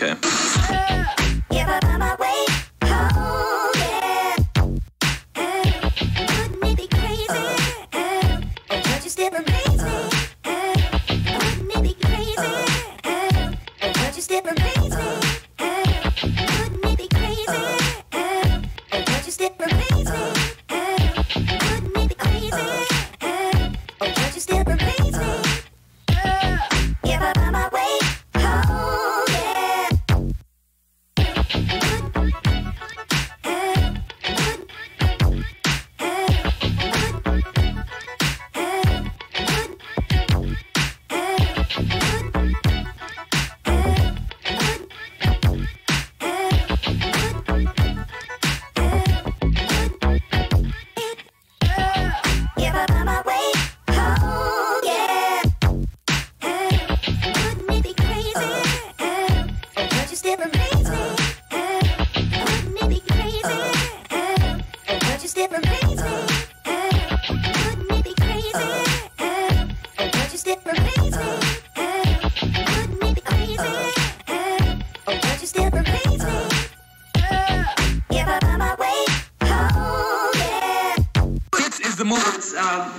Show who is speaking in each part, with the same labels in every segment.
Speaker 1: Okay.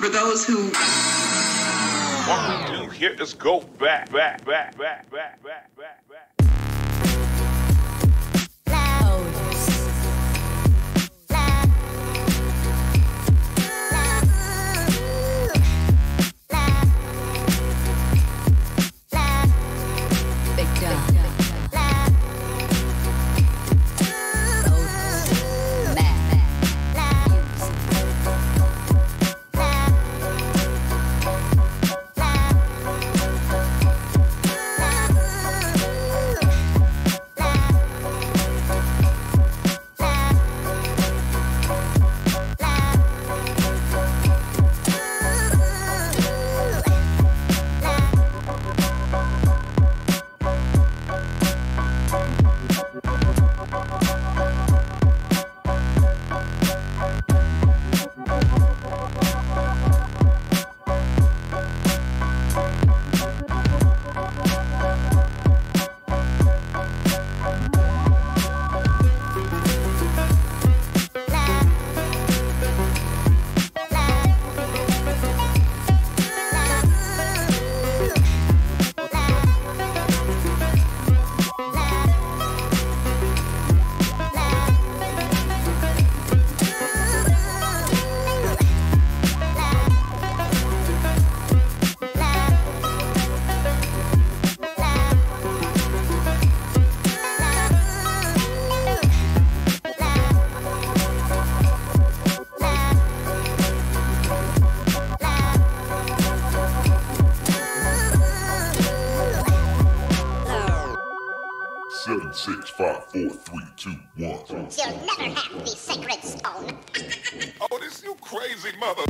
Speaker 2: For those who
Speaker 3: what we do here is go back.
Speaker 4: Seven, 6, 5, 4, 3, 2, 1.
Speaker 5: You'll never have the sacred stone.
Speaker 3: Oh, this you crazy mother.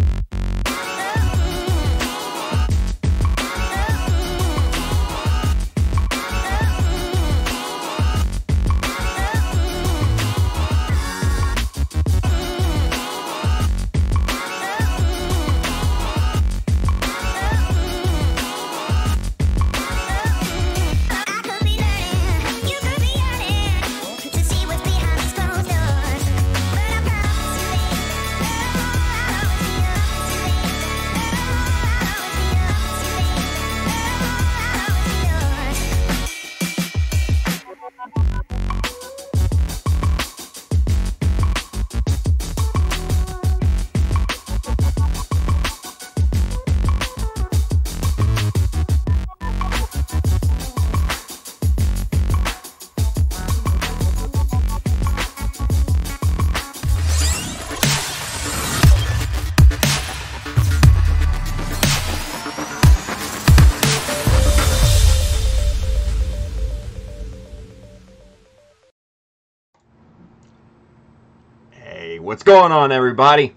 Speaker 6: What's going on, everybody?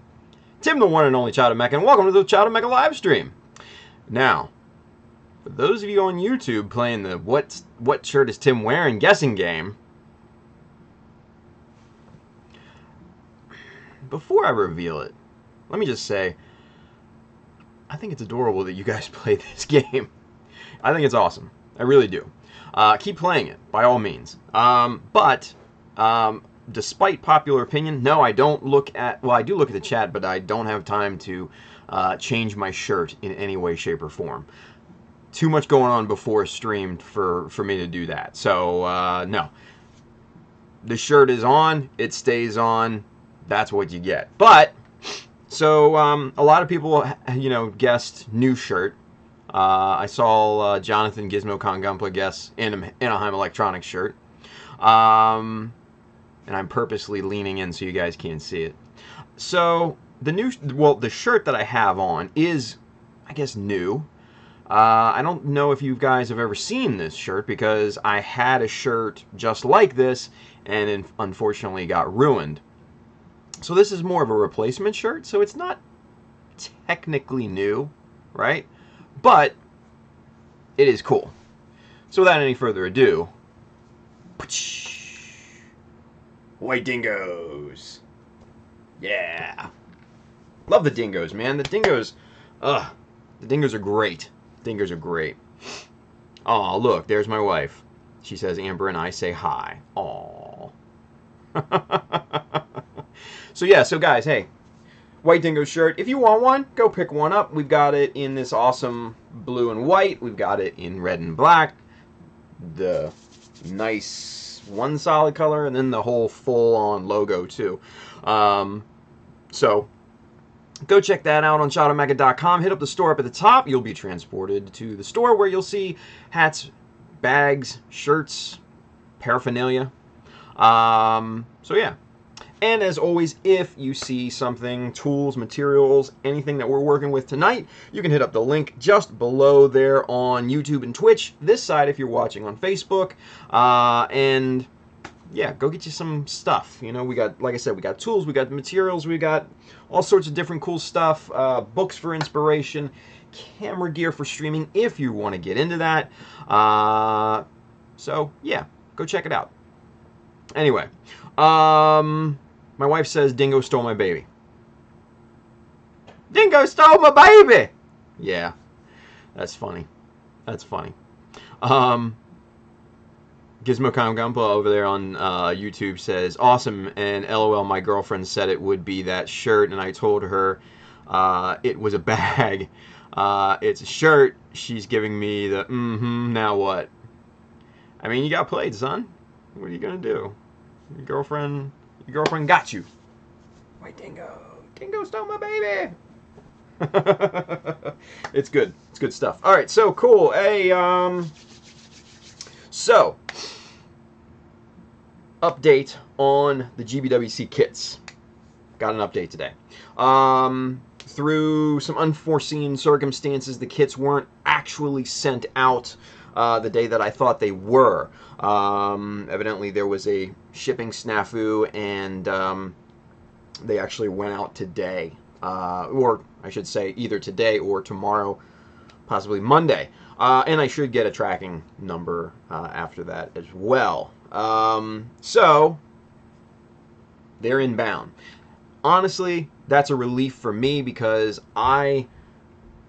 Speaker 6: Tim, the one and only Child of Mecha, and welcome to the Child of Mecha live stream. Now, for those of you on YouTube playing the what shirt is Tim wearing guessing game, before I reveal it, let me just say, I think it's adorable that you guys play this game. I think it's awesome. I really do. Keep playing it, by all means. But despite popular opinion, no, I don't look at... Well, I do look at the chat, but I don't have time to change my shirt in any way, shape, or form. Too much going on before stream for me to do that. So, no. The shirt is on. It stays on. That's what you get. But, so, a lot of people, guessed new shirt. I saw Jonathan Gizmo-Con Gunpla guess Anaheim Electronics shirt. And I'm purposely leaning in so you guys can't see it. So, the shirt that I have on is, I guess, new. I don't know if you guys have ever seen this shirt because I had a shirt just like this and it unfortunately got ruined. So this is more of a replacement shirt, so it's not technically new, right? But it is cool. So without any further ado, White Dingoes. Yeah. Love the dingoes, man. The dingoes are great. Dingoes are great. Aw, look, there's my wife. She says Amber and I say hi. Aw. So guys, hey, White Dingo shirt. If you want one, go pick one up. We've got it in this awesome blue and white. We've got it in red and black. The nice one solid color, and then the whole full-on logo too. So go check that out on ShadowMecha.com. Hit up the store up at the top. You'll be transported to the store where you'll see hats, bags, shirts, paraphernalia. So yeah. And as always, if you see something, tools, materials, anything that we're working with tonight, you can hit up the link just below there on YouTube and Twitch. This side if you're watching on Facebook. And yeah, go get you some stuff. We got, like I said, we got tools, we got materials, we got all sorts of different cool stuff, books for inspiration, camera gear for streaming if you want to get into that. So yeah, go check it out. Anyway, my wife says Dingo stole my baby. Dingo stole my baby! Yeah, that's funny. That's funny. Gizmo-Con Gunpla over there on YouTube says, awesome, and LOL, my girlfriend said it would be that shirt, and I told her it was a bag. It's a shirt. She's giving me the, now what? I mean, you got played, son. What are you going to do? Your girlfriend got you. White Dingo. Dingo stole my baby. It's good. It's good stuff. All right, so cool. Hey, so update on the GBWC kits. Got an update today. Through some unforeseen circumstances, the kits weren't actually sent out the day that I thought they were. Evidently there was a shipping snafu, and they actually went out today, or I should say either today or tomorrow, possibly Monday, and I should get a tracking number after that as well. So they're inbound. Honestly, that's a relief for me because I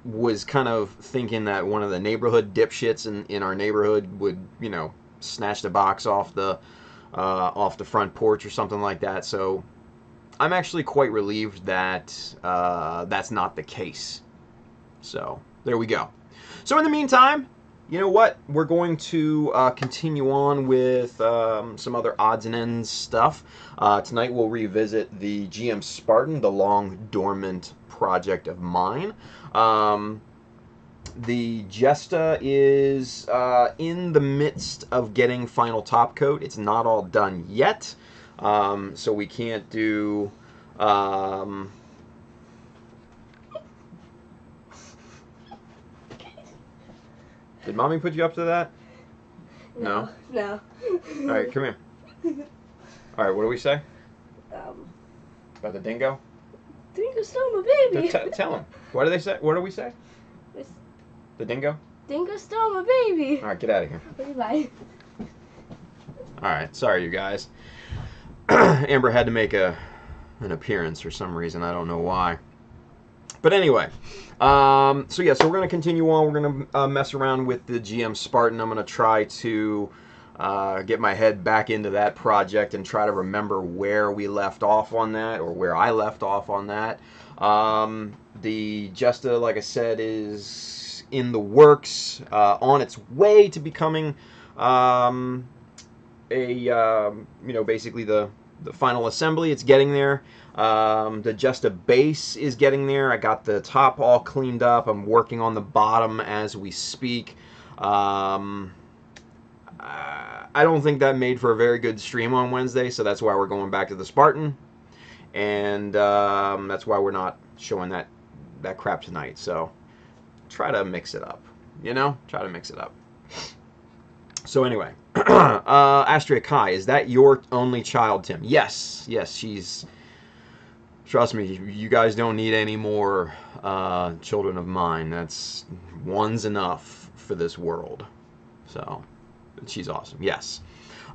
Speaker 6: was kind of thinking that one of the neighborhood dipshits in our neighborhood would, snatch the box off the front porch or something like that. So I'm actually quite relieved that that's not the case. So there we go. So in the meantime, you know what? We're going to continue on with some other odds and ends stuff. Tonight we'll revisit the GM Spartan, the long dormant project of mine. The Jesta is in the midst of getting final top coat. It's not all done yet, so we can't do... Did Mommy put you up to that? No?
Speaker 1: No.
Speaker 6: Alright, come here. Alright, what do we say? About the dingo?
Speaker 1: Dingo stole my baby.
Speaker 6: Tell him. What do they say? What do we say? The dingo?
Speaker 1: Dingo stole my baby.
Speaker 6: Alright, get out of here.
Speaker 1: Okay, bye.
Speaker 6: Alright, sorry you guys. Amber had to make an appearance for some reason. I don't know why. But anyway, so yeah, so we're going to continue on. We're going to mess around with the GM Spartan. I'm going to try to get my head back into that project and try to remember where we left off on that, or where I left off on that. The Jesta, like I said, is in the works, on its way to becoming basically the final assembly. It's getting there. The Jesta base is getting there. I got the top all cleaned up. I'm working on the bottom as we speak. I don't think that made for a very good stream on Wednesday, so that's why we're going back to the Spartan, and that's why we're not showing that crap tonight. So try to mix it up, try to mix it up. So anyway, Astria Kai, is that your only child, Tim? Yes, she's... Trust me, you guys don't need any more children of mine. One's enough for this world. So... she's awesome. Yes.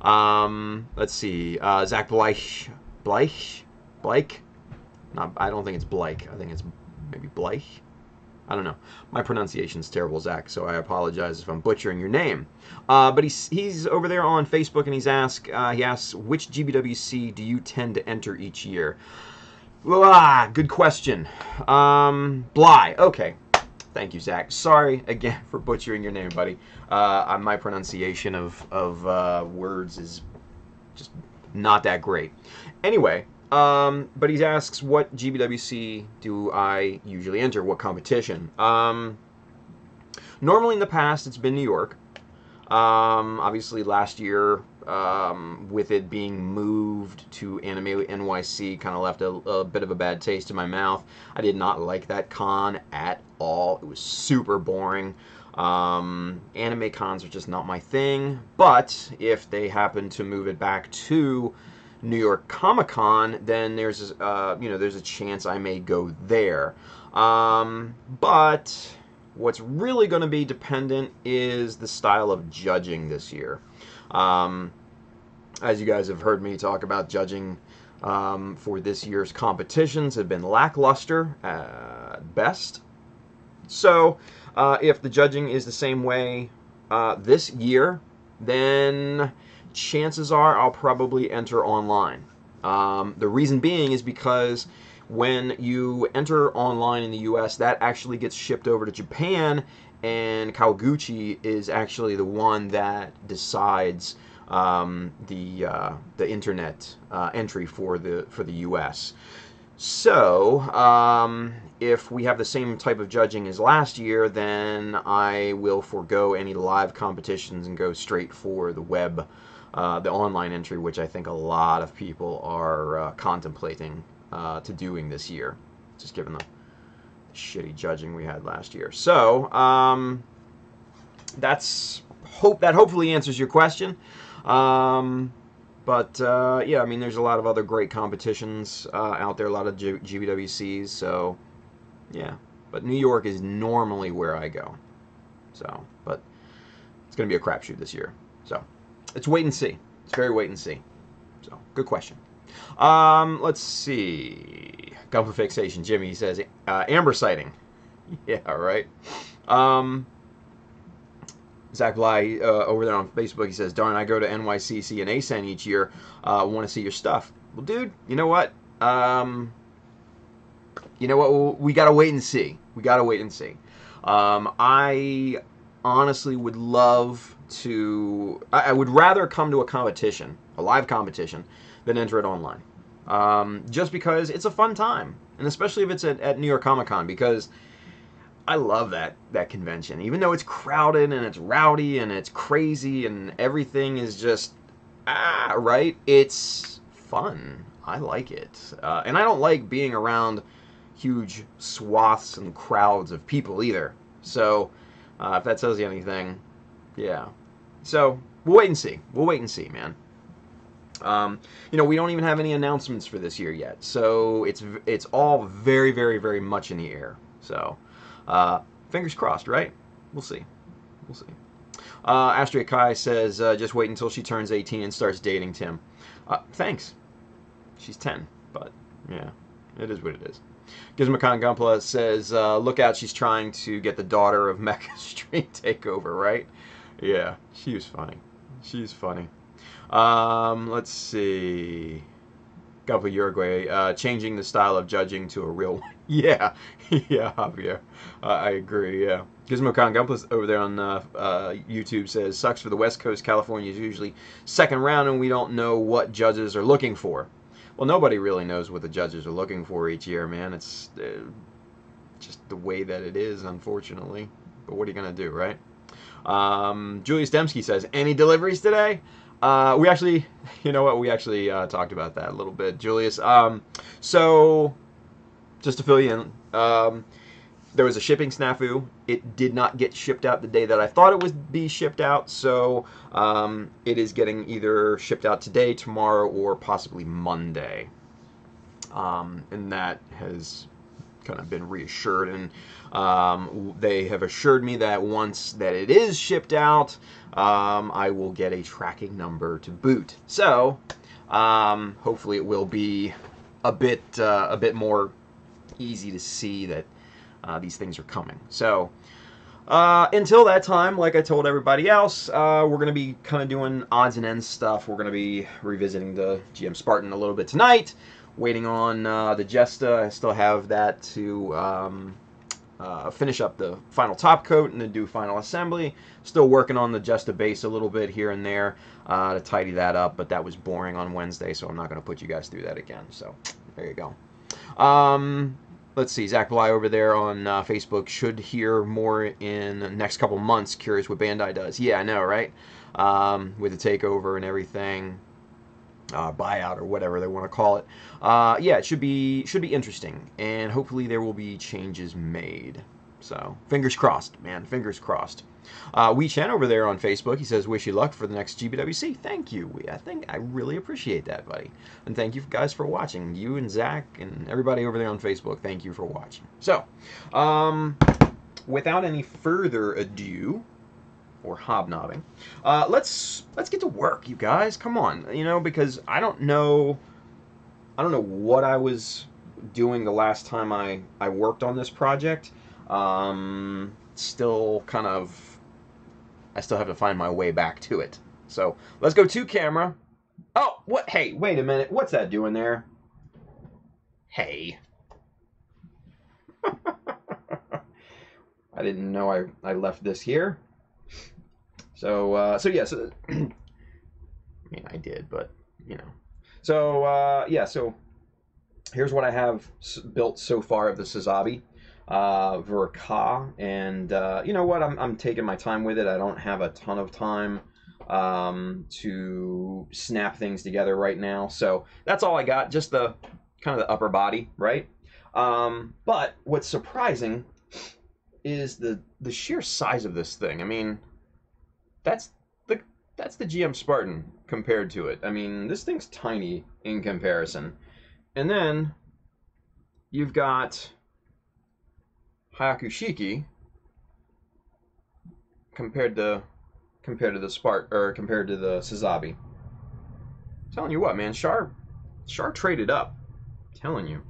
Speaker 6: Let's see. Zach Blake. No, I don't think it's Blake. I think it's maybe Blake. I don't know. My pronunciation's terrible, Zach, so I apologize if I'm butchering your name. But he's over there on Facebook, and he asks, which GBWC do you tend to enter each year? Good question. Bly. Okay. Thank you, Zach. Sorry again for butchering your name, buddy. My pronunciation of words is just not that great. Anyway, but he asks, what GBWC do I usually enter? What competition? Normally in the past, it's been New York. Obviously, last year, with it being moved to Anime NYC, kind of left a bit of a bad taste in my mouth. I did not like that con at all. It was super boring. Anime cons are just not my thing. But if they happen to move it back to New York Comic Con, then there's a chance I may go there. But what's really going to be dependent is the style of judging this year. As you guys have heard me talk about, judging for this year's competitions have been lackluster at best. So if the judging is the same way this year, then chances are I'll probably enter online. The reason being is because when you enter online in the US, that actually gets shipped over to Japan, and Kawaguchi is actually the one that decides the internet entry for the US. So if we have the same type of judging as last year, then I will forego any live competitions and go straight for the web, the online entry, which I think a lot of people are contemplating to doing this year, just given the shitty judging we had last year. So that hopefully answers your question. Yeah, I mean, there's a lot of other great competitions out there, a lot of GBWCs, so yeah. But New York is normally where I go. So, but it's going to be a crapshoot this year. So, it's wait and see. It's very wait and see. So, good question. Let's see. Gun Fixation. Jimmy says, Amber sighting. Yeah, right. Zach Bly over there on Facebook, he says, darn, I go to NYCC and ASEN each year. Want to see your stuff. Well, dude, you know what? We got to wait and see. We got to wait and see. I honestly would love to... I would rather come to a competition, a live competition, than enter it online. Just because it's a fun time. And especially if it's at New York Comic Con, because I love that convention. Even though it's crowded and it's rowdy and it's crazy and everything is just, right? It's fun. I like it. And I don't like being around huge swaths and crowds of people either. So, if that tells you anything, yeah. So, we'll wait and see. We'll wait and see, man. We don't even have any announcements for this year yet. So, it's all very, very, very much in the air. So, fingers crossed, right? We'll see. We'll see. Astria Kai says, just wait until she turns 18 and starts dating Tim. Thanks. She's 10, but yeah, it is what it is. Gizmocon Gumpla says, look out, she's trying to get the daughter of Mecha Street Takeover, right? Yeah, she was funny. She's funny. Let's see. Gumpla Uruguay, changing the style of judging to a real one. Yeah, yeah, Javier. I agree, yeah. Gizmocon Gumpla over there on YouTube says, sucks for the West Coast. California is usually second round and we don't know what judges are looking for. Well, nobody really knows what the judges are looking for each year, man. It's just the way that it is, unfortunately. But what are you going to do, right? Julius Dembski says, any deliveries today? We actually, you know what? We actually talked about that a little bit, Julius. So, just to fill you in, there was a shipping snafu. It did not get shipped out the day that I thought it would be shipped out. So, it is getting either shipped out today, tomorrow, or possibly Monday. And that has kind of been reassured. And they have assured me that once that it is shipped out, I will get a tracking number to boot. So, hopefully it will be a bit more easy to see that these things are coming. So, until that time, like I told everybody else, we're going to be kind of doing odds and ends stuff. We're going to be revisiting the GM Spartan a little bit tonight, waiting on the Jesta. I still have that to finish up the final top coat and then do final assembly. Still working on the Jesta base a little bit here and there to tidy that up, but that was boring on Wednesday, so I'm not going to put you guys through that again. So, there you go. Let's see, Zach Bly over there on Facebook should hear more in the next couple months. Curious what Bandai does. Yeah, I know, right? With the takeover and everything, buyout or whatever they want to call it. Yeah, it should be interesting, and hopefully there will be changes made. So fingers crossed, man. Fingers crossed. Wee Chen over there on Facebook, he says, wish you luck for the next GBWC. Thank you, Wee. I really appreciate that, buddy. And thank you guys for watching. You and Zach and everybody over there on Facebook, thank you for watching. So, without any further ado, or hobnobbing, let's get to work, you guys. Come on, you know, because I don't know what I was doing the last time I worked on this project. Still kind of, I still have to find my way back to it. So let's go to camera. Oh, what? Hey, wait a minute. What's that doing there? Hey. I didn't know I left this here. So yeah, so I mean, I did, but you know. So yeah, so here's what I have built so far of the Sazabi. Verka, and you know what, I'm taking my time with it. I don't have a ton of time to snap things together right now, so that's all I got, just the kind of the upper body, right? But what's surprising is the sheer size of this thing. I mean, that's the GM Spartan compared to it. I mean, this thing's tiny in comparison. And then you've got Hayakushiki compared to the Spartan, or compared to the Sazabi. I'm telling you what, man, Char traded up. I'm telling you,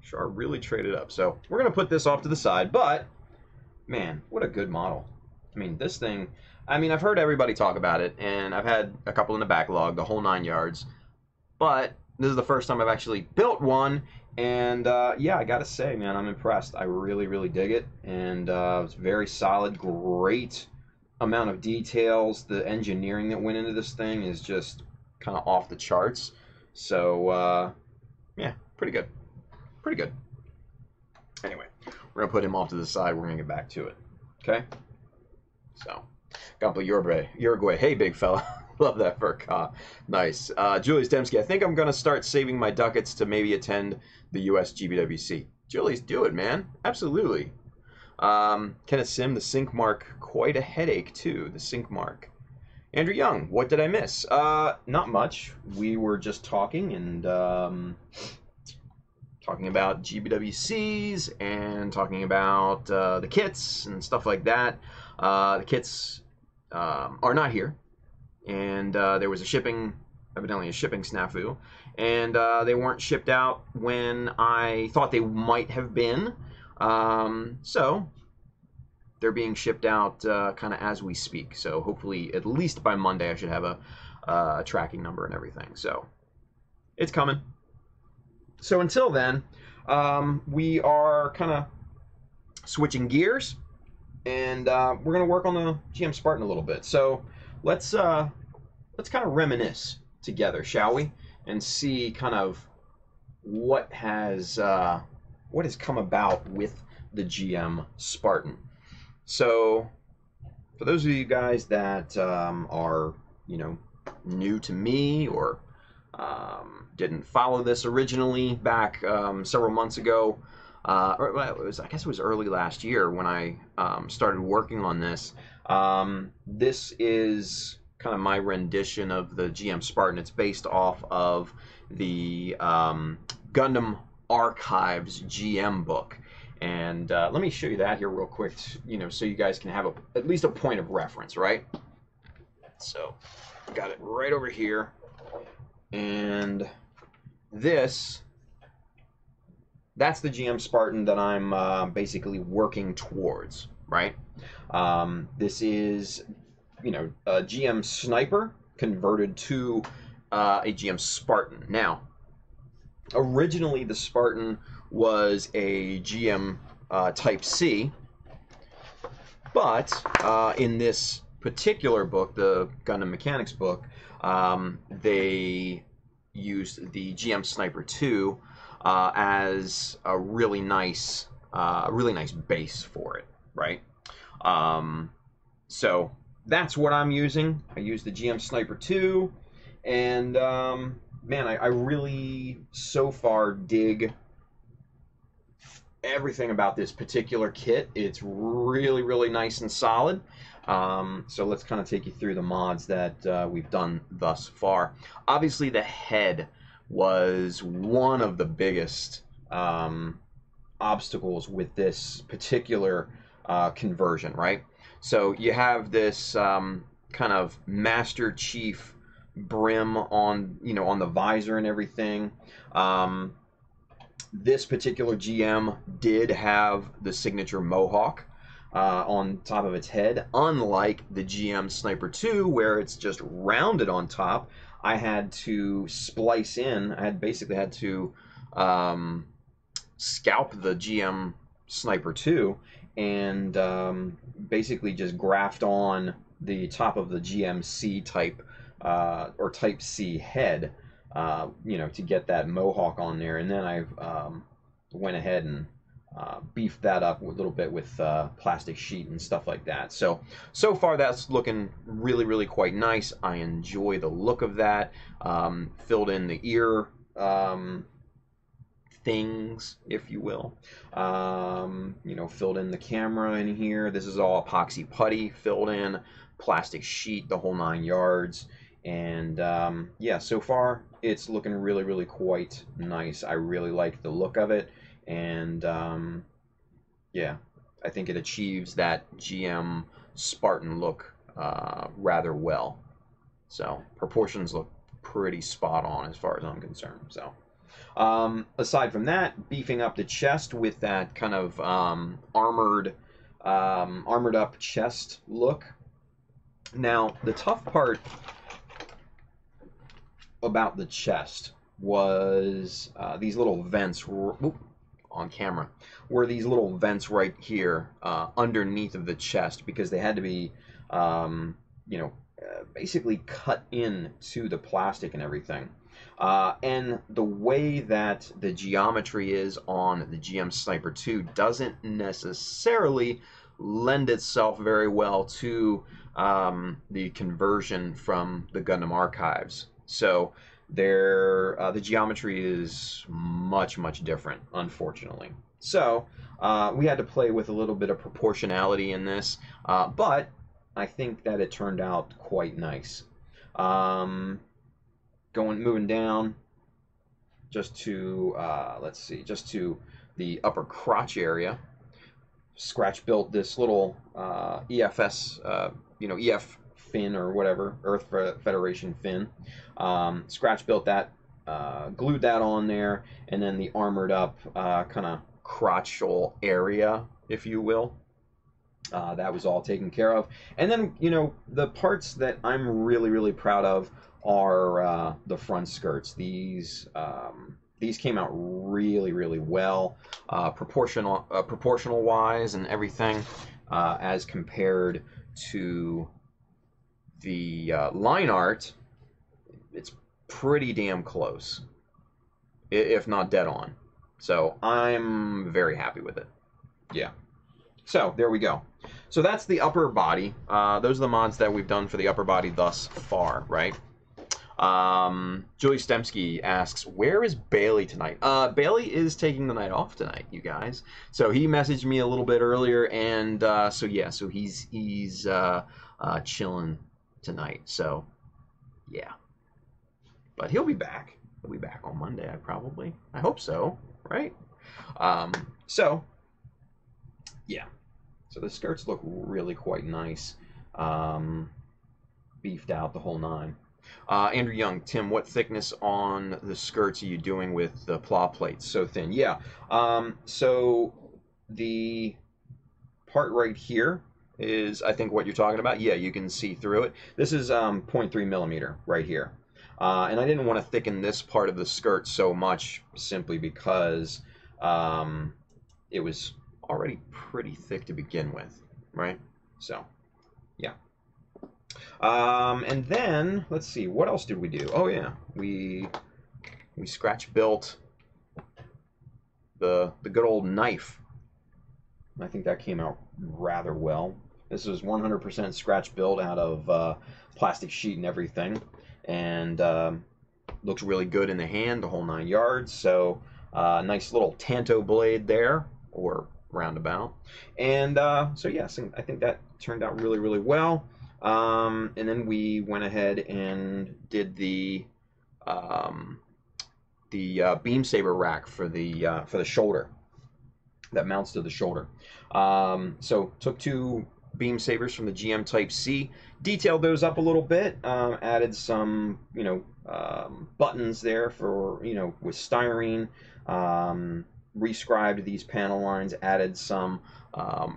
Speaker 6: Char really traded up. So we're gonna put this off to the side, but man, what a good model. I mean, this thing. I mean, I've heard everybody talk about it, and I've had a couple in the backlog, the whole 9 yards. But this is the first time I've actually built one. And yeah, I gotta say, man, I'm impressed. I really, really dig it, and it's very solid, great amount of details. The engineering that went into this thing is just kind of off the charts. So yeah, pretty good, pretty good. Anyway, we're gonna put him off to the side. We're gonna get back to it. Okay. So, Gumpla Uruguay. Hey, big fella. Love that Verka. Nice. Julius Dembski, I think I'm going to start saving my ducats to maybe attend the US GBWC. Julius, do it, man. Absolutely. Kenneth Sim, the sync mark, quite a headache, too. The sync mark. Andrew Young, what did I miss? Not much. We were just talking and talking about GBWCs and talking about the kits and stuff like that. The kits are not here. And there was evidently a shipping snafu, and they weren't shipped out when I thought they might have been. So they're being shipped out kind of as we speak. So hopefully, at least by Monday, I should have a tracking number and everything. So it's coming. So until then, we are kind of switching gears, and we're going to work on the GM Spartan a little bit. So let's kind of reminisce together, shall we, and see kind of what has come about with the GM Spartan. So for those of you guys that are, you know, new to me or didn't follow this originally back several months ago, or I guess it was early last year when I started working on this. This is kind of my rendition of the GM Spartan. It's based off of the Gundam Archives GM book. And let me show you that here real quick, you know, so you guys can have at least a point of reference, right? So, got it right over here. And that's the GM Spartan that I'm basically working towards, right? This is, you know, a GM Sniper converted to a GM Spartan. Now, originally the Spartan was a GM Type C, but in this particular book, the Gundam Mechanics book, they used the GM Sniper 2 as a really nice base for it, right? So that's what I'm using. I use the GM Sniper 2, and man, I really so far dig everything about this particular kit. It's really, really nice and solid. So let's kind of take you through the mods that we've done thus far. Obviously, the head was one of the biggest obstacles with this particular conversion, right? So you have this kind of Master Chief brim on, you know, on the visor and everything. This particular GM did have the signature mohawk on top of its head, unlike the GM Sniper 2, where it's just rounded on top. I had to splice in, I had basically had to scalp the GM Sniper 2 and basically just graft on the top of the GMC type or Type C head, you know, to get that mohawk on there. And then I went ahead and beefed that up a little bit with plastic sheet and stuff like that. So far that's looking really, really quite nice. I enjoy the look of that. Filled in the ear things, if you will. You know, filled in the camera in here. This is all epoxy putty filled in, plastic sheet, the whole 9 yards. And yeah, so far it's looking really, really quite nice. I really like the look of it, and yeah, I think it achieves that GM Spartan look rather well. So proportions look pretty spot on as far as I'm concerned. So aside from that, beefing up the chest with that kind of armored up chest look. Now the tough part about the chest was these little vents on camera were these little vents right here underneath of the chest, because they had to be you know, basically cut in to the plastic and everything, and the way that the geometry is on the GM Sniper 2 doesn't necessarily lend itself very well to the conversion from the Gundam Archives. So the geometry is much, much different, unfortunately. So we had to play with a little bit of proportionality in this, but I think that it turned out quite nice. Moving down just to let's see, just to the upper crotch area. Scratch built this little EFS, you know, EF fin or whatever, Earth Federation fin. Scratch built that glued that on there, and then the armored up kind of crotchal area, if you will. That was all taken care of. And then, you know, the parts that I'm really, really proud of are the front skirts. These came out really, really well, proportional wise and everything, as compared to the line art. It's pretty damn close, if not dead on. So I'm very happy with it. Yeah. So there we go. So that's the upper body. Those are the mods that we've done for the upper body thus far, right? Julie Stemsky asks, where is Bailey tonight? Bailey is taking the night off tonight, you guys. So he messaged me a little bit earlier, and so yeah, so he's chilling tonight. So yeah, but he'll be back. He'll be back on Monday, I hope so, right? So yeah, so the skirts look really quite nice, beefed out, the whole nine. Andrew Young, Tim, what thickness on the skirts are you doing with the plow plates? So thin. Yeah. So the part right here is, I think, what you're talking about. Yeah, you can see through it. This is 0.3 millimeter right here. And I didn't want to thicken this part of the skirt so much simply because it was already pretty thick to begin with, right? So, yeah. And then, let's see, what else did we do? Oh yeah, we scratch built the good old knife. I think that came out rather well. This is 100% scratch built out of plastic sheet and everything, and looks really good in the hand, the whole 9 yards. So nice little tanto blade there, or roundabout. And so yes, I think that turned out really, really well. And then we went ahead and did the beam saber rack for the shoulder that mounts to the shoulder. So took 2 beam sabers from the GM Type C, detailed those up a little bit, added some, you know, buttons there for, you know, with styrene, rescribed these panel lines, added some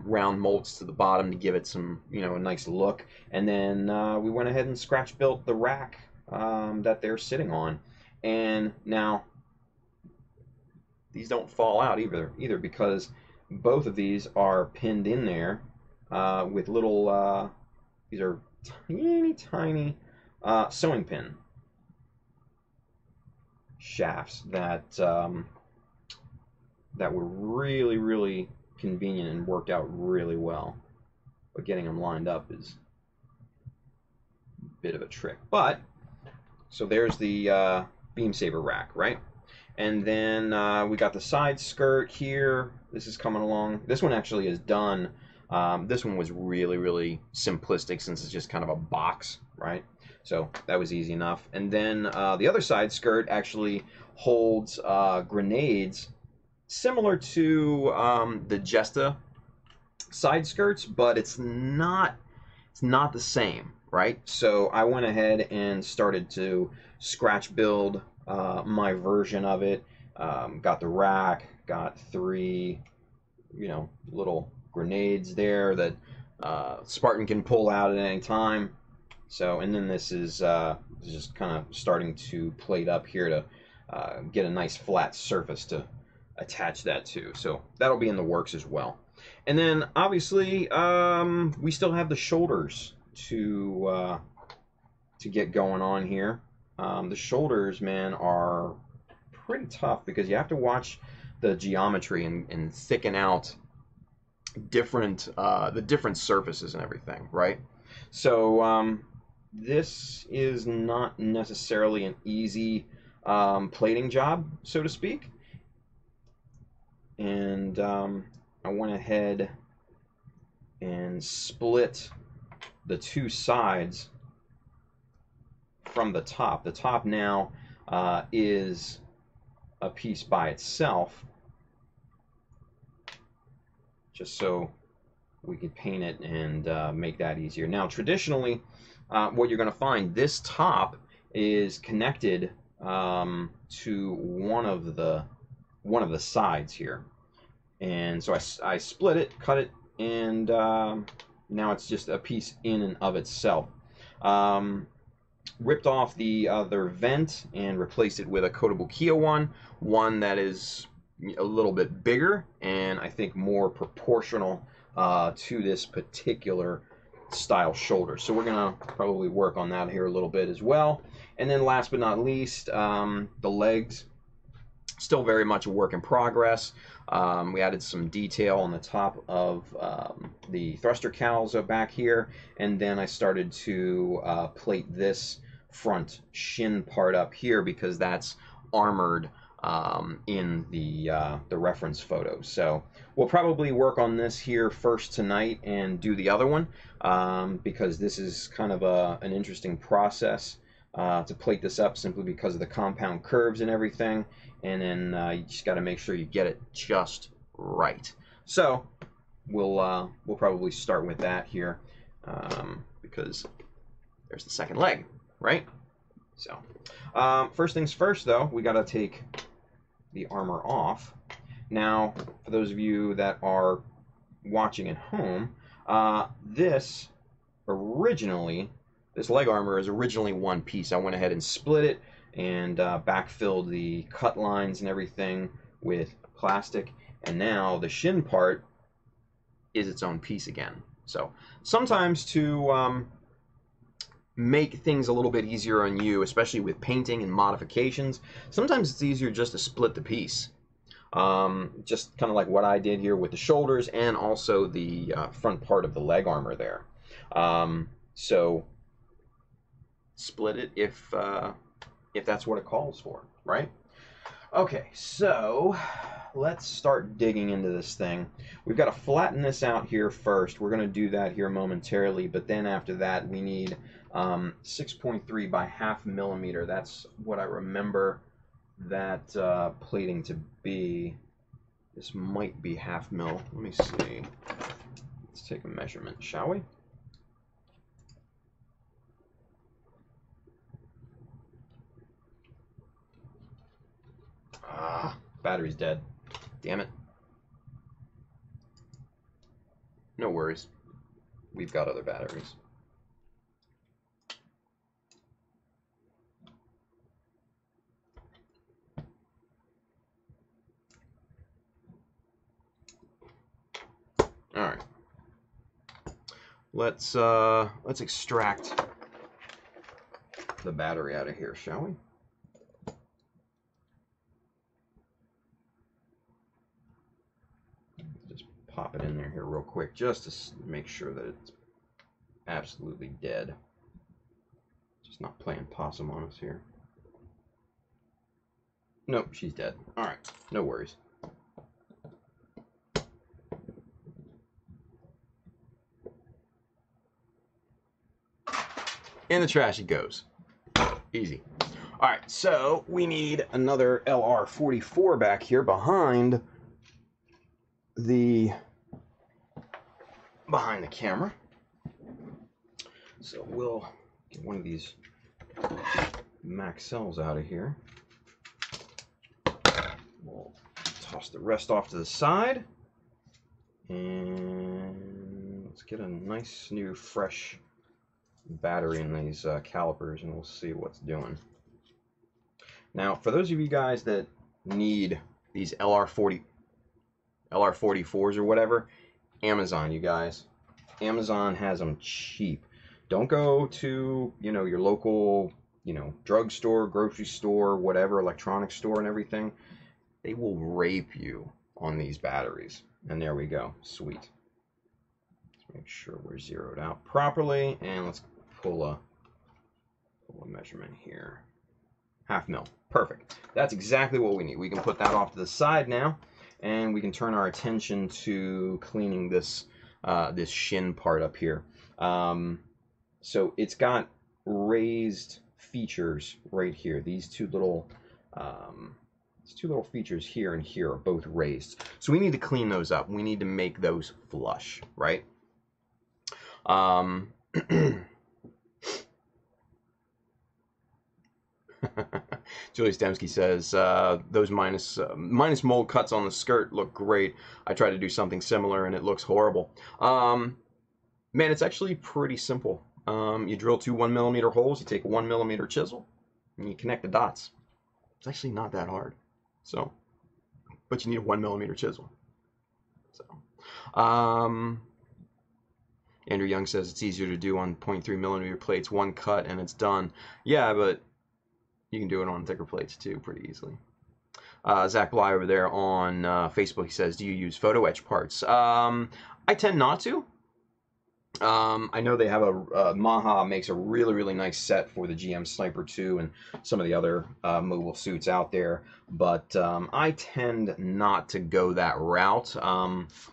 Speaker 6: round molds to the bottom to give it some, you know, a nice look, and then we went ahead and scratch built the rack that they're sitting on. And now these don't fall out either because both of these are pinned in there with little these are tiny sewing pin shafts that that were really, really convenient and worked out really well. But getting them lined up is a bit of a trick. But so there's the beam saber rack, right? And then we got the side skirt here. This is coming along. This one actually is done. This one was really, really simplistic since it's just kind of a box, right? So that was easy enough. And then the other side skirt actually holds grenades similar to the Jesta side skirts, but it's not the same, right? So I went ahead and started to scratch build my version of it. Got the rack, got 3, you know, little grenades there that Spartan can pull out at any time. So, and then this is just kind of starting to plate up here to get a nice flat surface to attach that to. So that'll be in the works as well. And then obviously we still have the shoulders to get going on here. The shoulders, man, are pretty tough because you have to watch the geometry and thicken out different the different surfaces and everything, right? So this is not necessarily an easy plating job, so to speak. And I went ahead and split the 2 sides from the top. The top now is a piece by itself, just so we could paint it and make that easier. Now, traditionally, what you're going to find, this top is connected to one of the sides here, and so I split it, cut it, and now it's just a piece in and of itself. Ripped off the other vent and replaced it with a coatable Kia one that is a little bit bigger and I think more proportional to this particular style shoulder. So we're gonna probably work on that here a little bit as well. And then last but not least, the legs, still very much a work in progress. We added some detail on the top of the thruster cowls back here, and then I started to plate this front shin part up here because that's armored in the reference photos. So we'll probably work on this here first tonight and do the other one because this is kind of an interesting process to plate this up simply because of the compound curves and everything, and then you just got to make sure you get it just right. So we'll probably start with that here because there's the second leg, right? So first things first, though, we got to take the armor off. Now, for those of you that are watching at home, this leg armor is originally one piece. I went ahead and split it and backfilled the cut lines and everything with plastic, and now the shin part is its own piece again. So sometimes to make things a little bit easier on you, especially with painting and modifications, sometimes it's easier just to split the piece. Just kind of like what I did here with the shoulders and also the front part of the leg armor there. So split it if that's what it calls for, right? Okay, so let's start digging into this thing. We've got to flatten this out here first. We're going to do that here momentarily, but then after that we need 6.3 by 1/2 millimeter. That's what I remember that plating to be. This might be 1/2 mil. Let me see. Let's take a measurement, shall we? Ah, battery's dead. Damn it. No worries. We've got other batteries. All right. Let's extract the battery out of here, shall we? Just pop it in there real quick, just to make sure that it's absolutely dead. Just not playing possum on us here. Nope, she's dead. All right, no worries. In the trash it goes. Easy. All right, so we need another LR44 back here behind the camera. So we'll get one of these Maxells out of here. We'll toss the rest off to the side. And let's get a nice new fresh battery in these calipers, and we'll see what's doing. Now, for those of you guys that need these LR44s or whatever, Amazon, you guys. Amazon has them cheap. Don't go to, your local, drugstore, grocery store, whatever, electronics store and everything. They will rape you on these batteries. And there we go. Sweet. Let's make sure we're zeroed out properly, and let's pull a measurement here. 1/2 mil. Perfect. That's exactly what we need. We can put that off to the side now, and we can turn our attention to cleaning this this shin part up here. So it's got raised features right here. These two little features here and here are both raised. So we need to clean those up. We need to make those flush, right? Julie Stemsky says, those minus mold cuts on the skirt look great. I tried to do something similar and it looks horrible. Man, it's actually pretty simple. You drill 2 1mm holes, you take a 1mm chisel, and you connect the dots. It's actually not that hard. So, but you need a 1mm chisel. So, Andrew Young says it's easier to do on 0.3mm plates, 1 cut and it's done. Yeah, but you can do it on thicker plates too, pretty easily. Zach Bly over there on Facebook, he says, do you use photo etch parts? I tend not to. I know they have Maha makes a really, really nice set for the GM Sniper 2 and some of the other mobile suits out there, but I tend not to go that route.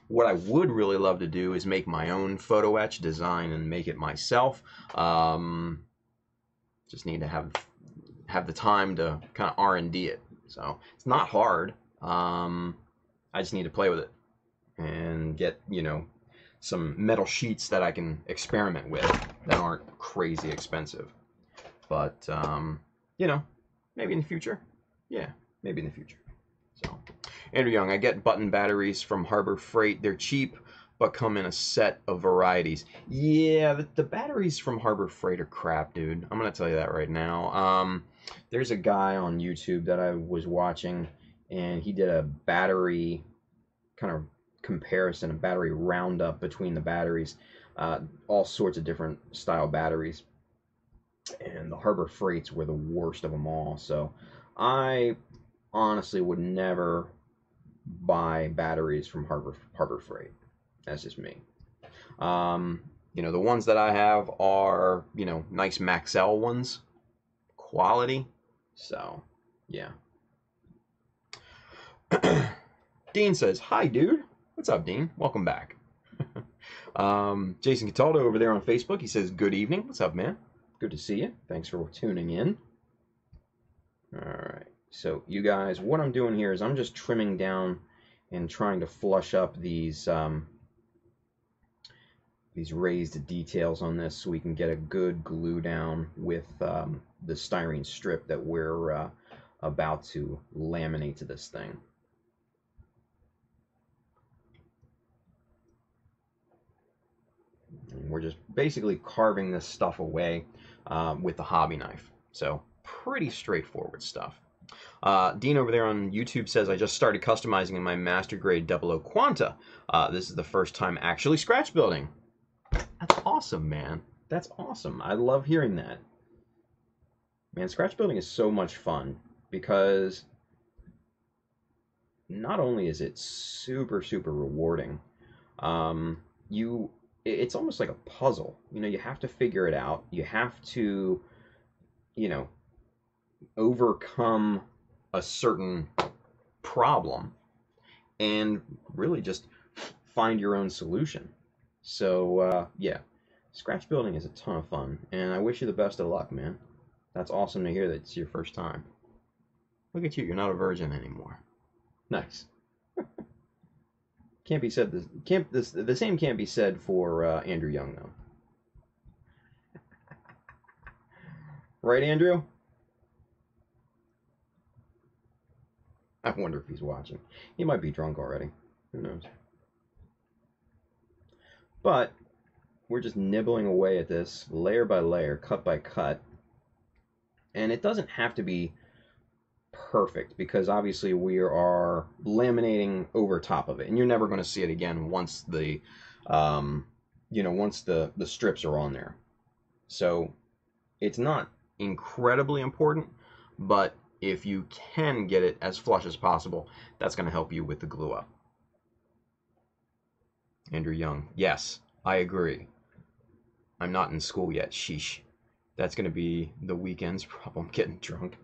Speaker 6: What I would really love to do is make my own photo etch, design and make it myself. Just need to have the time to kind of R&D it. So it's not hard. I just need to play with it and get, you know, some metal sheets that I can experiment with that aren't crazy expensive. But, you know, maybe in the future. Yeah, maybe in the future. So, Andrew Young, I get button batteries from Harbor Freight. They're cheap, but come in a set of varieties. Yeah, the batteries from Harbor Freight are crap, dude. I'm going to tell you that right now. There's a guy on YouTube that I was watching, and he did a battery kind of comparison, a battery roundup between the batteries, all sorts of different style batteries, and the Harbor Freights were the worst of them all. So I honestly would never buy batteries from Harbor Freight. That's just me. You know, the ones that I have are, you know, nice Maxell ones, quality. So yeah. Dean says, hi dude. What's up, Dean? Welcome back. Jason Cataldo over there on Facebook, he says, good evening. What's up, man? Good to see you. Thanks for tuning in. Alright, so you guys, what I'm doing here is I'm just trimming down and trying to flush up these raised details on this so we can get a good glue down with the styrene strip that we're about to laminate to this thing. And we're just basically carving this stuff away with the hobby knife. So pretty straightforward stuff. Dean over there on YouTube says, I just started customizing in my master grade 00 Quanta. This is the first time actually scratch building. That's awesome, man. That's awesome. I love hearing that. Man, scratch building is so much fun because not only is it super, super rewarding, it's almost like a puzzle. You know, you have to figure it out. You have to, you know, overcome a certain problem and really just find your own solution. So, yeah, scratch building is a ton of fun, and I wish you the best of luck, man. That's awesome to hear that it's your first time. Look at you, you're not a virgin anymore. Nice. Can't be said the same can't be said for Andrew Young, though. Right, Andrew? I wonder if he's watching. He might be drunk already. Who knows? But we're just nibbling away at this layer by layer, cut by cut. And it doesn't have to be perfect because obviously we are laminating over top of it, and you're never going to see it again once the once the strips are on there. So it's not incredibly important, but if you can get it as flush as possible, that's going to help you with the glue up. Andrew Young, yes, I agree. I'm not in school yet. Sheesh. That's going to be the weekend's problem, getting drunk.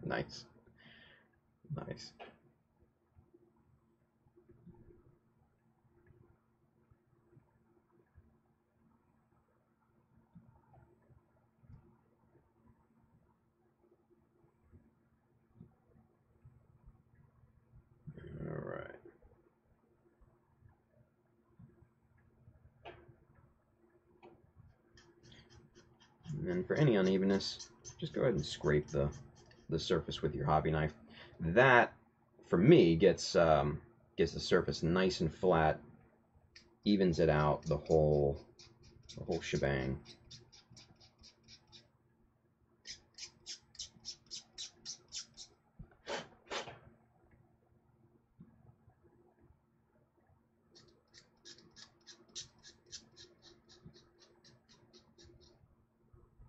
Speaker 6: Nice. Nice. All right. And then for any unevenness, just go ahead and scrape the the surface with your hobby knife. That, for me, gets the surface nice and flat, evens it out, the whole shebang.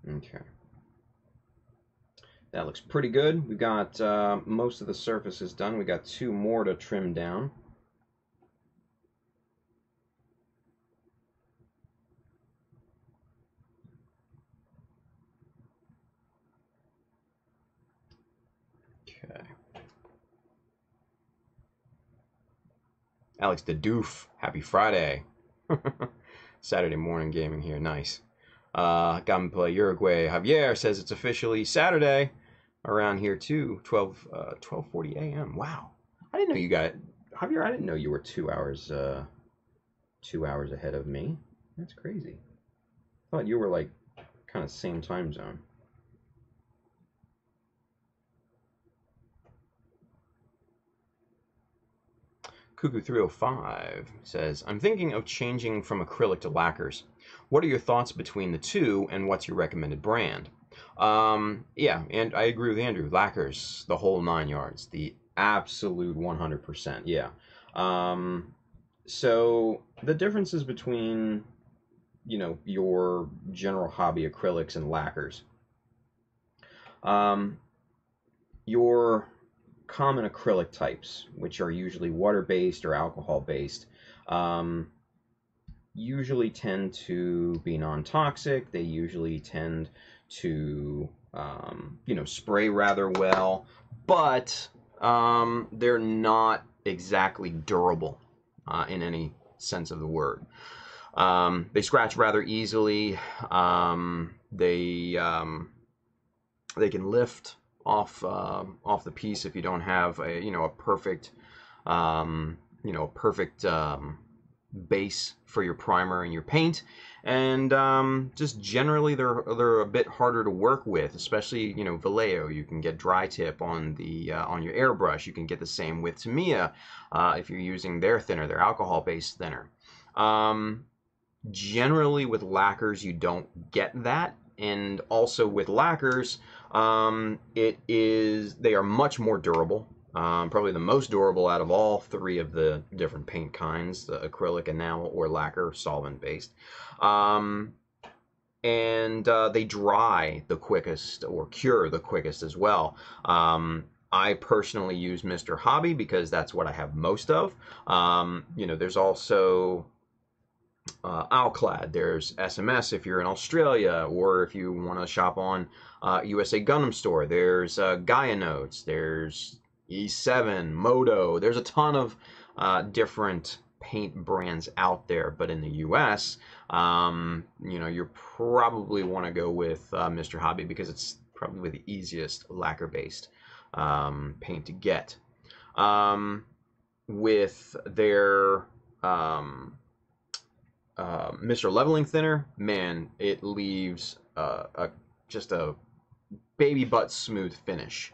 Speaker 6: Okay. That looks pretty good. We've got most of the surfaces done. We got 2 more to trim down. Okay. Alex the Doof, happy Friday. Saturday morning gaming here, nice. Got me play Uruguay. Javier says it's officially Saturday around here too. 12:40 a.m. Wow, I didn't know you got Javier. I didn't know you were 2 hours 2 hours ahead of me. That's crazy. I thought you were like kind of same time zone. Cuckoo305 says, I'm thinking of changing from acrylic to lacquers. What are your thoughts between the two, and what's your recommended brand? Yeah, and I agree with Andrew. Lacquers, the whole 9 yards, the absolute 100%. Yeah. So the differences between, you know, your general hobby acrylics and lacquers. Your common acrylic types, which are usually water-based or alcohol-based, usually tend to be non-toxic. They usually tend to, you know, spray rather well, but they're not exactly durable in any sense of the word. They scratch rather easily. They can lift off the piece if you don't have a perfect base for your primer and your paint, and just generally they're a bit harder to work with, especially Vallejo. You can get dry tip on your airbrush. You can get the same with Tamiya if you're using their thinner, their alcohol based thinner. Generally with lacquers you don't get that, and also with lacquers they are much more durable, probably the most durable out of all 3 of the different paint kinds, the acrylic, enamel, or lacquer, solvent based, and they dry the quickest or cure the quickest as well. I personally use Mr. Hobby because that's what I have most of. There's also Alclad, there's SMS if you're in Australia, or if you want to shop on USA Gundam Store, there's Gaia Notes, there's E7, Moto, there's a ton of different paint brands out there, but in the US, you probably want to go with Mr. Hobby because it's probably the easiest lacquer-based paint to get. With their Mr. Leveling Thinner, man, it leaves just a baby butt smooth finish.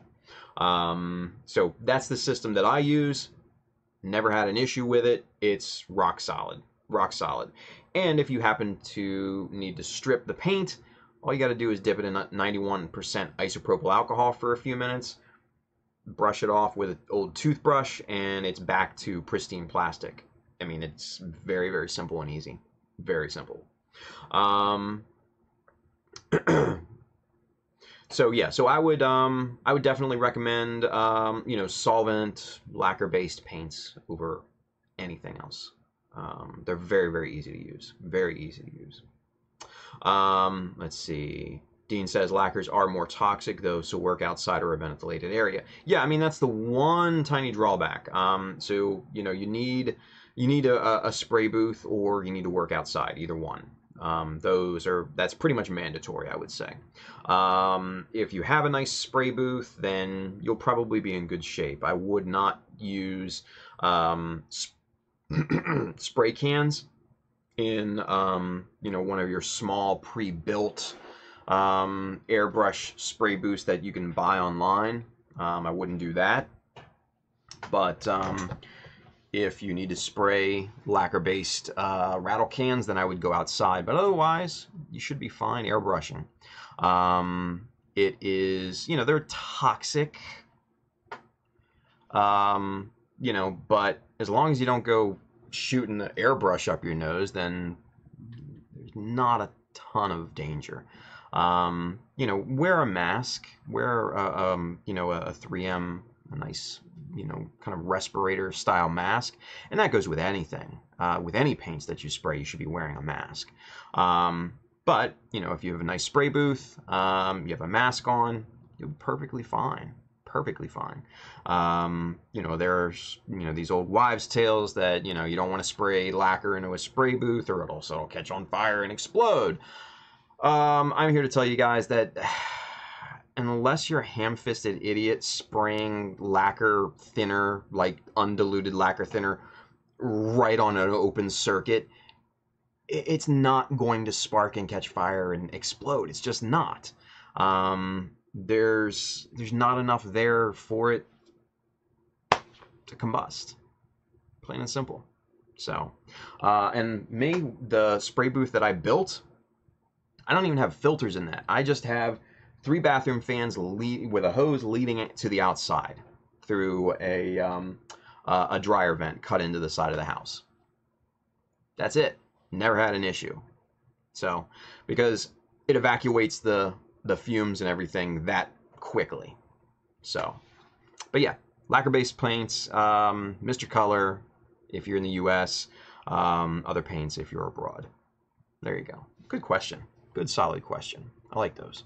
Speaker 6: So that's the system that I use. Never had an issue with it. It's rock solid, rock solid. And if you happen to need to strip the paint, all you got to do is dip it in 91% isopropyl alcohol for a few minutes, brush it off with an old toothbrush, and it's back to pristine plastic. I mean, it's very, very simple and easy. Very simple. So yeah, so I would definitely recommend solvent lacquer-based paints over anything else. They're very, very easy to use. Very easy to use. Let's see. Dean says lacquers are more toxic though, so work outside or a ventilated area. Yeah, I mean that's the one tiny drawback. So you need a spray booth, or you need to work outside, either one. That's pretty much mandatory, I would say. If you have a nice spray booth, then you'll probably be in good shape. I would not use spray cans in one of your small pre-built airbrush spray booths that you can buy online. I wouldn't do that. But if you need to spray lacquer-based rattle cans, then I would go outside. But otherwise, you should be fine airbrushing. It is, you know, they're toxic. You know, but as long as you don't go shooting the airbrush up your nose, then there's not a ton of danger. You know, wear a mask, wear you know, a 3M, a nice, you know, kind of respirator style mask, and that goes with anything. With any paints that you spray, you should be wearing a mask. But you know, if you have a nice spray booth, you have a mask on, you'll be perfectly fine. Perfectly fine. You know, there's, you know, these old wives' tales that, you know, you don't want to spray lacquer into a spray booth or it'll catch on fire and explode. I'm here to tell you guys that unless you're a ham-fisted idiot spraying lacquer thinner, like undiluted lacquer thinner, right on an open circuit, it's not going to spark and catch fire and explode. It's just not. There's not enough there for it to combust. Plain and simple. So, and the spray booth that I built, I don't even have filters in that. I just have 3 bathroom fans with a hose leading it to the outside through a dryer vent cut into the side of the house. That's it. Never had an issue. So, because it evacuates the fumes and everything that quickly. So, but yeah, lacquer-based paints, Mr. Color if you're in the US, other paints if you're abroad. There you go. Good question. Good solid question. I like those.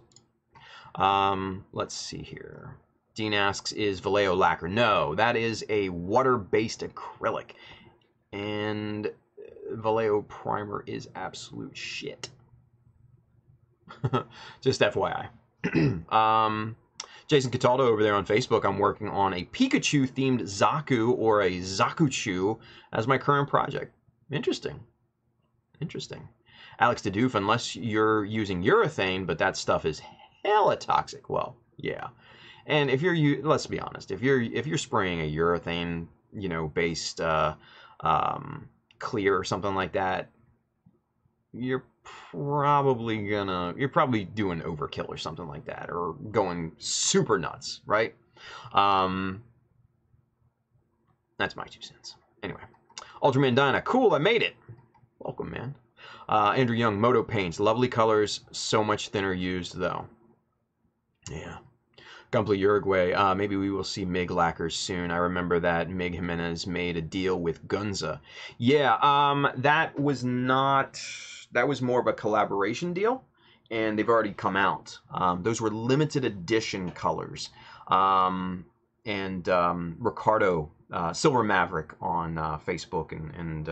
Speaker 6: Let's see here. Dean asks, is Vallejo lacquer? No, that is a water-based acrylic. And Vallejo primer is absolute shit. Just FYI. Jason Cataldo over there on Facebook, I'm working on a Pikachu-themed Zaku or a Zakuchu as my current project. Interesting. Interesting. Alex Dedoof, unless you're using urethane, but that stuff is hella toxic. Well, yeah. And if you're, let's be honest, if you're spraying a urethane, you know, based clear or something like that, you're probably doing overkill or something like that, or going super nuts, right? That's my 2 cents. Anyway, Ultraman Dyna, cool, I made it. Welcome, man. Andrew Young, Moto Paints, lovely colors, so much thinner used though. Yeah. Gumply Uruguay, maybe we will see MIG lacquers soon. I remember that MIG Jimenez made a deal with Gunza. Yeah, that was more of a collaboration deal, and they've already come out. Those were limited edition colors. And Ricardo, Silver Maverick on Facebook and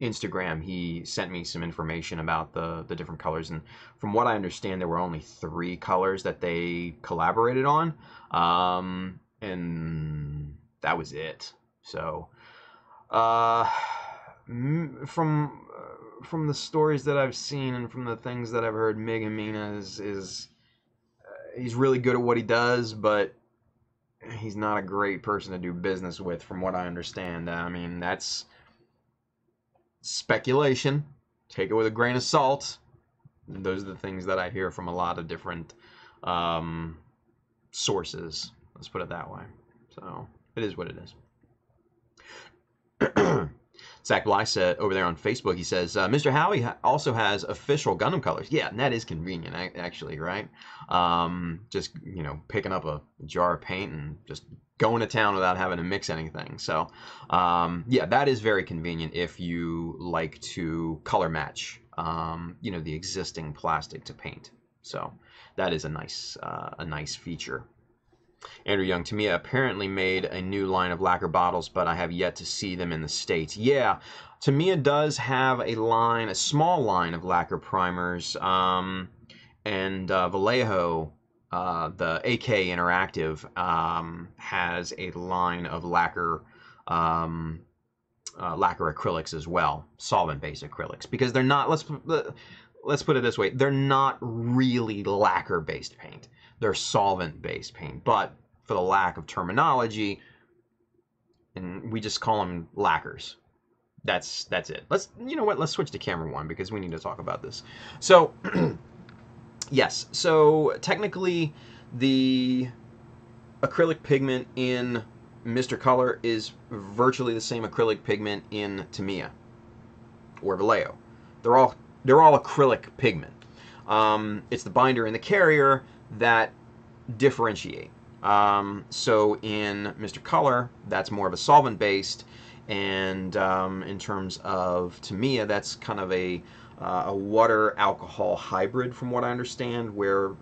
Speaker 6: Instagram, he sent me some information about the different colors, and from what I understand, there were only 3 colors that they collaborated on, and that was it. So, from the stories that I've seen and from the things that I've heard, Mig Jimenez is he's really good at what he does, but he's not a great person to do business with, from what I understand. I mean, that's speculation. Take it with a grain of salt. Those are the things that I hear from a lot of different sources. Let's put it that way. So it is what it is. Zach Bly said over there on Facebook, he says, Mr. Howie also has official Gundam colors. Yeah, and that is convenient, actually, right? Just, you know, picking up a jar of paint and just going to town without having to mix anything. So, yeah, that is very convenient if you like to color match, you know, the existing plastic to paint. So that is a nice feature. Andrew Young, Tamiya apparently made a new line of lacquer bottles, but I have yet to see them in the States. Yeah, Tamiya does have a line, a small line of lacquer primers, and Vallejo, the AK Interactive, has a line of lacquer acrylics as well, solvent-based acrylics, because they're not. let's put it this way. They're not really lacquer-based paint. They're solvent-based paint. But for the lack of terminology, and we just call them lacquers. That's it. You know what? Let's switch to camera 1 because we need to talk about this. So, yes. So technically, the acrylic pigment in Mr. Color is virtually the same acrylic pigment in Tamiya or Vallejo. They're all acrylic pigment. It's the binder and the carrier that differentiate. So in Mr. Color, that's more of a solvent-based, and in terms of Tamiya, that's kind of a water-alcohol hybrid, from what I understand, where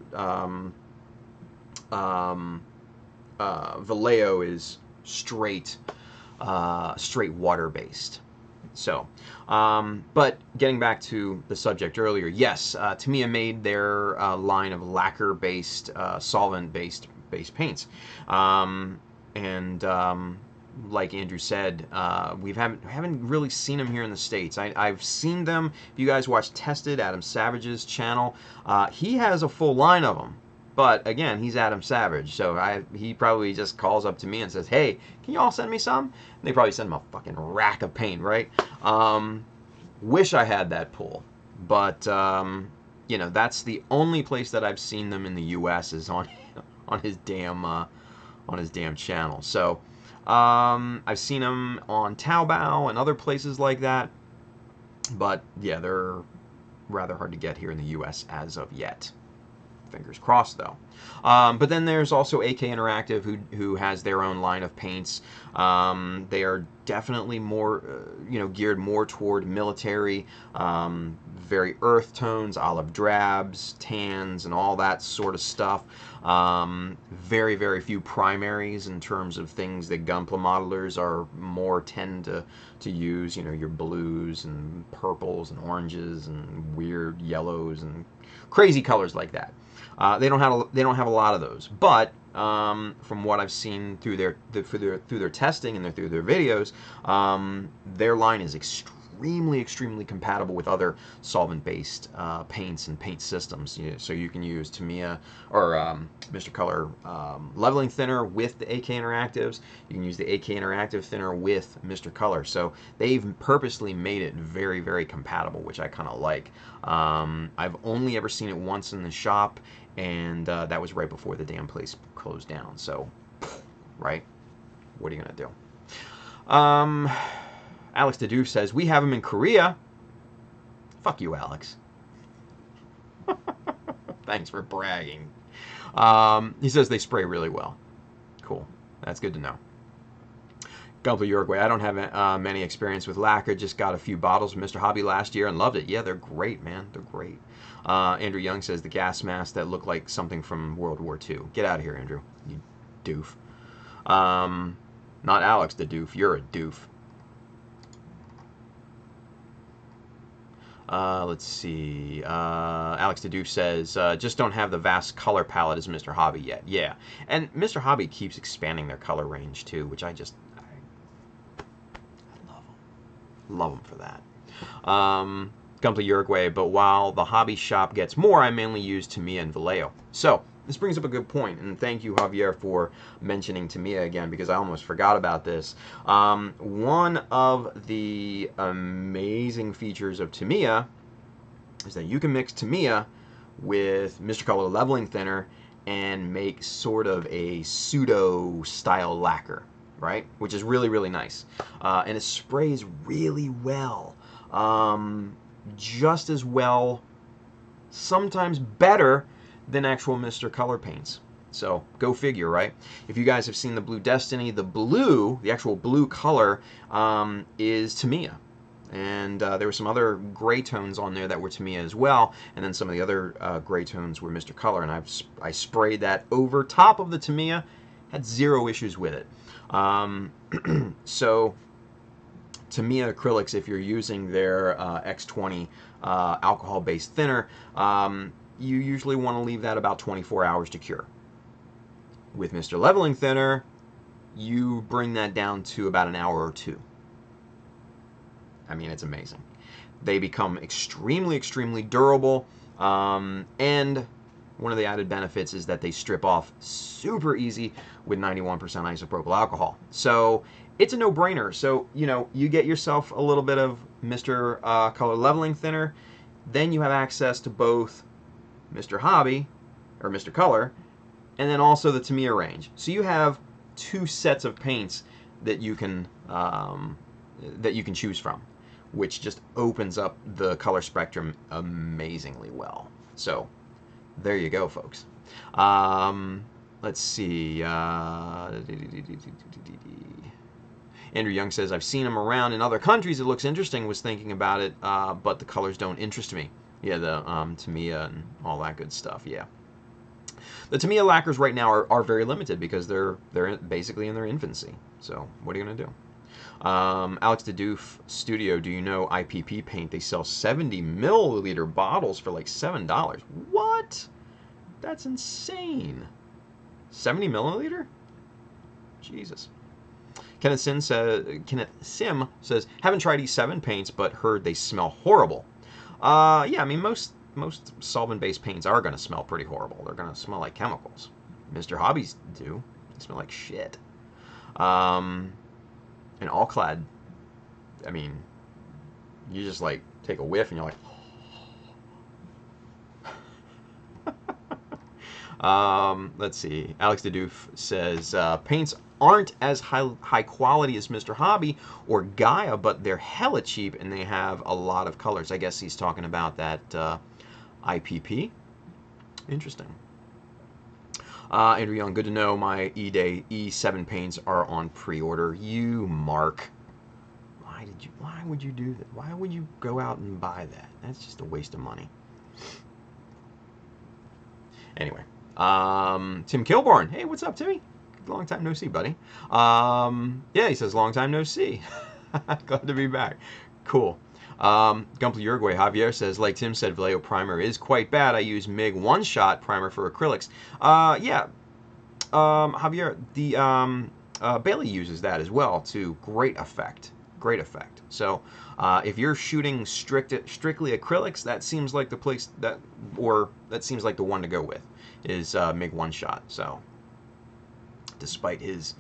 Speaker 6: Vallejo is straight water-based. So, but getting back to the subject earlier, yes, Tamiya made their line of lacquer-based, solvent-based paints, and like Andrew said, we haven't really seen them here in the States. I've seen them. If you guys watch Tested, Adam Savage's channel, he has a full line of them. But again, he's Adam Savage, so he probably just calls up to me and says, "Hey, can you all send me some?" And they probably send him a fucking rack of paint, right? Wish I had that pull, but you know, that's the only place that I've seen them in the U.S. is on his damn channel. So I've seen them on Taobao and other places like that, but yeah, they're rather hard to get here in the U.S. as of yet. Fingers crossed, though. But then there's also AK Interactive, who has their own line of paints. They are definitely more, geared more toward military, very earth tones, olive drabs, tans, and all that sort of stuff. Very, very few primaries in terms of things that gunpla modelers tend to use. You know, your blues and purples and oranges and weird yellows and crazy colors like that. They don't have a lot of those, but from what I've seen through their testing and through their videos, their line is extremely compatible with other solvent-based paints and paint systems. So you can use Tamiya or Mr. Color leveling thinner with the AK Interactives. You can use the AK Interactive thinner with Mr. Color. So they've purposely made it very, very compatible, which I kind of like. I've only ever seen it once in the shop, and that was right before the damn place closed down. So, right? What are you gonna do? Alex Dedoof says, we have them in Korea. Fuck you, Alex. Thanks for bragging. He says they spray really well. Cool. That's good to know. Gunpla Uruguay, I don't have many experience with lacquer. Just got a few bottles from Mr. Hobby last year and loved it. Yeah, they're great, man. They're great. Andrew Young says the gas masks that look like something from World War II. Get out of here, Andrew. You doof. Not Alex the doof. You're a doof. Let's see. Alex the Doof says, just don't have the vast color palette as Mr. Hobby yet. Yeah. And Mr. Hobby keeps expanding their color range too, which I love them. Love them for that. Gunpla Uruguay, but while the hobby shop gets more, I mainly use Tamiya and Vallejo. So, this brings up a good point, and thank you, Javier, for mentioning Tamiya again, because I almost forgot about this. One of the amazing features of Tamiya is that you can mix Tamiya with Mr. Color leveling thinner and make sort of a pseudo-style lacquer, right? Which is really, really nice. And it sprays really well. Just as well, sometimes better than actual Mr. Color paints. So, go figure, right? If you guys have seen the Blue Destiny, the actual blue color, is Tamiya. And there were some other gray tones on there that were Tamiya as well, and then some of the other gray tones were Mr. Color, and I sprayed that over top of the Tamiya, had zero issues with it. So, Tamiya acrylics, if you're using their X20 alcohol-based thinner, you usually want to leave that about 24 hours to cure. With Mr. Leveling Thinner, you bring that down to about an hour or two. I mean, it's amazing. they become extremely, extremely durable. And one of the added benefits is that they strip off super easy with 91% isopropyl alcohol. So it's a no-brainer. So, you know, you get yourself a little bit of Mr. Color Leveling Thinner, then you have access to both Mr. Hobby, or Mr. Color, and then also the Tamiya range. So you have 2 sets of paints that you can choose from, which just opens up the color spectrum amazingly well. So there you go, folks. Let's see. Andrew Young says, I've seen them around in other countries. It looks interesting. Was thinking about it, but the colors don't interest me. Yeah, the Tamiya and all that good stuff. Yeah. The Tamiya lacquers right now are very limited because they're basically in their infancy. So what are you going to do? Alex DeDoof Studio, do you know IPP paint? They sell 70 milliliter bottles for like $7. What? That's insane. 70 milliliter? Jesus. Kenneth Sim says, haven't tried E7 paints, but heard they smell horrible. Yeah, I mean, most solvent-based paints are going to smell pretty horrible. They're going to smell like chemicals. Mr. Hobbies do. They smell like shit. And All-Clad, I mean, you just, like, take a whiff and you're like... Let's see. Alex DeDoof says, paints aren't as high quality as Mr. Hobby or Gaia, but they're hella cheap and they have a lot of colors. I guess he's talking about that IPP. Interesting. Andrew Young, good to know my E-Day E7 paints are on pre-order. You mark. Why would you do that? Why would you go out and buy that? That's just a waste of money. Anyway. Tim Kilborn. Hey, what's up, Timmy? Long time no see, buddy. Yeah, he says, long time no see. Glad to be back. Cool. Gumpel Uruguay Javier says, like Tim said, Vallejo primer is quite bad. I use MIG one-shot primer for acrylics. Yeah. Javier, the Bailey uses that as well to great effect. Great effect. So if you're shooting strictly acrylics, that seems like the place that seems like the one to go with is MIG one-shot. So despite his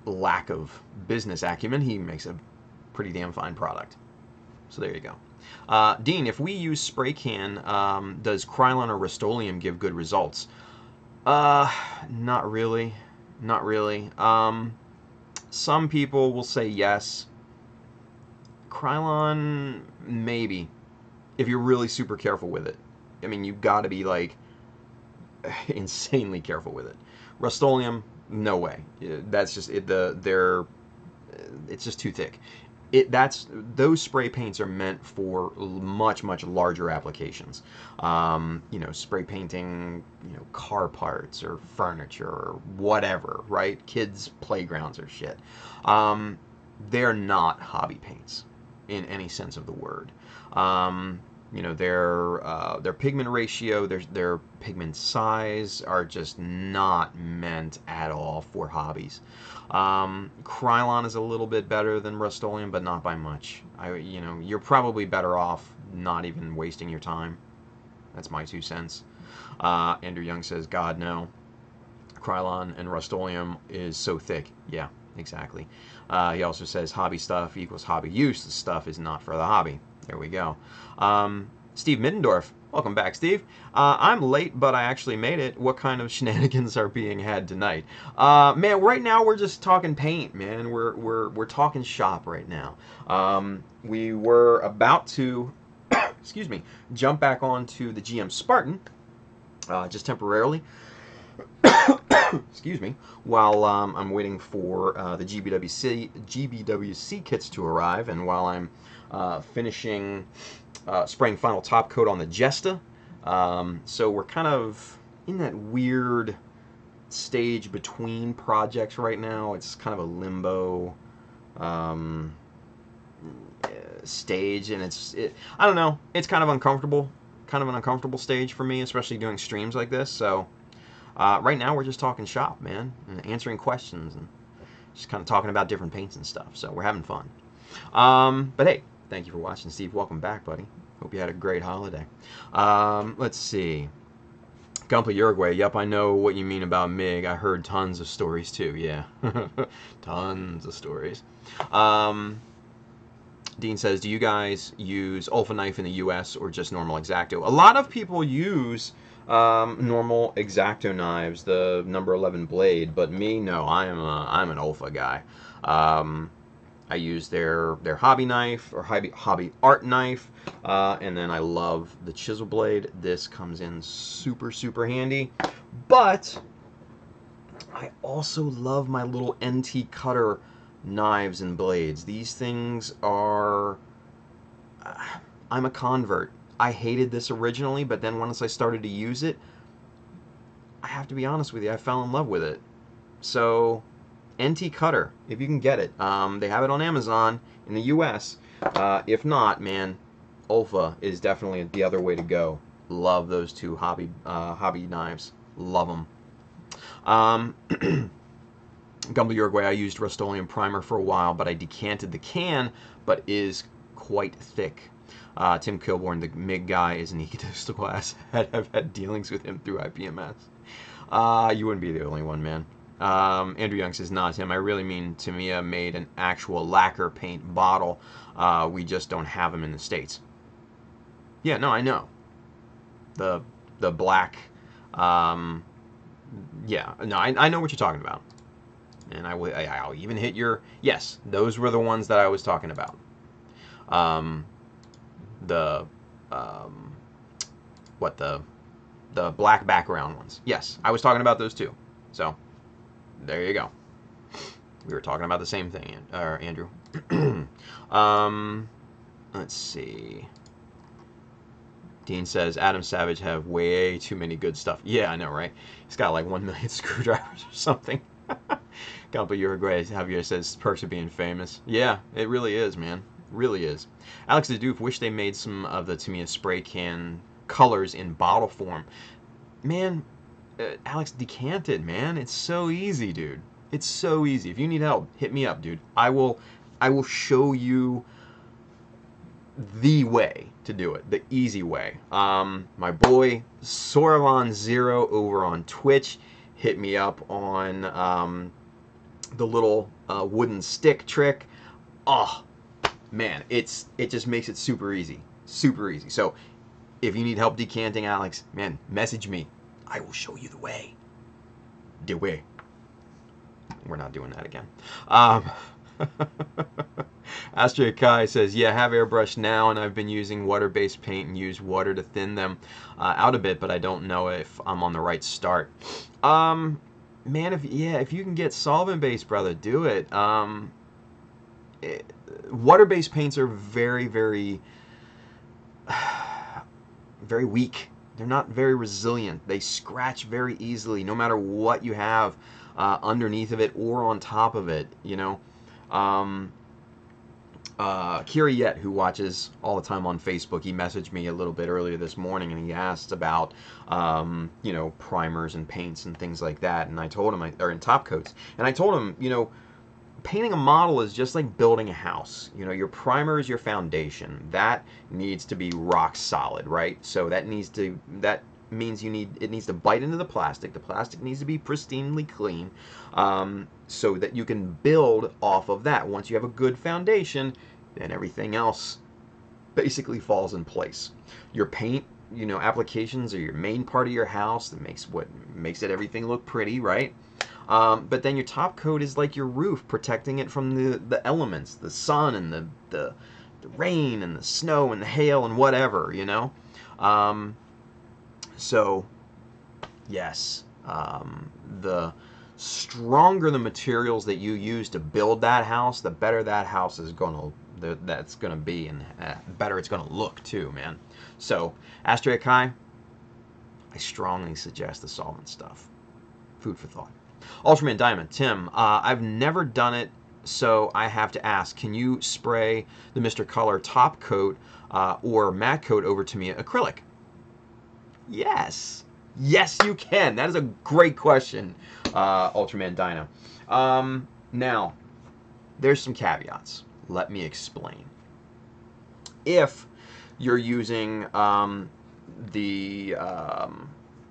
Speaker 6: lack of business acumen, he makes a pretty damn fine product. So there you go. Dean, if we use spray can, does Krylon or Rust-Oleum give good results? Not really. Not really. Some people will say yes. Krylon, maybe. If you're really super careful with it. I mean, you've got to be, like, insanely careful with it. Rust-Oleum, no way. That's just it. It's just too thick. Those spray paints are meant for much larger applications. You know, spray painting, you know, car parts or furniture or whatever, right? Kids' playgrounds or shit. They're not hobby paints in any sense of the word. You know, their pigment ratio, their pigment size are just not meant at all for hobbies. Krylon is a little bit better than Rust-Oleum, but not by much. You know, you're probably better off not even wasting your time. That's my 2 cents. Andrew Young says, God, no. Krylon and Rust-Oleum is so thick. Yeah, exactly. He also says, hobby stuff equals hobby use. The stuff is not for the hobby. There we go. Steve Middendorf. Welcome back, Steve. I'm late, but I actually made it. What kind of shenanigans are being had tonight? Man, right now we're just talking paint, man. We're talking shop right now. We were about to, excuse me, jump back onto the GM Spartan, just temporarily. Excuse me, while I'm waiting for the GBWC kits to arrive, and while I'm finishing spraying final top coat on the Jesta. So we're kind of in that weird stage between projects right now. It's kind of a limbo stage, and I don't know, it's kind of uncomfortable, kind of an uncomfortable stage for me, especially doing streams like this. So right now we're just talking shop, man, and answering questions and just kind of talking about different paints and stuff. So we're having fun. But hey, Thank you for watching, Steve. Welcome back, buddy. Hope you had a great holiday. Let's see. Gumpy Uruguay. Yep, I know what you mean about MiG. I heard tons of stories too. Yeah, tons of stories. Dean says, do you guys use Ulfa knife in the U.S. or just normal X-Acto? A lot of people use normal X-Acto knives, the number 11 blade, but me, no, I'm an Ulfa guy. I use their hobby knife or hobby art knife, and then I love the chisel blade. This comes in super, super handy, but I also love my little NT cutter knives and blades. These things are... I'm a convert. I hated this originally, but then once I started to use it, I have to be honest with you, I fell in love with it. So, NT cutter, if you can get it. They have it on Amazon in the US. If not, man, Ulfa is definitely the other way to go. Love those two hobby knives. Love them. Gumball Uruguay, I used Rust-Oleum primer for a while, but I decanted the can, but is quite thick. Tim Kilborn, the MiG guy, is an egotistical ass. I've had dealings with him through IPMS. You wouldn't be the only one, man. Andrew Young says, nah, Tim, I really mean Tamiya made an actual lacquer paint bottle. We just don't have them in the States. Yeah, no, I know. The black, yeah, no, I know what you're talking about. And I'll even hit your... Yes, those were the ones that I was talking about. The black background ones. Yes, I was talking about those too. So, there you go. We were talking about the same thing, Andrew. Let's see. Dean says, Adam Savage have way too many good stuff. Yeah, I know, right? He's got like 1 million screwdrivers or something. Campo Uruguay, Javier says, perks of being famous. Yeah, it really is, man. Really is. Alex the Doof, wish they made some of the Tamiya spray can colors in bottle form. Man, Alex, decant it, man. It's so easy, dude. It's so easy. If you need help, hit me up, dude. I will show you the way to do it, the easy way. My boy Soravan Zero over on Twitch hit me up on the little wooden stick trick. Oh man, it just makes it super easy, super easy. So if you need help decanting, Alex, man, message me. I will show you the way. The way. We're not doing that again. Astrid Kai says, yeah, have airbrush now, and I've been using water-based paint and use water to thin them out a bit, but I don't know if I'm on the right start. Man, if you can get solvent-based, brother, do it. Water-based paints are very, very, very weak. They're not very resilient. They scratch very easily, no matter what you have underneath of it or on top of it, you know. Kira Yet, who watches all the time on Facebook, he messaged me a little bit earlier this morning, and he asked about, you know, primers and paints and things like that, and I told him, or in top coats, and I told him, you know, painting a model is just like building a house. You know, your primer is your foundation. That needs to be rock solid, right? So that means it needs to bite into the plastic. The plastic needs to be pristinely clean, so that you can build off of that. Once you have a good foundation, then everything else basically falls in place. Your paint, you know, applications are your main part of your house. That makes it everything look pretty, right? But then your top coat is like your roof, protecting it from the elements, the sun and the rain and the snow and the hail and whatever, you know. So, yes, the stronger the materials that you use to build that house, the better that house is that's gonna be, and better it's gonna look too, man. So, Astrea Kai, I strongly suggest the solvent stuff. Food for thought. Ultraman Diamond, Tim, I've never done it, so I have to ask, can you spray the Mr. Color top coat or matte coat over to me acrylic? Yes. Yes, you can. That is a great question, Ultraman Dino. Now, there's some caveats. Let me explain. If you're using the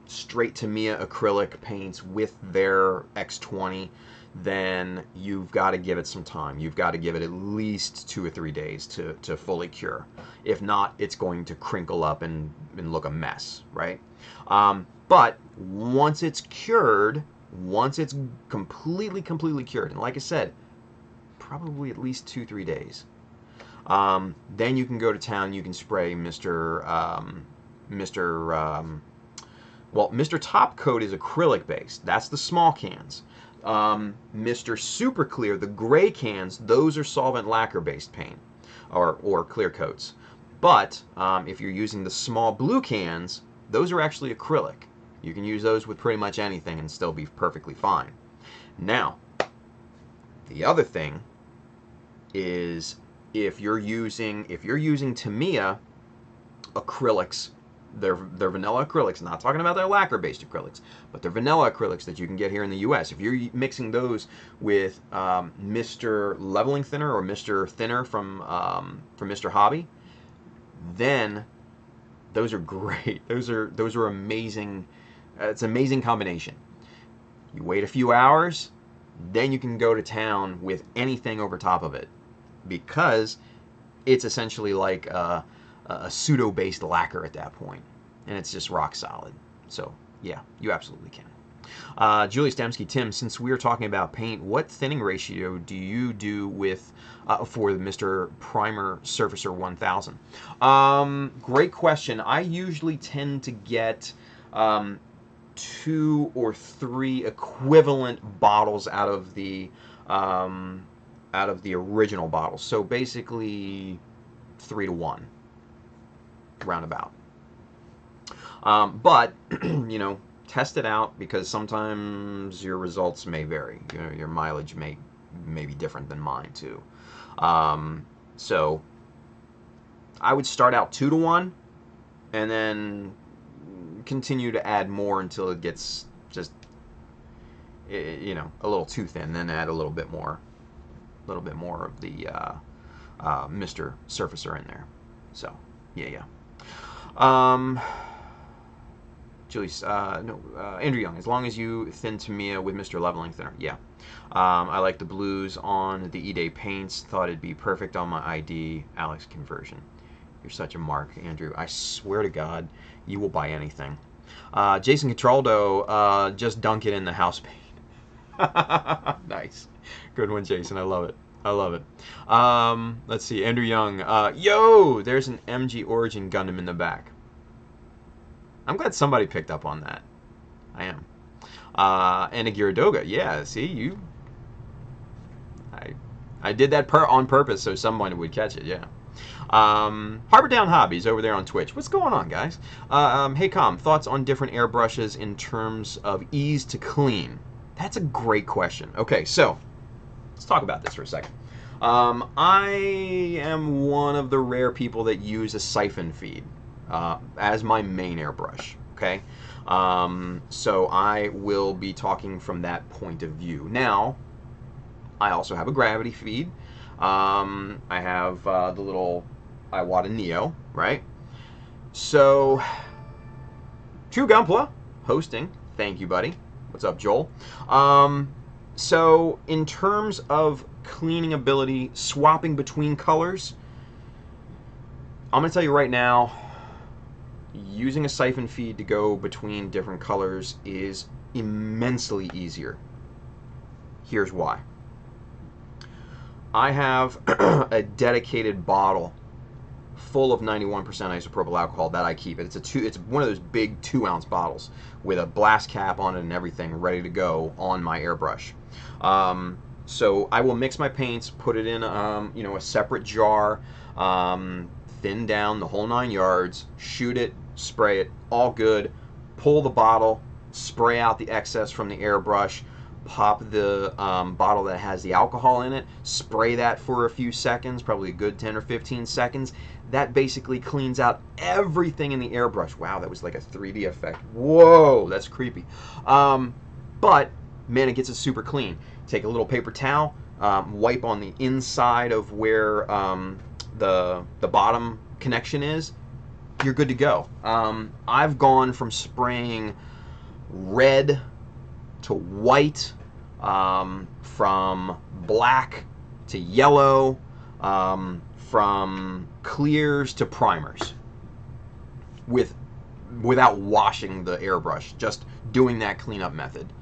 Speaker 6: straight Tamiya acrylic paints with their X20, then you've got to give it some time. You've got to give it at least 2 or 3 days to fully cure. If not, it's going to crinkle up and look a mess, right? But once it's cured, once it's completely cured, and like I said, probably at least 2-3 days, then you can go to town. You can spray Mr. Top Coat is acrylic based. That's the small cans. Mr. Super Clear, the gray cans, those are solvent lacquer based paint or clear coats. But if you're using the small blue cans, those are actually acrylic. You can use those with pretty much anything and still be perfectly fine. Now, the other thing is if you're using Tamiya acrylics, they're vanilla acrylics, not talking about their lacquer-based acrylics, but they're vanilla acrylics that you can get here in the U.S. If you're mixing those with Mr. Leveling Thinner or Mr. Thinner from Mr. Hobby, then those are great. Those are amazing. It's an amazing combination. You wait a few hours, then you can go to town with anything over top of it, because it's essentially like a pseudo-based lacquer at that point, and it's just rock solid. So yeah, you absolutely can. Julie Stemsky, Tim, since we are talking about paint, what thinning ratio do you do with for the Mr. Primer Surfacer 1000? Great question. I usually tend to get 2 or 3 equivalent bottles out of the original bottles. So basically 3 to 1, roundabout. But you know, test it out, because sometimes your results may vary. You know, your mileage may be different than mine too. So I would start out 2 to 1, and then continue to add more until it gets just, you know, a little too thin. Then add a little bit more of the Mr. Surfacer in there. So yeah. Julie's, Andrew Young, as long as you thin Tamiya with Mr. Leveling Thinner. Yeah. I like the blues on the E-Day paints. Thought it'd be perfect on my ID Alex conversion. You're such a mark, Andrew. I swear to God, you will buy anything. Jason Controldo, just dunk it in the house paint. Nice. Good one, Jason. I love it. I love it. Let's see. Andrew Young. Yo, there's an MG Origin Gundam in the back. I'm glad somebody picked up on that. I am. And a Gyaradoga. Yeah, see, you... I did that on purpose so someone would catch it, yeah. Harbor Down Hobbies over there on Twitch. What's going on, guys? Hey, Com, thoughts on different airbrushes in terms of ease to clean? That's a great question. Okay, so let's talk about this for a second. I am one of the rare people that use a siphon feed as my main airbrush, okay? So I will be talking from that point of view. Now, I also have a gravity feed. I have the little Iwata Neo, right? So, True Gunpla hosting. Thank you, buddy. What's up, Joel? So, in terms of cleaning ability, swapping between colors, I'm going to tell you right now, using a siphon feed to go between different colors is immensely easier. Here's why. I have a dedicated bottle full of 91% isopropyl alcohol that I keep. It's one of those big 2-ounce bottles with a blast cap on it and everything ready to go on my airbrush. So I will mix my paints, put it in you know, a separate jar, thin down the whole 9 yards, shoot it, spray it, all good. Pull the bottle, spray out the excess from the airbrush, pop the bottle that has the alcohol in it, spray that for a few seconds, probably a good 10 or 15 seconds. That basically cleans out everything in the airbrush. Wow, that was like a 3D effect. Whoa, that's creepy. But, man, it gets it super clean. Take a little paper towel, wipe on the inside of where the bottom connection is, you're good to go. I've gone from spraying red to white, from black to yellow, from clears to primers, without washing the airbrush, just doing that cleanup method.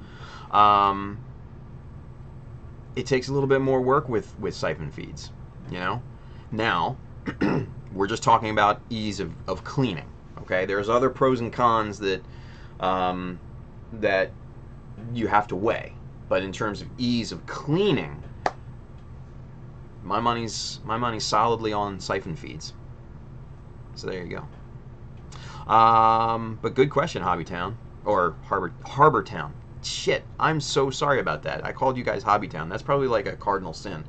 Speaker 6: It takes a little bit more work with siphon feeds, you know. Now, we're just talking about ease of cleaning. Okay, there's other pros and cons that that you have to weigh, but in terms of ease of cleaning, my money's solidly on siphon feeds. So there you go. But good question, Hobbytown or Harbor Town. Shit, I'm so sorry about that. I called you guys Hobbytown. That's probably like a cardinal sin.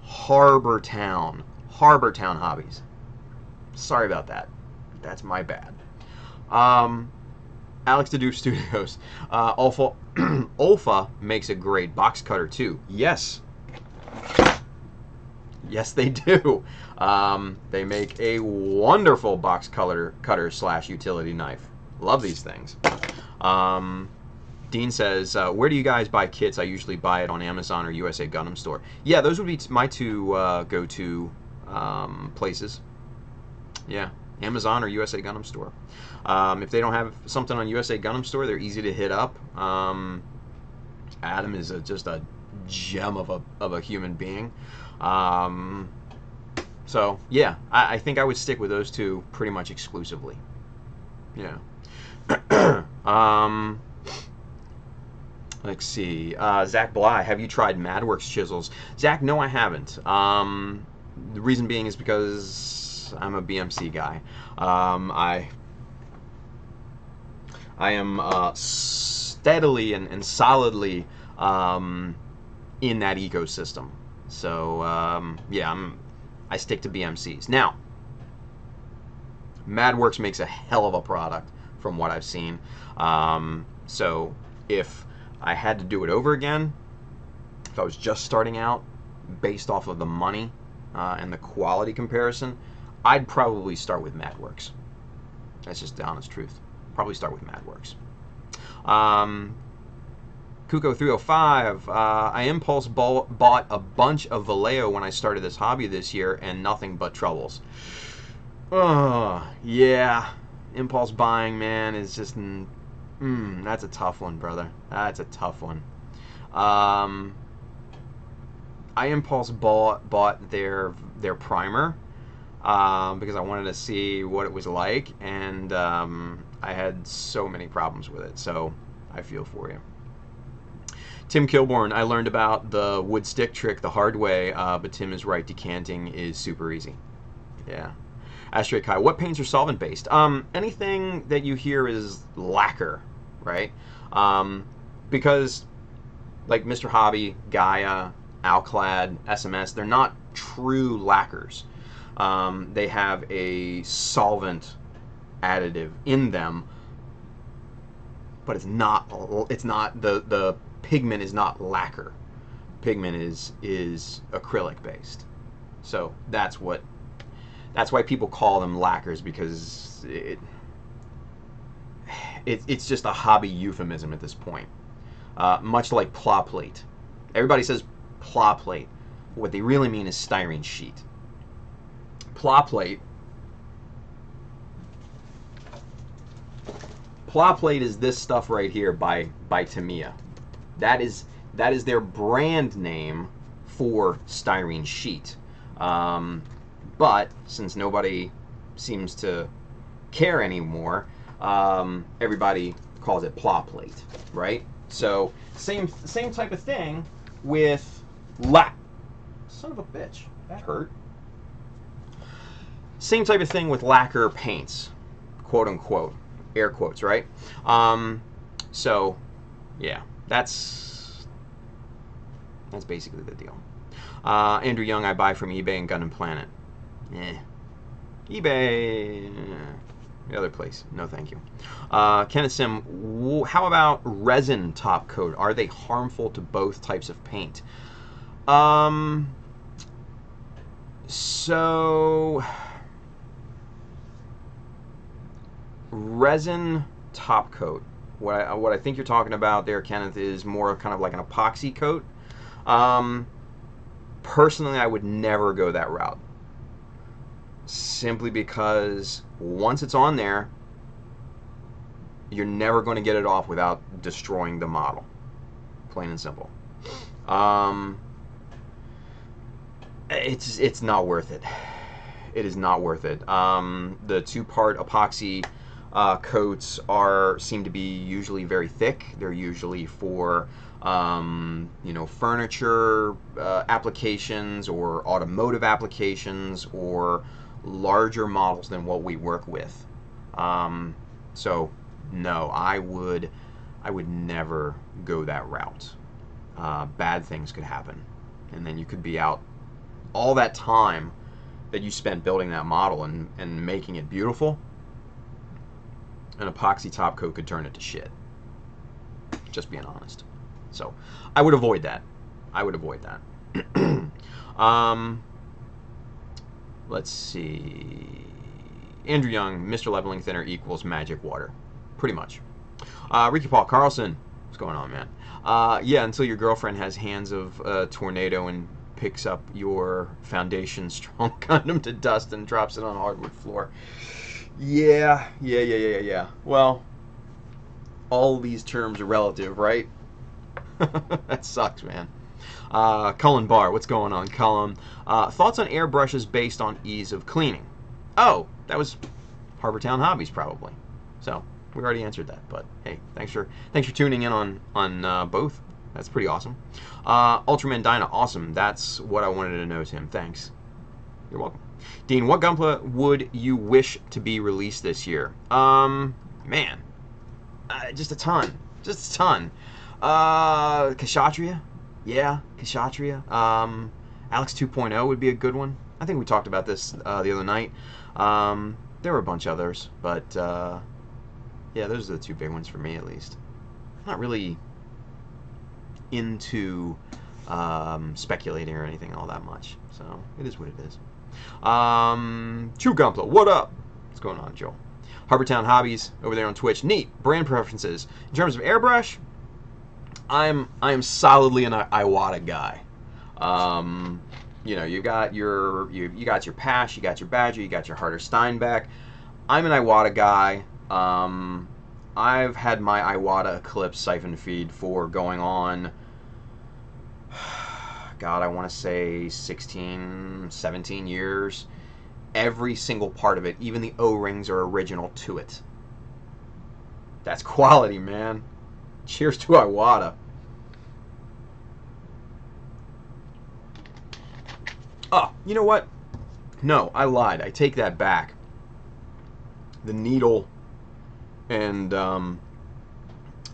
Speaker 6: Harbor Town Hobbies. Sorry about that. That's my bad. Alex the Doof Studios. Olfa makes a great box cutter too. Yes. Yes, they do. They make a wonderful box cutter / utility knife. Love these things. Dean says, where do you guys buy kits? I usually buy it on Amazon or USA Gundam Store. Yeah, those would be my two go-to places. Yeah, Amazon or USA Gundam Store. If they don't have something on USA Gundam Store, they're easy to hit up. Adam is just a gem of a human being. So yeah, I think I would stick with those two pretty much exclusively. Yeah. Let's see. Zach Bly, have you tried Madworks chisels? Zach, no, I haven't. The reason being is because I'm a BMC guy. I am steadily and solidly in that ecosystem. So yeah, I stick to BMCs. Now, Madworks makes a hell of a product from what I've seen. So if I had to do it over again, if I was just starting out based off of the money and the quality comparison, I'd probably start with Madworks. That's just the honest truth. Probably start with Madworks. Kuko305, I impulse bought a bunch of Vallejo when I started this hobby this year, and nothing but troubles. Oh, yeah. Impulse buying, man, is just... that's a tough one, brother. That's a tough one. I impulse bought their primer because I wanted to see what it was like, and I had so many problems with it, so I feel for you. Tim Kilborn, I learned about the wood stick trick the hard way, but Tim is right, decanting is super easy. Yeah. Astray Kai, what paints are solvent based? Anything that you hear is lacquer, right? Because like Mr. Hobby, Gaia, Alclad, SMS, they're not true lacquers. They have a solvent additive in them, but it's not the pigment is not lacquer. Pigment is acrylic based. So that's why people call them lacquers, because it's just a hobby euphemism at this point. Much like plah plate. Everybody says plah plate. What they really mean is styrene sheet. Plah plate is this stuff right here by Tamiya. That is their brand name for styrene sheet. But since nobody seems to care anymore, everybody calls it plah plate, right? So same type of thing with son of a bitch, that hurt. Same type of thing with lacquer paints, quote unquote, air quotes, right? So yeah, that's basically the deal. Andrew Young, I buy from eBay and Gundam Planet. eBay, the other place, no thank you. Kenneth Sim, how about resin top coat? Are they harmful to both types of paint? So, resin top coat. What I think you're talking about there, Kenneth, is more kind of like an epoxy coat. Personally, I would never go that route. Simply because once it's on there, you're never going to get it off without destroying the model. Plain and simple. It's not worth it. It is not worth it. The two-part epoxy coats seem to be usually very thick. They're usually for furniture applications or automotive applications or larger models than what we work with. So no, I would never go that route. Bad things could happen, and then you could be out all that time that you spent building that model and making it beautiful. An epoxy top coat could turn it to shit. Just being honest. So I would avoid that. I would avoid that. Let's see. Andrew Young, Mr. Leveling Thinner equals magic water. Pretty much. Ricky Paul Carlson. What's going on, man? Yeah, until your girlfriend has hands of a tornado and picks up your foundation strong condom to dust and drops it on a hardwood floor. Yeah. Well, all these terms are relative, right? That sucks, man. Cullen Barr, what's going on, Cullen? Thoughts on airbrushes based on ease of cleaning? Oh, that was Harbortown Hobbies, probably. So we already answered that, but hey, thanks for tuning in on both. That's pretty awesome. Ultraman Dyna, awesome. That's what I wanted to know, Tim. Thanks. You're welcome. Dean, what Gunpla would you wish to be released this year? Man, just a ton. Just a ton. Kshatriya? Yeah, Kshatriya. Alex 2.0 would be a good one. I think we talked about this the other night. There were a bunch of others, but yeah, those are the two big ones for me, at least. I'm not really into speculating or anything all that much, so it is what it is. True Gunpla, what up? What's going on, Joel? Harbortown Hobbies over there on Twitch. Neat. Brand preferences. In terms of airbrush, I am solidly an Iwata guy. You got your Pash, you got your Badger, you got your Harder Steinbeck. I'm an Iwata guy. I've had my Iwata Eclipse siphon feed for going on, God, I want to say 16, 17 years. Every single part of it, even the O-rings, are original to it. That's quality, man. Cheers to Iwata. Oh, you know what? No, I lied. I take that back. The needle and the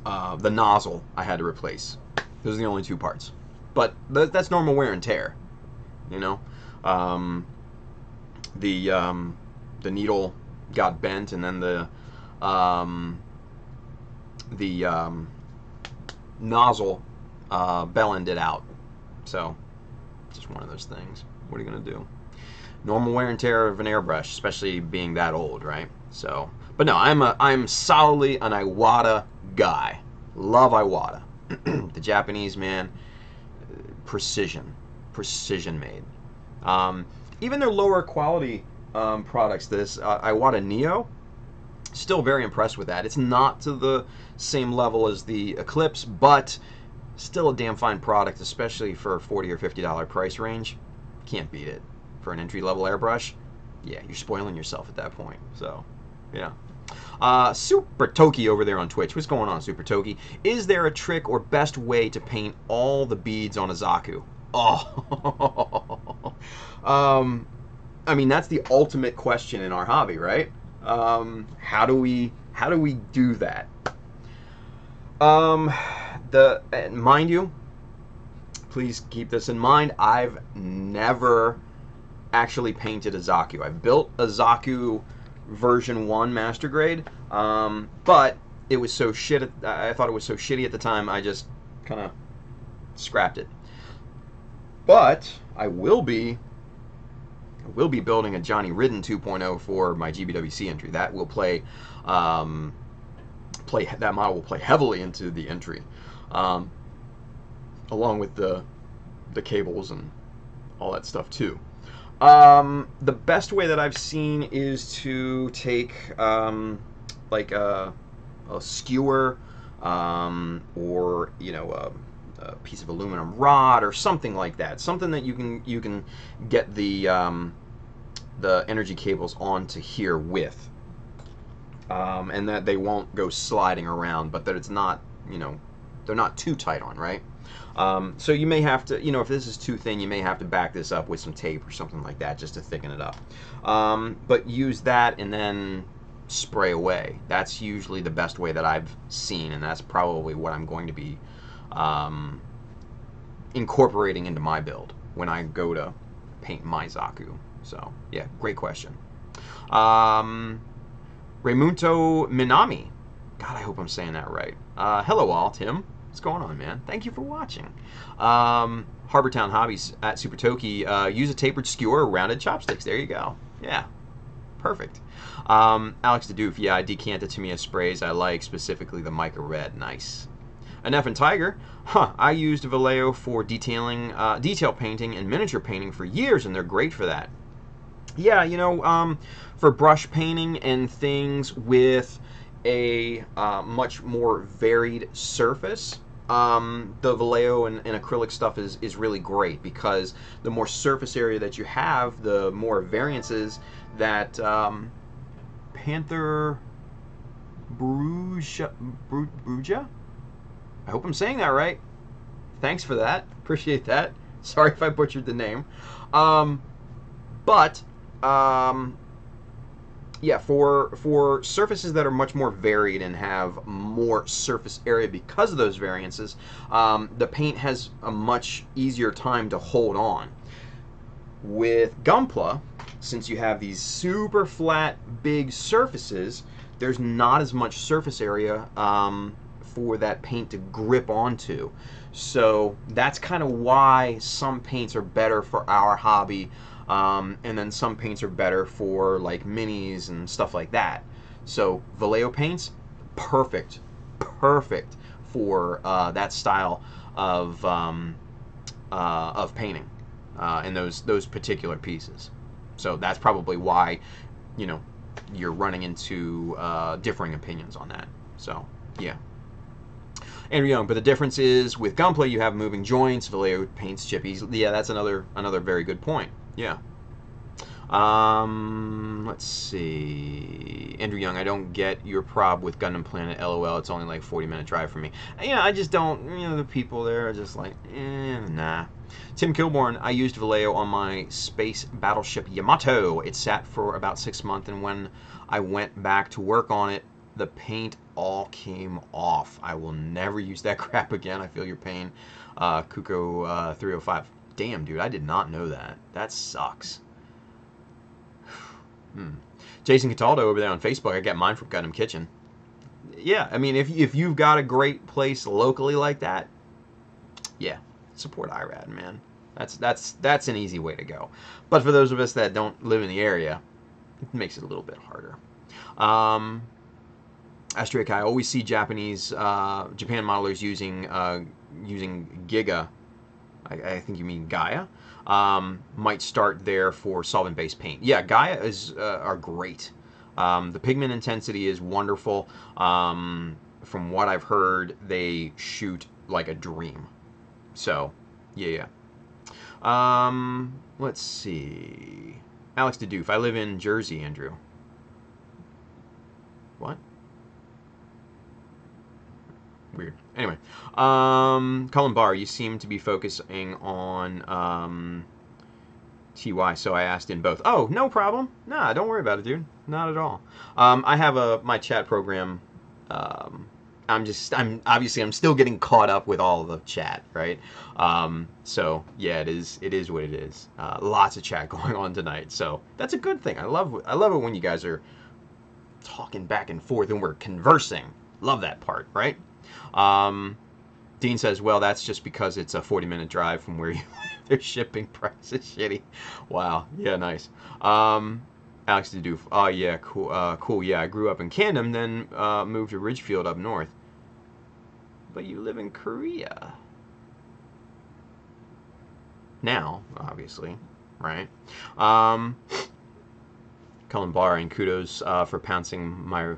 Speaker 6: nozzle I had to replace. Those are the only two parts. But that's normal wear and tear, you know. The needle got bent, and then the nozzle bell-ended out. So, just one of those things. What are you gonna do? Normal wear and tear of an airbrush, especially being that old, right? So, but no, I'm solidly an Iwata guy. Love Iwata. The Japanese, man, precision made. Even their lower quality products, this Iwata Neo, still very impressed with that. It's not to the same level as the Eclipse, but still a damn fine product, especially for $40 or $50 price range. Can't beat it. For an entry-level airbrush, yeah, you're spoiling yourself at that point. So, yeah. Super Toki over there on Twitch. What's going on, Super Toki? Is there a trick or best way to paint all the beads on a Zaku? Oh. I mean, that's the ultimate question in our hobby, right? How do we do that? Mind you, please keep this in mind, I've never actually painted a Zaku. I've built a Zaku version 1 master grade, but it was so shit. I thought it was so shitty at the time, I just kind of scrapped it. But I will be I will be building a Johnny Ridden 2.0 for my GBWC entry. That will play, that model will play heavily into the entry, along with the cables and all that stuff too. The best way that I've seen is to take like a skewer, or a piece of aluminum rod or something like that. Something that you can get the energy cables onto here with, and that they won't go sliding around, but that it's not, they're not too tight on, right? So you may have to, if this is too thin, you may have to back this up with some tape or something like that just to thicken it up. But use that and then spray away. That's usually the best way that I've seen, and that's probably what I'm going to be incorporating into my build when I go to paint my Zaku. So yeah, great question. Raimundo Minami, God, I hope I'm saying that right. Hello all, Tim. What's going on, man? Thank you for watching. Harbortown Hobbies at Super Toki, use a tapered skewer or rounded chopsticks. There you go. Yeah, perfect. Alex the Doof, yeah, I decanted Tamiya sprays. I like specifically the Mica Red. Nice. Anef and Tiger, I used Vallejo for detailing, detail painting and miniature painting for years, and they're great for that. Yeah, for brush painting and things with a much more varied surface, the Vallejo and acrylic stuff is really great, because the more surface area that you have, the more variances that Panther Bruja, I hope I'm saying that right. Thanks for that. Appreciate that. Sorry if I butchered the name. Yeah, for surfaces that are much more varied and have more surface area because of those variances, the paint has a much easier time to hold on. With Gunpla, since you have these super flat, big surfaces, there's not as much surface area for that paint to grip onto. So that's kind of why some paints are better for our hobby, and then some paints are better for like minis and stuff like that. So Vallejo paints, perfect for that style of painting in those particular pieces. So that's probably why you're running into differing opinions on that. So yeah. Andrew Young, but the difference is with Gunpla you have moving joints, Vallejo paints chippies. Yeah, that's another very good point. Yeah. Let's see. Andrew Young, I don't get your prob with Gundam Planet. LOL, it's only like 40-minute drive for me. Yeah, I just don't. The people there are just like, nah. Tim Kilborn, I used Vallejo on my space battleship Yamato. It sat for about 6 months, and when I went back to work on it, the paint all came off. I will never use that crap again. I feel your pain. Kuko 305. Damn, dude, I did not know that. That sucks. Jason Cataldo over there on Facebook. I got mine from Gundam Kitchen. Yeah, I mean, if you've got a great place locally like that, yeah, support IRAD, man. That's an easy way to go. But for those of us that don't live in the area, it makes it a little bit harder. Astric, I always see Japan modelers using Giga. I think you mean Gaia. Might start there for solvent-based paint. Yeah, Gaia are great. The pigment intensity is wonderful. From what I've heard, they shoot like a dream. So, yeah. Let's see. Alex the Doof, I live in Jersey, Andrew. What? Weird. Anyway, Colin Barr, you seem to be focusing on TY, so I asked in both. Oh, no problem. Nah, don't worry about it, dude. Not at all. I have my chat program. I'm still getting caught up with all the chat, right? So yeah, it is what it is. Lots of chat going on tonight, so that's a good thing. I love it when you guys are talking back and forth and we're conversing. Love that part, right? Dean says, well, that's just because it's a 40-minute drive from where you live. Their shipping price is shitty. Wow. Yeah, nice. Alex Dedoof. Oh, yeah, cool. Cool. Yeah, I grew up in Camden, then moved to Ridgefield up north. But you live in Korea now, obviously, right? Cullen Barring, kudos for pronouncing my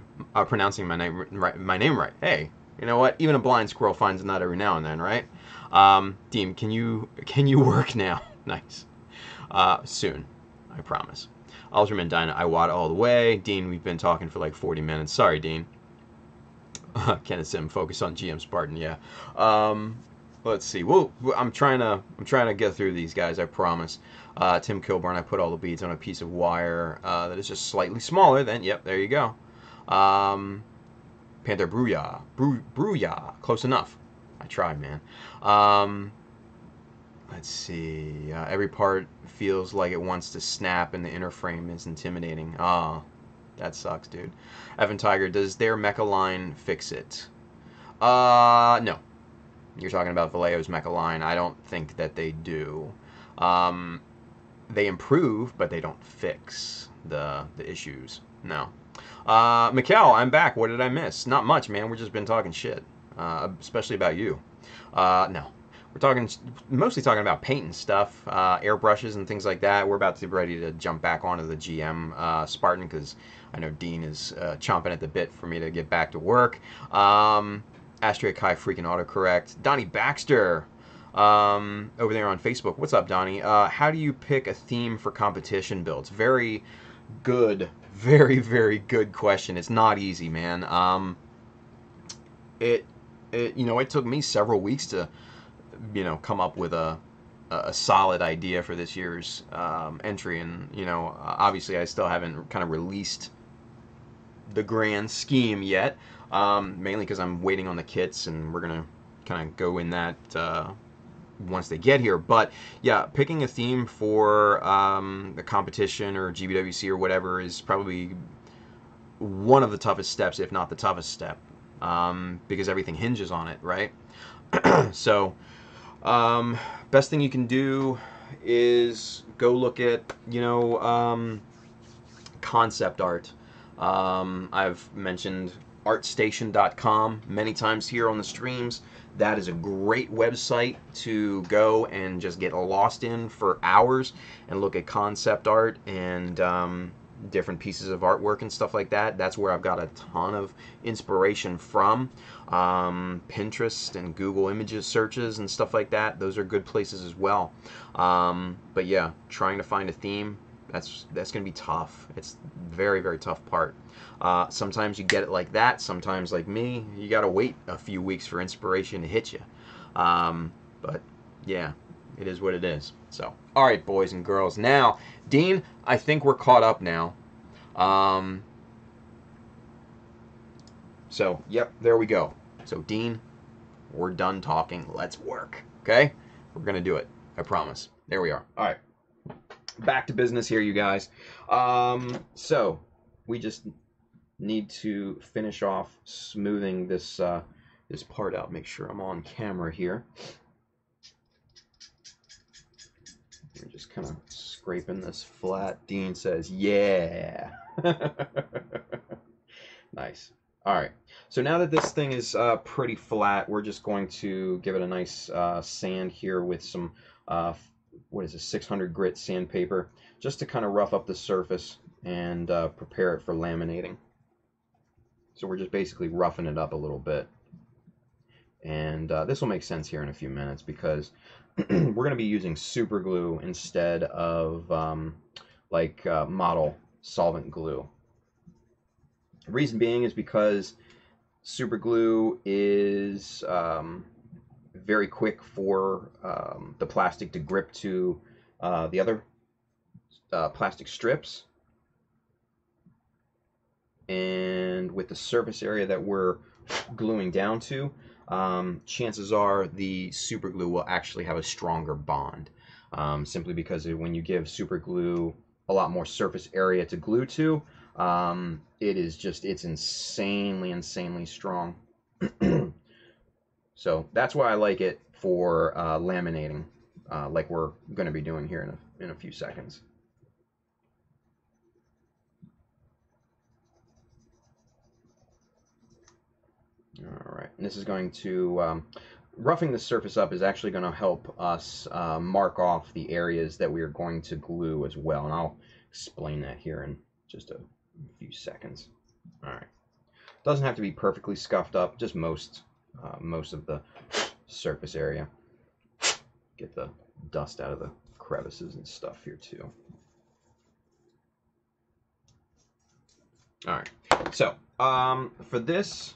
Speaker 6: name right. Hey, you know what? Even a blind squirrel finds a nut every now and then, right? Dean, can you work now? Nice. Soon, I promise. Ultraman Dinah, I wad all the way. Dean, we've been talking for like 40 minutes. Sorry, Dean. Kenneth Sim, focus on GM Spartan. Yeah. Let's see. Well, I'm trying to get through these guys. I promise. Tim Kilburn, I put all the beads on a piece of wire that is just slightly smaller than. Yep, there you go. Panther Brouillard. Close enough. I tried, man. Let's see. Every part feels like it wants to snap, and the inner frame is intimidating. Ah. That sucks, dude. Evan Tiger, does their mecha line fix it? No. You're talking about Vallejo's mecha line. I don't think that they do. They improve, but they don't fix the issues. No. Mikkel, I'm back. What did I miss? Not much, man. We've just been talking shit. Especially about you. No. We're mostly talking about paint and stuff, airbrushes and things like that. We're about to be ready to jump back onto the GM Spartan because I know Dean is chomping at the bit for me to get back to work. Astria Kai freaking autocorrect. Donnie Baxter over there on Facebook. What's up, Donnie? How do you pick a theme for competition builds? Very good. Very, very good question. It's not easy, man. It took me several weeks to come up with a solid idea for this year's entry, and obviously I still haven't kind of released the grand scheme yet, mainly because I'm waiting on the kits, and we're gonna kind of go in that once they get here. But yeah, picking a theme for the competition or GBWC or whatever is probably one of the toughest steps, if not the toughest step, because everything hinges on it, right? So best thing you can do is go look at, concept art. I've mentioned artstation.com many times here on the streams. That is a great website to go and just get lost in for hours and look at concept art and different pieces of artwork and stuff like that. That's where I've got a ton of inspiration from. Pinterest and Google Images searches and stuff like that. Those are good places as well. But yeah, trying to find a theme, that's going to be tough. It's very, very tough part. Sometimes you get it like that. Sometimes, like me, you got to wait a few weeks for inspiration to hit you. But yeah, it is what it is. So, all right, boys and girls. Now, Dean, I think we're caught up now. So, yep, there we go. So, Dean, we're done talking. Let's work. Okay? We're going to do it. I promise. There we are. All right. Back to business here, you guys. So, we just need to finish off smoothing this this part out. Make sure I'm on camera here. We're just kind of scraping this flat. Dean says, yeah. Nice. All right. So now that this thing is pretty flat, we're just going to give it a nice sand here with some, what is it, 600 grit sandpaper, just to kind of rough up the surface and prepare it for laminating. So we're just basically roughing it up a little bit. And this will make sense here in a few minutes because we're going to be using super glue instead of model solvent glue. The reason being is because super glue is very quick for the plastic to grip to the other plastic strips. And with the surface area that we're gluing down to, chances are the super glue will actually have a stronger bond. Simply because when you give super glue a lot more surface area to glue to, it's insanely strong. So that's why I like it for laminating, like we're going to be doing here in a few seconds. All right, and this is going to, roughing the surface up is actually going to help us mark off the areas that we are going to glue as well, and I'll explain that here in just a few seconds. All right, doesn't have to be perfectly scuffed up, just most of the surface area. Get the dust out of the crevices and stuff here too. All right, so for this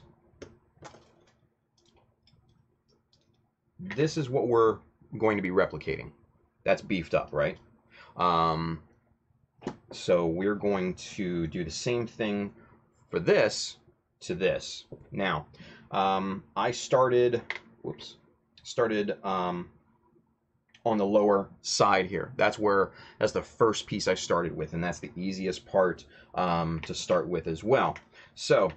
Speaker 6: is what we're going to be replicating. That's beefed up, right? So we're going to do the same thing for this to this. Now, I started on the lower side here. That's the first piece I started with, and that's the easiest part to start with as well. So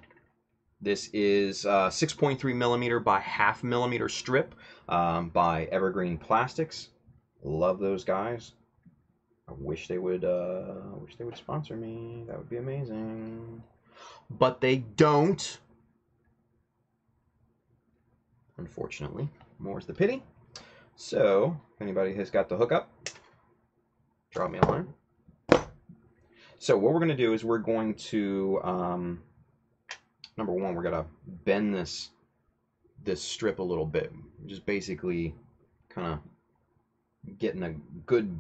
Speaker 6: this is 6.3 millimeter by 0.5 millimeter strip by Evergreen Plastics. Love those guys. I wish they would sponsor me. That would be amazing. But they don't. Unfortunately, more's the pity. So, if anybody has got the hookup, drop me a line. So what we're going to do is we're going to, number one, we're going to bend this strip a little bit. Just basically kind of getting a good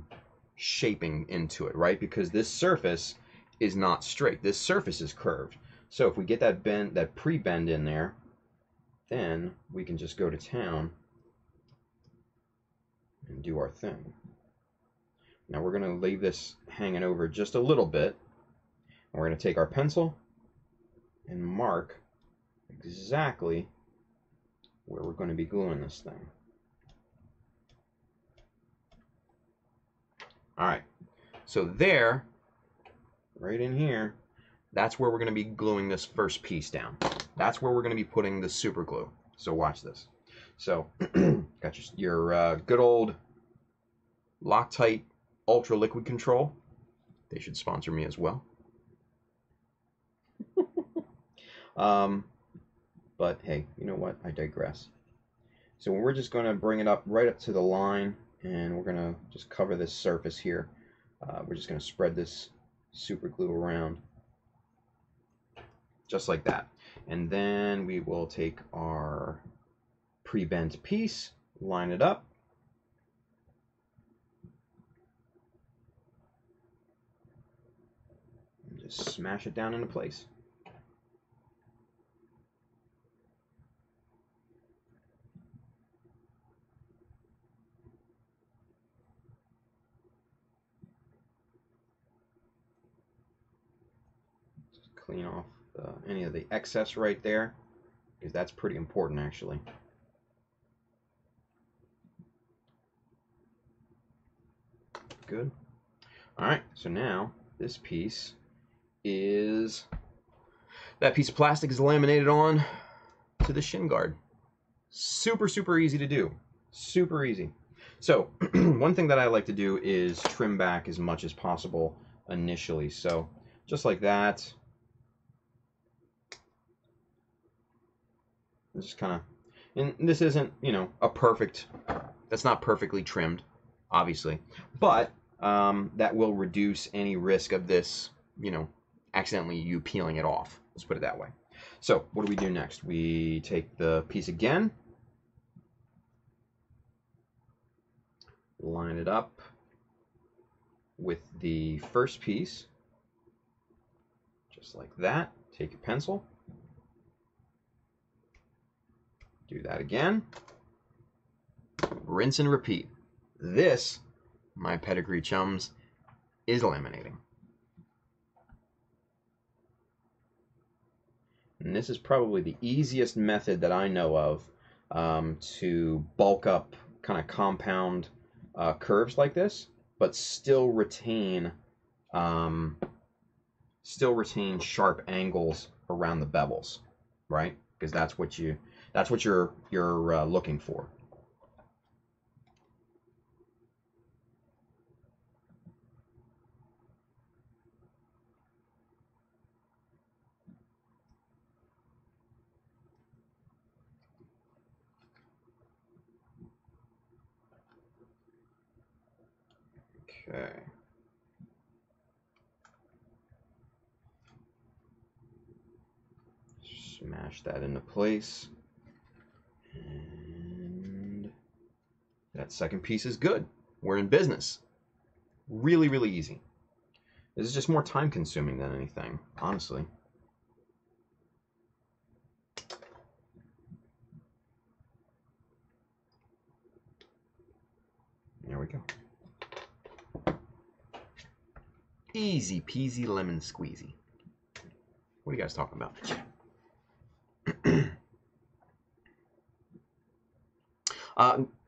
Speaker 6: shaping into it, right? Because this surface is not straight. This surface is curved. So if we get that bend, that pre-bend in there, then we can just go to town and do our thing. Now we're going to leave this hanging over just a little bit. And we're going to take our pencil and mark exactly where we're going to be gluing this thing. Alright, so there, right in here, that's where we're going to be gluing this first piece down. That's where we're going to be putting the super glue. So watch this. So, got your good old Loctite Ultra Liquid Control. They should sponsor me as well. But hey, you know what? I digress. So we're just going to bring it up right up to the line, and we're going to just cover this surface here. We're just going to spread this super glue around. Just like that. And then we will take our pre-bent piece, line it up. And just smash it down into place. Just clean off any of the excess right there, because that's pretty important actually. Good. Alright, so now this piece is, that piece of plastic is laminated on to the shin guard. Super, super easy to do. Super easy. So, one thing that I like to do is trim back as much as possible initially. So, just like that. Just kind of, and this isn't, you know, a perfect, that's not perfectly trimmed, obviously, but that will reduce any risk of this, you know, accidentally you peeling it off. Let's put it that way. So what do we do next? We take the piece again, line it up with the first piece, just like that. Take a pencil. Do that again. Rinse and repeat. This, my pedigree chums, is laminating. And this is probably the easiest method that I know of to bulk up kind of compound curves like this, but still retain sharp angles around the bevels, right? Because that's what That's what you're looking for. Okay. Smash that into place. And that second piece is good. We're in business. Really, really easy. This is just more time consuming than anything, honestly. There we go. Easy peasy lemon squeezy. What are you guys talking about?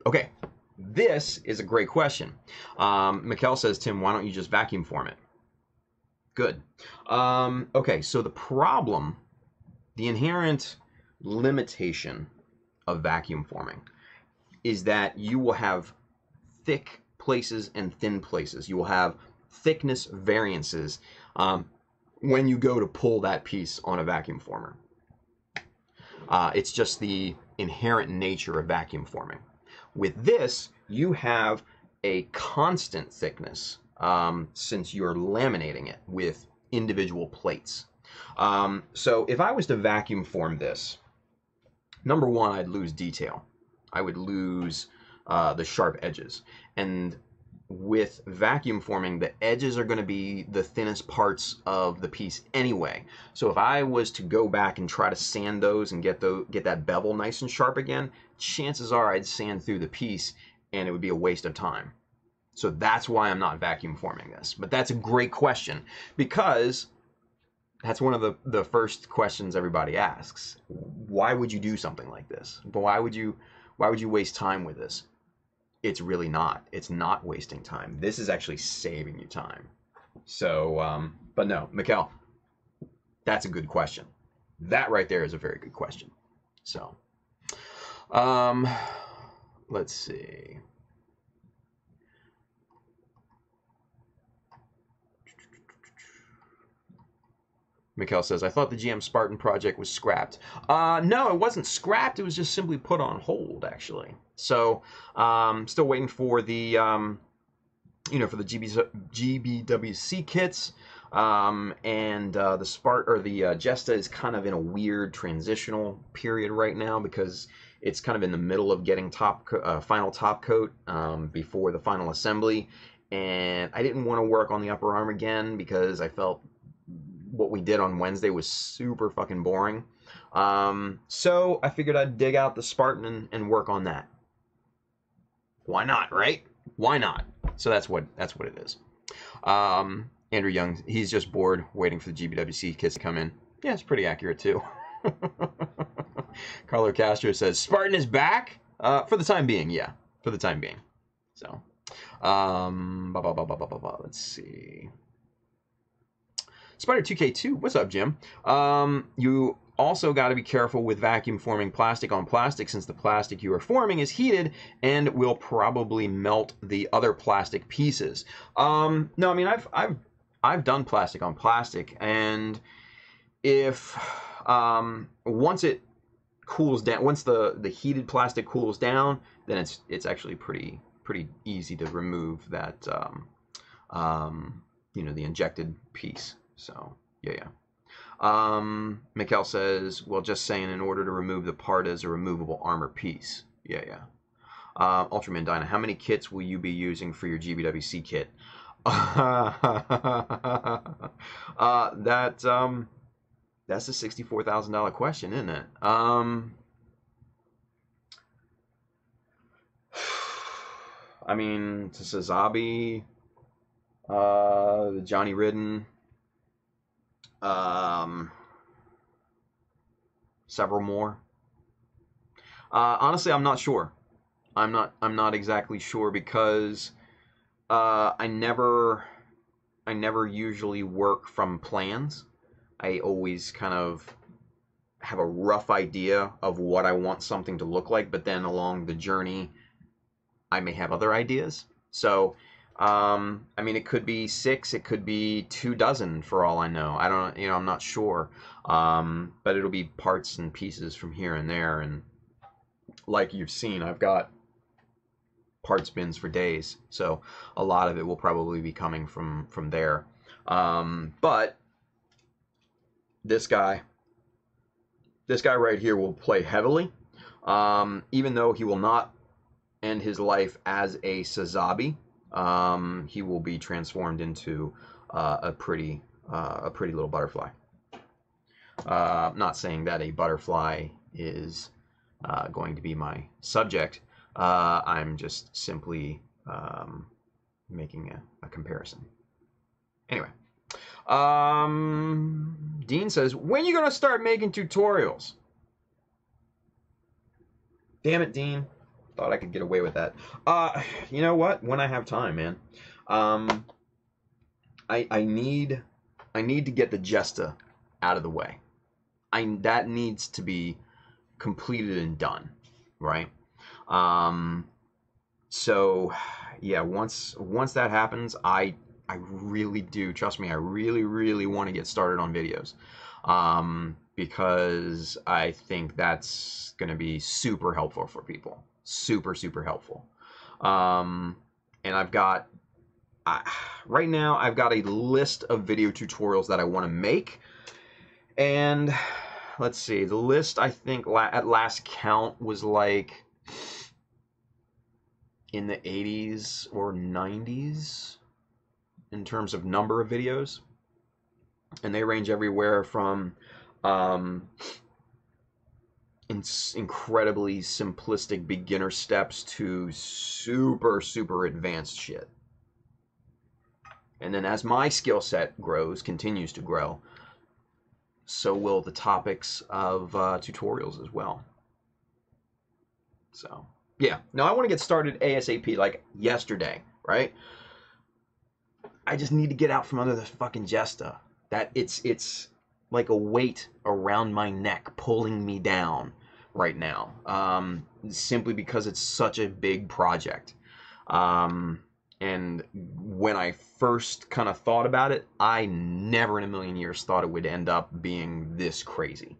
Speaker 6: Okay, this is a great question. Mikkel says, Tim, why don't you just vacuum form it? Good. Okay, so the problem, the inherent limitation of vacuum forming is that you will have thick places and thin places. You will have thickness variances when you go to pull that piece on a vacuum former. It's just the inherent nature of vacuum forming. With this, you have a constant thickness since you're laminating it with individual plates. So if I was to vacuum form this, number one, I'd lose detail. I would lose the sharp edges. And with vacuum forming, the edges are going to be the thinnest parts of the piece anyway. So if I was to go back and try to sand those and get that bevel nice and sharp again, chances are I'd sand through the piece and it would be a waste of time. So that's why I'm not vacuum forming this. But that's a great question, because that's one of the first questions everybody asks. Why would you do something like this? But why would you waste time with this? It's really not. It's not wasting time. This is actually saving you time. So, but no, Mikkel, that's a good question. That right there is a very good question. So, let's see. Mikkel says, I thought the GM Spartan project was scrapped. No, it wasn't scrapped. It was just simply put on hold, actually. So, still waiting for the, for the GBWC kits. And the Jesta is kind of in a weird transitional period right now because it's kind of in the middle of getting final top coat before the final assembly. And I didn't want to work on the upper arm again because I felt what we did on Wednesday was super fucking boring. So I figured I'd dig out the Spartan and work on that. Why not, right? Why not? So that's what it is. Andrew Young, he's just bored waiting for the GBWC kits to come in. Yeah, it's pretty accurate too. Carlo Castro says, Spartan is back? For the time being, yeah. For the time being. So, let's see. Spider 2K2, what's up, Jim? You also got to be careful with vacuum forming plastic on plastic, since the plastic you are forming is heated and will probably melt the other plastic pieces. No, I mean I've done plastic on plastic, and if once it cools down, once the heated plastic cools down, then it's actually pretty easy to remove that the injected piece. So, yeah. Mikkel says, well, just saying, in order to remove the part as a removable armor piece. Yeah. Ultraman Dyna, how many kits will you be using for your GBWC kit? That's a $64,000 question, isn't it? I mean, to Sazabi, the Johnny Ridden, several more. Honestly, I'm not sure. I'm not exactly sure because I never usually work from plans. I always kind of have a rough idea of what I want something to look like, but then along the journey, I may have other ideas. So, I mean, it could be 6, it could be 24 for all I know. I don't, you know, I'm not sure. But it'll be parts and pieces from here and there. And like you've seen, I've got parts bins for days. So a lot of it will probably be coming from there. But this guy right here will play heavily, even though he will not end his life as a Sazabi. He will be transformed into a pretty little butterfly. Not saying that a butterfly is going to be my subject. I'm just simply making a comparison. Anyway. Dean says, when are you going to start making tutorials? Damn it, Dean. Thought I could get away with that. You know what? When I have time, man. I need to get the Gesta out of the way. That needs to be completed and done, right? So yeah, once that happens, I really do, trust me, I really want to get started on videos. Because I think that's going to be super helpful for people. Super helpful. And I've got, right now, I've got a list of video tutorials that I want to make. And let's see, the list, I think, at last count was like in the 80s or 90s in terms of number of videos. And they range everywhere from incredibly simplistic beginner steps to super advanced shit. And then as my skill set continues to grow, so will the topics of tutorials as well. So, yeah. Now I want to get started ASAP, like yesterday, right? I just need to get out from under the fucking Gesta. That it's like a weight around my neck pulling me down right now, simply because it's such a big project. And when I first kind of thought about it, I never in a million years thought it would end up being this crazy,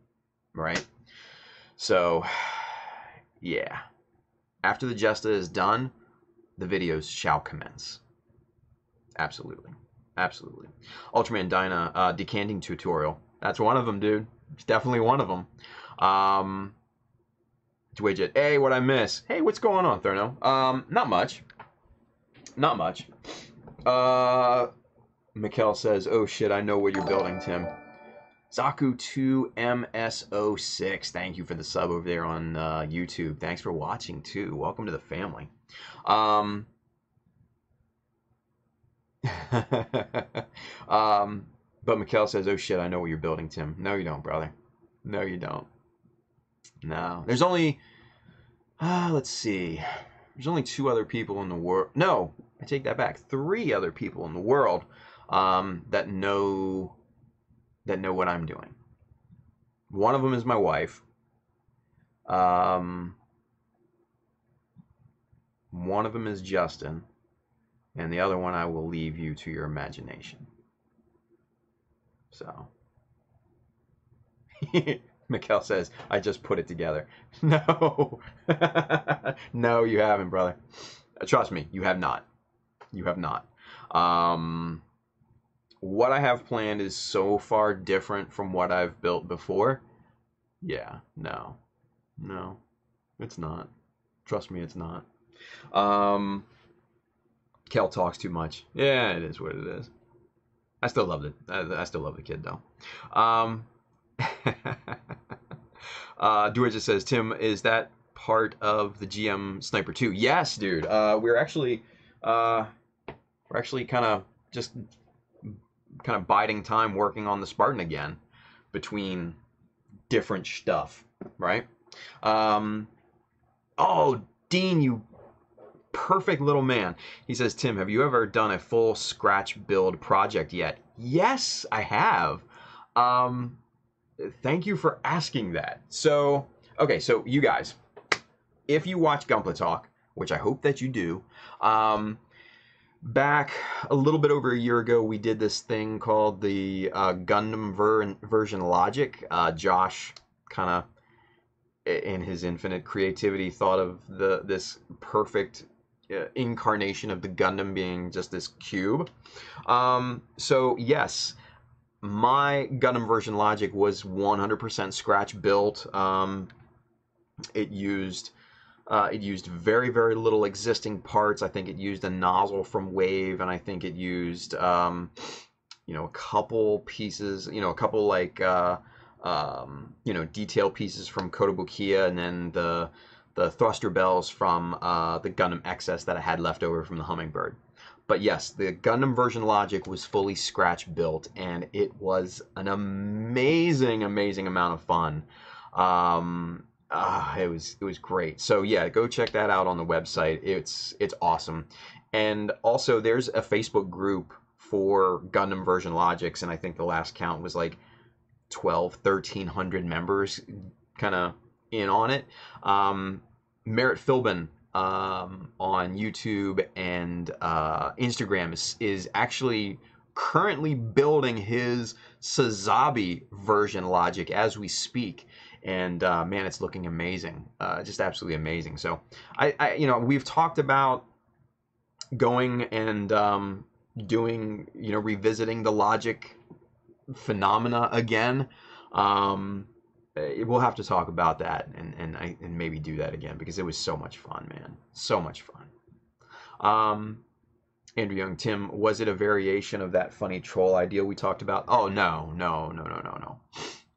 Speaker 6: right? So, yeah. After the Gesta is done, the videos shall commence. Absolutely. Ultraman Dyna decanting tutorial. That's one of them, dude. It's definitely one of them. Dwidget. Hey, what'd I miss? Hey, what's going on, Therno? Not much. Mikkel says, oh shit, I know what you're building, Tim. Zaku2MS06. Thank you for the sub over there on YouTube. Thanks for watching, too. Welcome to the family. But Mikkel says, oh shit, I know what you're building, Tim. No, you don't, brother. No, you don't. No. There's only, let's see. There's only 2 other people in the world. No, I take that back. 3 other people in the world that know what I'm doing. One of them is my wife. One of them is Justin. And the other one I will leave you to your imagination. So. Mikkel says, I just put it together. No. No, you haven't, brother. Trust me, you have not. You have not. What I have planned is so far different from what I've built before. Yeah, no. No, it's not. Trust me, it's not. Kel talks too much. Yeah, it is what it is. I still love it. I still love the kid, though. Duer says, Tim, is that part of the GM Sniper 2? Yes, dude. We're actually kind of biding time working on the Spartan again between different stuff, right? Oh, Dean, you perfect little man. He says, Tim, have you ever done a full scratch build project yet? Yes, I have. thank you for asking that. So, okay, so you guys, if you watch Gunpla Talk, which I hope that you do, back a little bit over a year ago, we did this thing called the Gundam version logic. Josh kind of, in his infinite creativity, thought of this perfect incarnation of the Gundam being just this cube. So yes, my Gundam version logic was 100% scratch built. It used very, very little existing parts. I think it used a nozzle from Wave, and I think it used a couple pieces, a couple like detail pieces from Kotobukiya, and then the thruster bells from the Gundam XS that I had left over from the Hummingbird. But yes, the Gundam version logic was fully scratch built, and it was an amazing amount of fun. It was great. So yeah, go check that out on the website. It's awesome. And also, there's a Facebook group for Gundam version logics, and I think the last count was like 1,300 members kind of in on it. Merritt Philbin on YouTube and Instagram is actually currently building his Sazabi version logic as we speak, and man, it's looking amazing, just absolutely amazing. So we've talked about going and doing, revisiting the logic phenomena again. We'll have to talk about that and maybe do that again, because it was so much fun, man. So much fun. Andrew Young, Tim, was it a variation of that funny troll idea we talked about? Oh, no.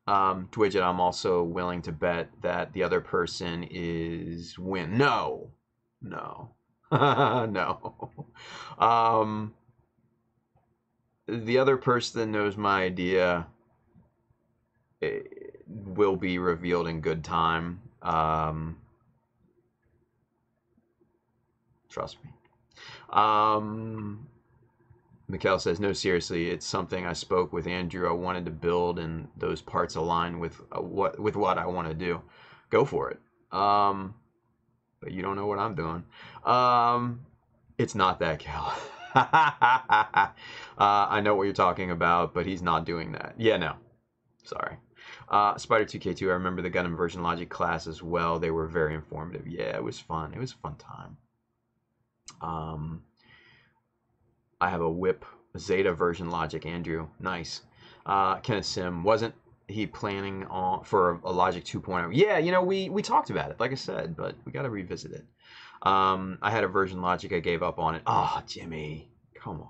Speaker 6: Dwidget, I'm also willing to bet that the other person is Win. No. No. The other person that knows my idea will be revealed in good time. Trust me. Mikkel says, no, seriously, it's something I spoke with Andrew. I wanted to build, and those parts align with what I want to do. Go for it. But you don't know what I'm doing. It's not that, Cal. I know what you're talking about, but he's not doing that. Yeah, no. Sorry. Spider2K2, I remember the Gundam version logic class as well. They were very informative. Yeah, it was fun. It was a fun time. I have a Whip Zeta version logic, Andrew. Nice. Kenneth Sim, wasn't he planning for a Logic 2.0? Yeah, we talked about it, like I said, but we got to revisit it. I had a version logic. I gave up on it. Oh, Jimmy. Come on.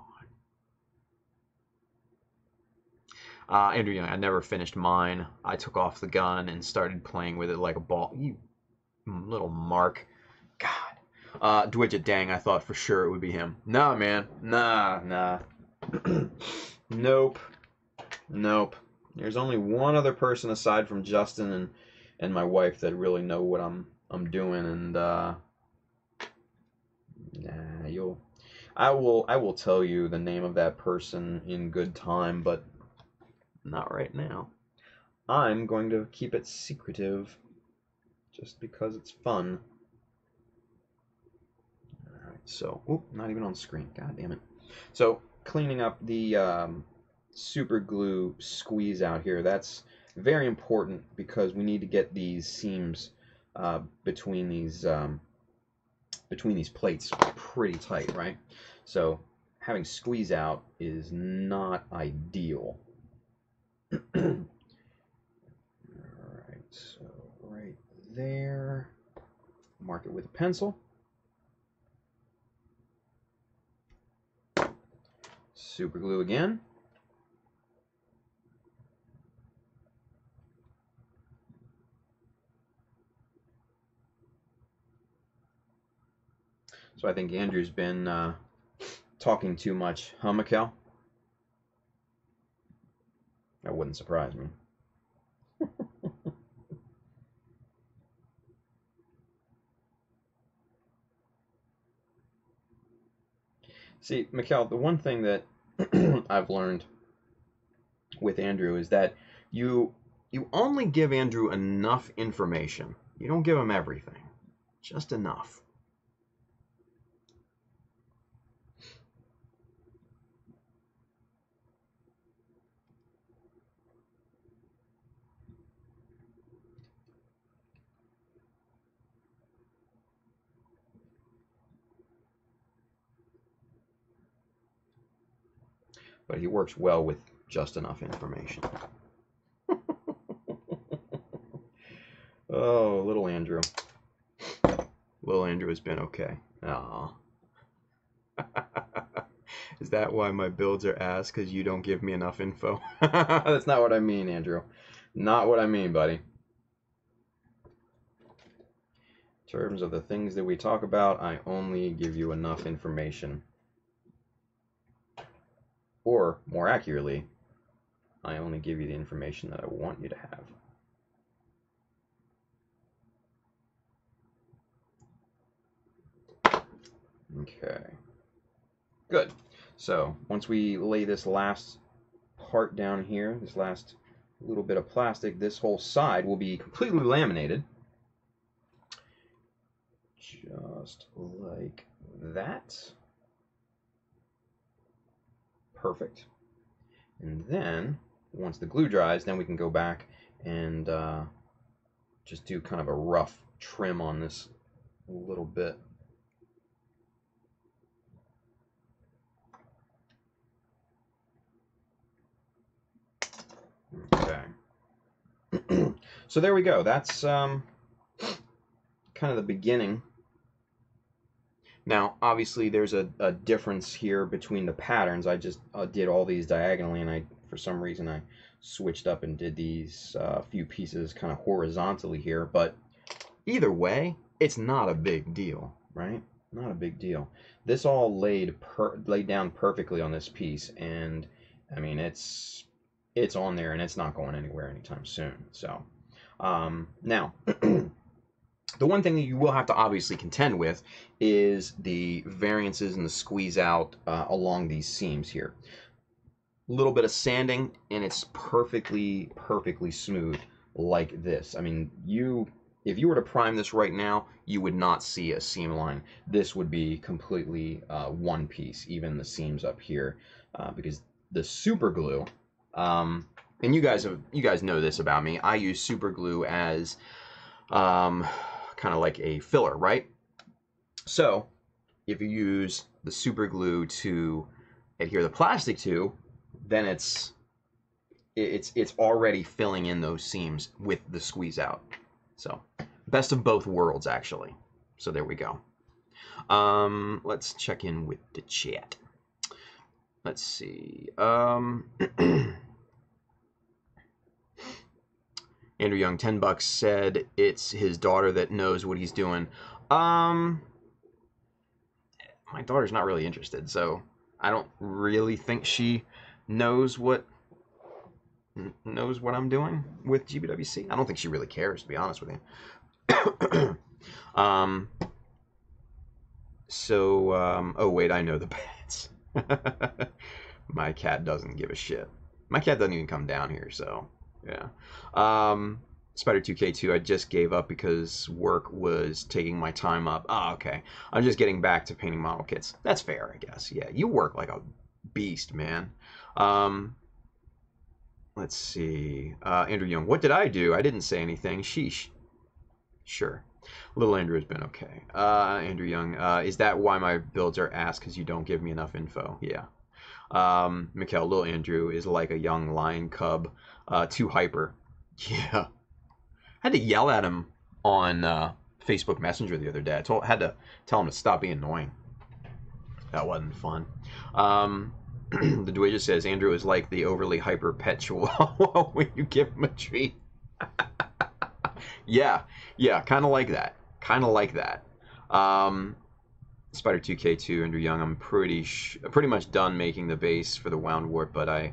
Speaker 6: Andrew Young, I never finished mine. I took off the gun and started playing with it like a ball. You little mark. God. Dwidget, dang, I thought for sure it would be him. Nah, man. Nah. Nope. There's only one other person aside from Justin and my wife that really know what I'm doing, and I will tell you the name of that person in good time, but not right now. I'm going to keep it secretive just because it's fun. Alright, so, not even on screen, god damn it. So, cleaning up the super glue squeeze out here, that's very important because we need to get these seams between these plates pretty tight, right? So, having squeeze out is not ideal. Alright, so right there, mark it with a pencil. Super glue again. So I think Andrew's been talking too much, huh, Mikkel? That wouldn't surprise me. See, Mikkel, the one thing that I've learned with Andrew is that you you only give Andrew enough information. You don't give him everything. Just enough. But he works well with just enough information. Oh, little Andrew. Little Andrew has been okay. Aww. Is that why my builds are ass? Because you don't give me enough info? That's not what I mean, Andrew. Not what I mean, buddy. In terms of the things that we talk about, I only give you enough information. Or, more accurately, I only give you the information that I want you to have. Okay. Good. So, once we lay this last part down here, this last little bit of plastic, this whole side will be completely laminated. Just like that. Perfect. And then, once the glue dries, then we can go back and just do kind of a rough trim on this a little bit. Okay. So there we go. That's kind of the beginning. Now, obviously, there's a difference here between the patterns. I just did all these diagonally, and for some reason, I switched up and did these few pieces kind of horizontally here. But either way, it's not a big deal, right? Not a big deal. This all laid down perfectly on this piece, and I mean, it's on there, and it's not going anywhere anytime soon. So, now. The one thing that you will have to obviously contend with is the variances and the squeeze out along these seams here. A little bit of sanding and it's perfectly smooth like this. I mean, if you were to prime this right now, you would not see a seam line. This would be completely one piece, even the seams up here, because the super glue, and you guys know this about me, I use super glue as kind of like a filler, right? So if you use the super glue to adhere the plastic to, then it's already filling in those seams with the squeeze out. So best of both worlds, actually. So there we go. Let's check in with the chat. Let's see. Andrew Young, $10 said it's his daughter that knows what he's doing. My daughter's not really interested, so I don't really think she knows what I'm doing with GBWC. I don't think she really cares, to be honest with you. Oh wait, I know the bats. My cat doesn't give a shit. My cat doesn't even come down here, so yeah. Spider2K2, I just gave up because work was taking my time up. Oh, okay. I'm just getting back to painting model kits. That's fair, I guess. Yeah, you work like a beast, man. Let's see. Andrew Young, what did I do? I didn't say anything. Sheesh. Sure. Little Andrew has been okay. Andrew Young, is that why my builds are ass? Because you don't give me enough info? Yeah. Mikhail, little Andrew is like a young lion cub, too hyper. Yeah. I had to yell at him on Facebook Messenger the other day. I had to tell him to stop being annoying. That wasn't fun. The Dweja says Andrew is like the overly hyper pet chihuahua when you give him a treat. Yeah, kind of like that. Spider2K2, Andrew Young, I'm pretty much done making the base for the wound wart, but I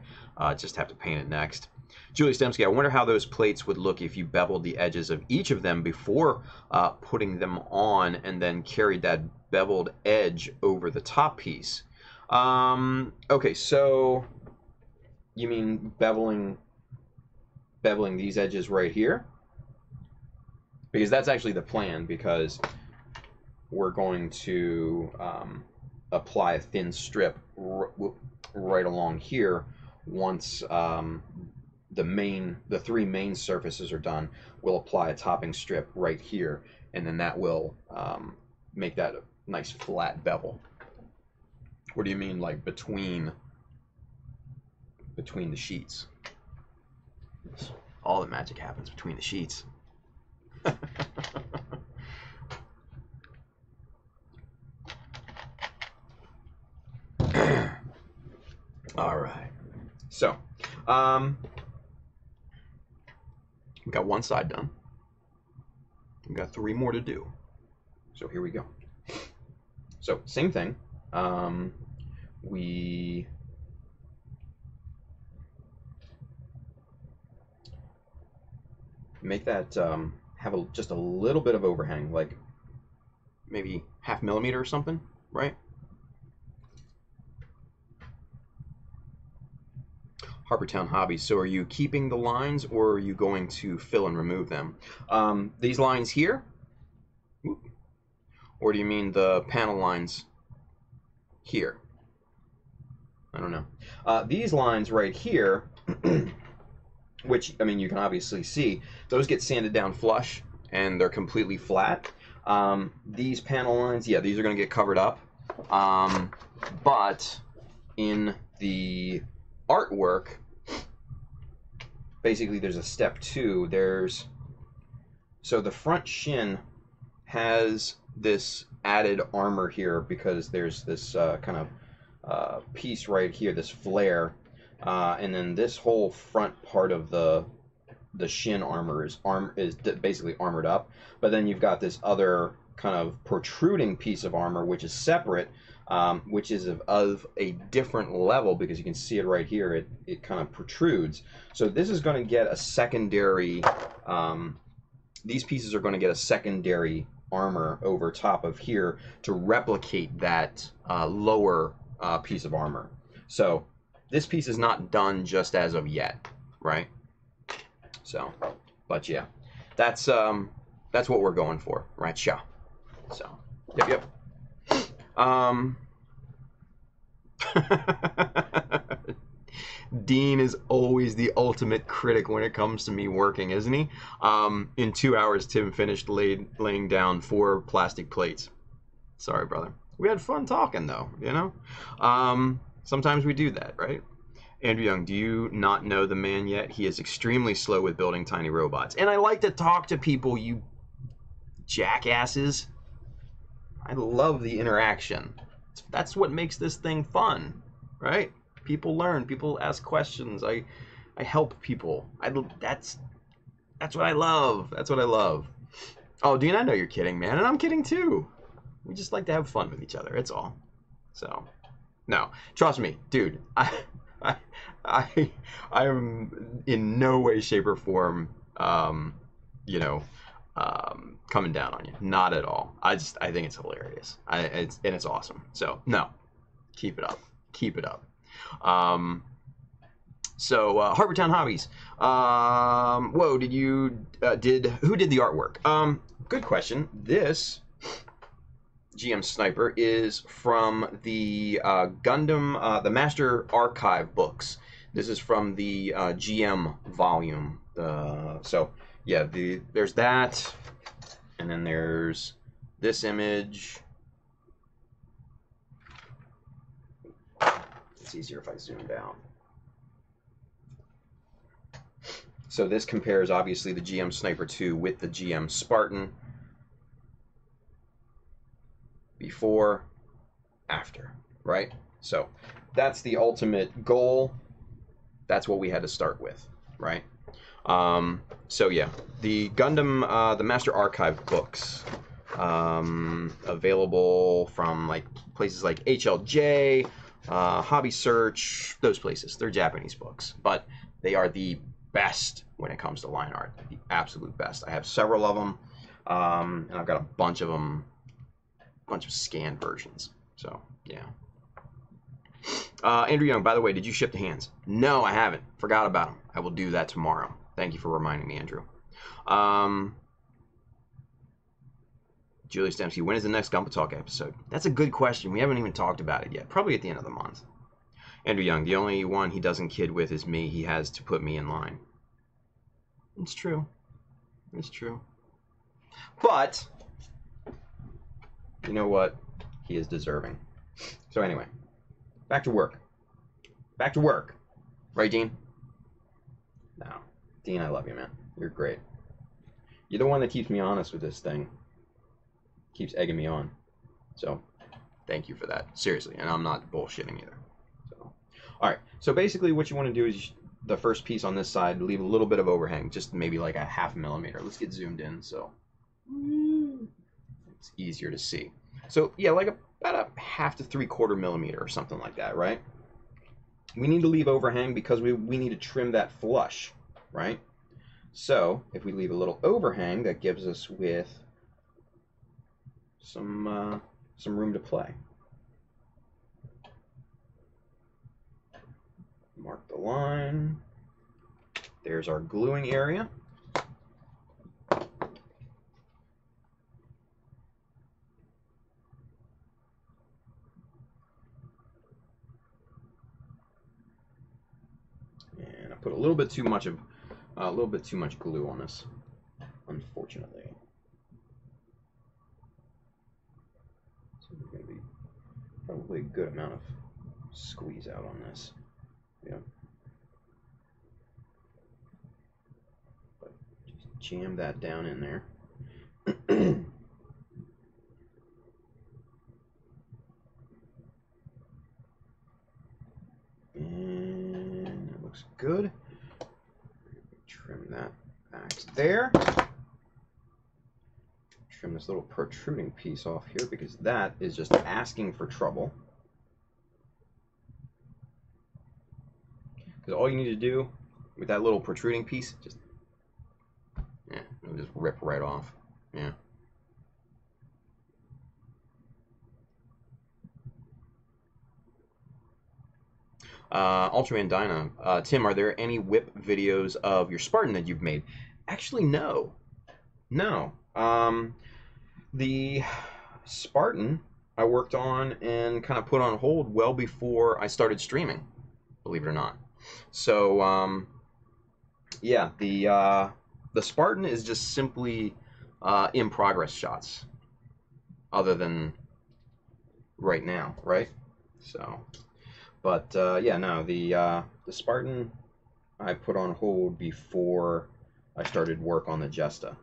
Speaker 6: just have to paint it next. Julie Stemsky, I wonder how those plates would look if you beveled the edges of each of them before putting them on and then carried that beveled edge over the top piece. Okay, so you mean beveling beveling these edges right here, because that's actually the plan, because we're going to apply a thin strip right along here once the three main surfaces are done. We'll apply a topping strip right here, and then that will make that a nice flat bevel. What do you mean, like between the sheets? All the magic happens between the sheets. All right. So, we got one side done. We got 3 more to do. So here we go. So same thing. We make that have just a little bit of overhang, like maybe 0.5 millimeter or something, right? Harbortown Hobbies. So are you keeping the lines, or are you going to fill and remove them? These lines here? Or do you mean the panel lines here? I don't know. These lines right here, which, I mean, you can obviously see, those get sanded down flush and they're completely flat. These panel lines, yeah, these are going to get covered up. But in the artwork, basically there's a step 2. So the front shin has this added armor here, because there's this kind of piece right here, this flare, and then this whole front part of the shin armor is basically armored up. But then you've got this other kind of protruding piece of armor, which is separate, which is of a different level, because you can see it right here. It kind of protrudes. So this is going to get a secondary. These pieces are going to get a secondary armor over top of here to replicate that lower piece of armor. So this piece is not done just as of yet, right? So, but yeah, that's what we're going for, right? Yeah. So, yep. Dean is always the ultimate critic when it comes to me working, isn't he? In 2 hours, Tim finished laying down 4 plastic plates. Sorry, brother. We had fun talking, though, you know? Sometimes we do that, right? Andrew Young, do you not know the man yet? He is extremely slow with building tiny robots. And I like to talk to people, you jackasses. I love the interaction. That's what makes this thing fun, right? People learn. People ask questions. I help people. That's what I love. That's what I love. Oh, Dean, I know you're kidding, man, and I'm kidding too. We just like to have fun with each other. It's all. So, no, trust me, dude. I am in no way, shape, or form, coming down on you. Not at all. I think it's hilarious. It's awesome. So no, keep it up. Keep it up. Harbortown Hobbies. Whoa, who did the artwork? Good question. This GM Sniper is from the Gundam, the Master Archive books. This is from the GM volume. So yeah, there's that, and then there's this image. It's easier if I zoom down. So this compares obviously the GM Sniper 2 with the GM Spartan. Before, after, right? So that's the ultimate goal. That's what we had to start with, right? So yeah, the Gundam, the Master Archive books, available from like places like HLJ, Hobby Search, those places. They're Japanese books, but they are the best when it comes to line art. The absolute best. I have several of them, and I've got a bunch of them. Bunch of scanned versions. So yeah. Andrew Young, by the way, did you ship the hands? No, I haven't. Forgot about them. I will do that tomorrow. Thank you for reminding me, Andrew. Julie Stemsky, when is the next Gumpa Talk episode? That's a good question. We haven't even talked about it yet. Probably at the end of the month. Andrew Young, the only one he doesn't kid with is me. He has to put me in line. It's true. It's true. But, you know what? He is deserving. So anyway, back to work. Back to work. Right, Dean? No. Dean, I love you, man. You're great. You're the one that keeps me honest with this thing. Keeps egging me on. So, thank you for that. Seriously. And I'm not bullshitting either. So, alright. So basically what you want to do is the first piece on this side, leave a little bit of overhang. Just maybe like a 0.5 millimeter. Let's get zoomed in so it's easier to see. So, yeah, like about a 1/2 to 3/4 millimeter or something like that, right? We need to leave overhang because we need to trim that flush, right? So, if we leave a little overhang, that gives us with some room to play. Mark the line. There's our gluing area. And I put a little bit too much glue on this, unfortunately. So there's going to be probably a good amount of squeeze out on this. Yeah. But just jam that down in there. And that looks good. Trim that back there. Trim this little protruding piece off here because that is just asking for trouble. Because all you need to do with that little protruding piece, just it'll just rip right off. Yeah. Ultraman Dyna, Tim, are there any whip videos of your Spartan that you've made? Actually, no. No. The Spartan I worked on and kind of put on hold well before I started streaming, believe it or not. So, yeah, the Spartan is just simply in progress shots, other than right now, right? So, but yeah, no, the Spartan I put on hold before I started work on the Jesta.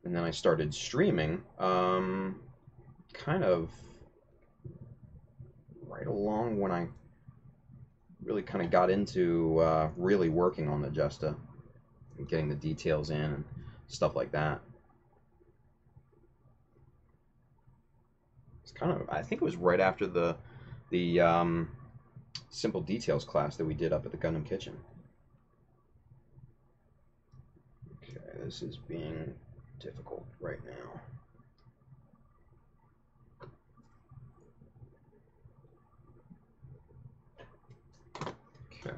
Speaker 6: And then I started streaming, kind of right along when I really kind of got into really working on the Jesta and getting the details in and stuff like that. It's kind of, I think it was right after the Simple Details class that we did up at the Gundam Kitchen. Okay, this is being difficult right now. Okay.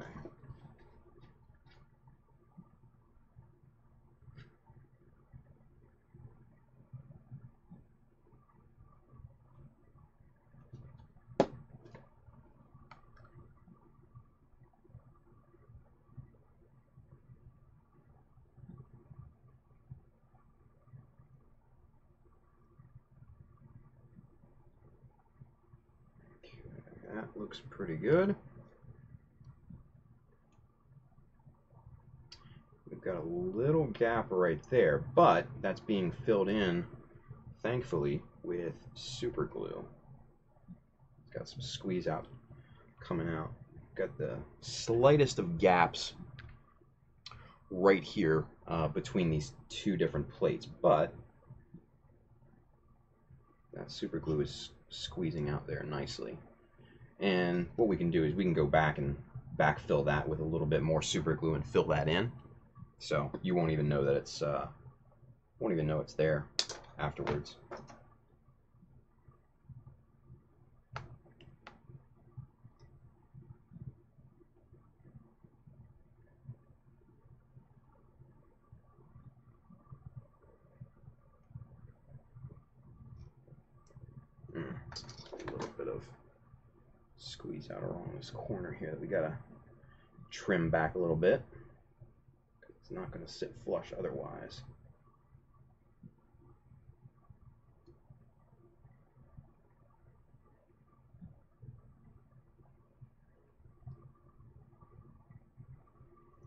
Speaker 6: That looks pretty good. We've got a little gap right there, but that's being filled in, thankfully, with super glue. It's got some squeeze out coming out. Got the slightest of gaps right here between these two different plates, but that super glue is squeezing out there nicely. And what we can do is we can go back and backfill that with a little bit more super glue and fill that in. So you won't even know that it's there afterwards. squeeze out along this corner here that we gotta trim back a little bit. It's not gonna sit flush otherwise.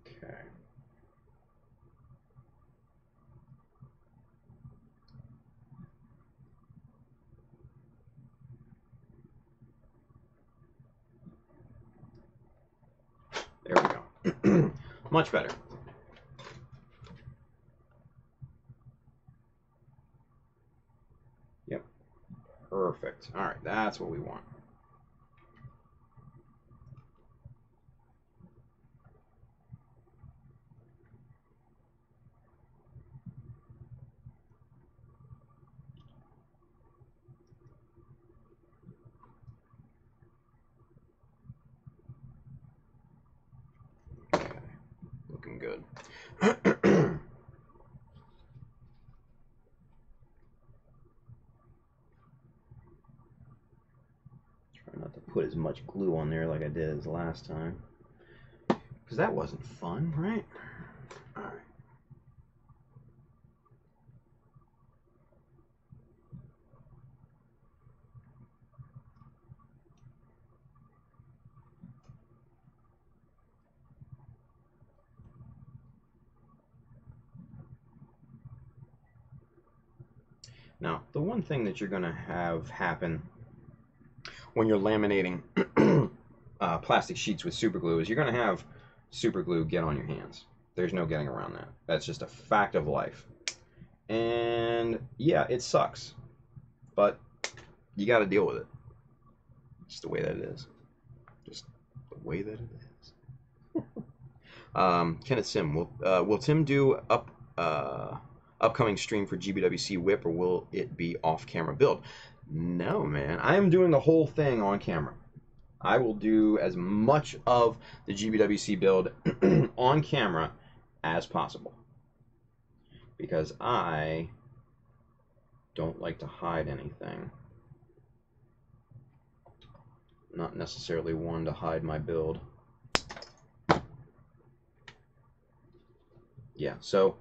Speaker 6: Okay. There we go. Much better. Yep. Perfect. All right, that's what we want. Okay. Looking good. Try not to put as much glue on there like I did as last time, because that wasn't fun, right? All right. Now, the one thing that you're going to have happen when you're laminating plastic sheets with super glue is you're going to have super glue get on your hands. There's no getting around that. That's just a fact of life. And yeah, it sucks, but you got to deal with it. Just the way that it is. Just the way that it is. Kenneth Sim, will Tim do upcoming stream for GBWC Whip, or will it be off-camera build? No, man. I am doing the whole thing on camera. I will do as much of the GBWC build on camera as possible, because I don't like to hide anything. Not necessarily one to hide my build. Yeah, so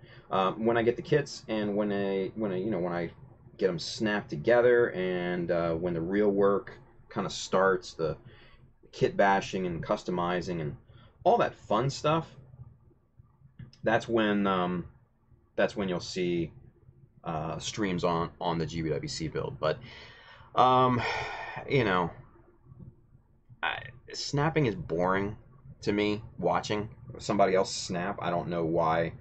Speaker 6: when I get the kits and when I get them snapped together, and when the real work kind of starts, the kit bashing and customizing and all that fun stuff, that's when you'll see streams on the GBWC build. But snapping is boring to me. Watching somebody else snap, I don't know why.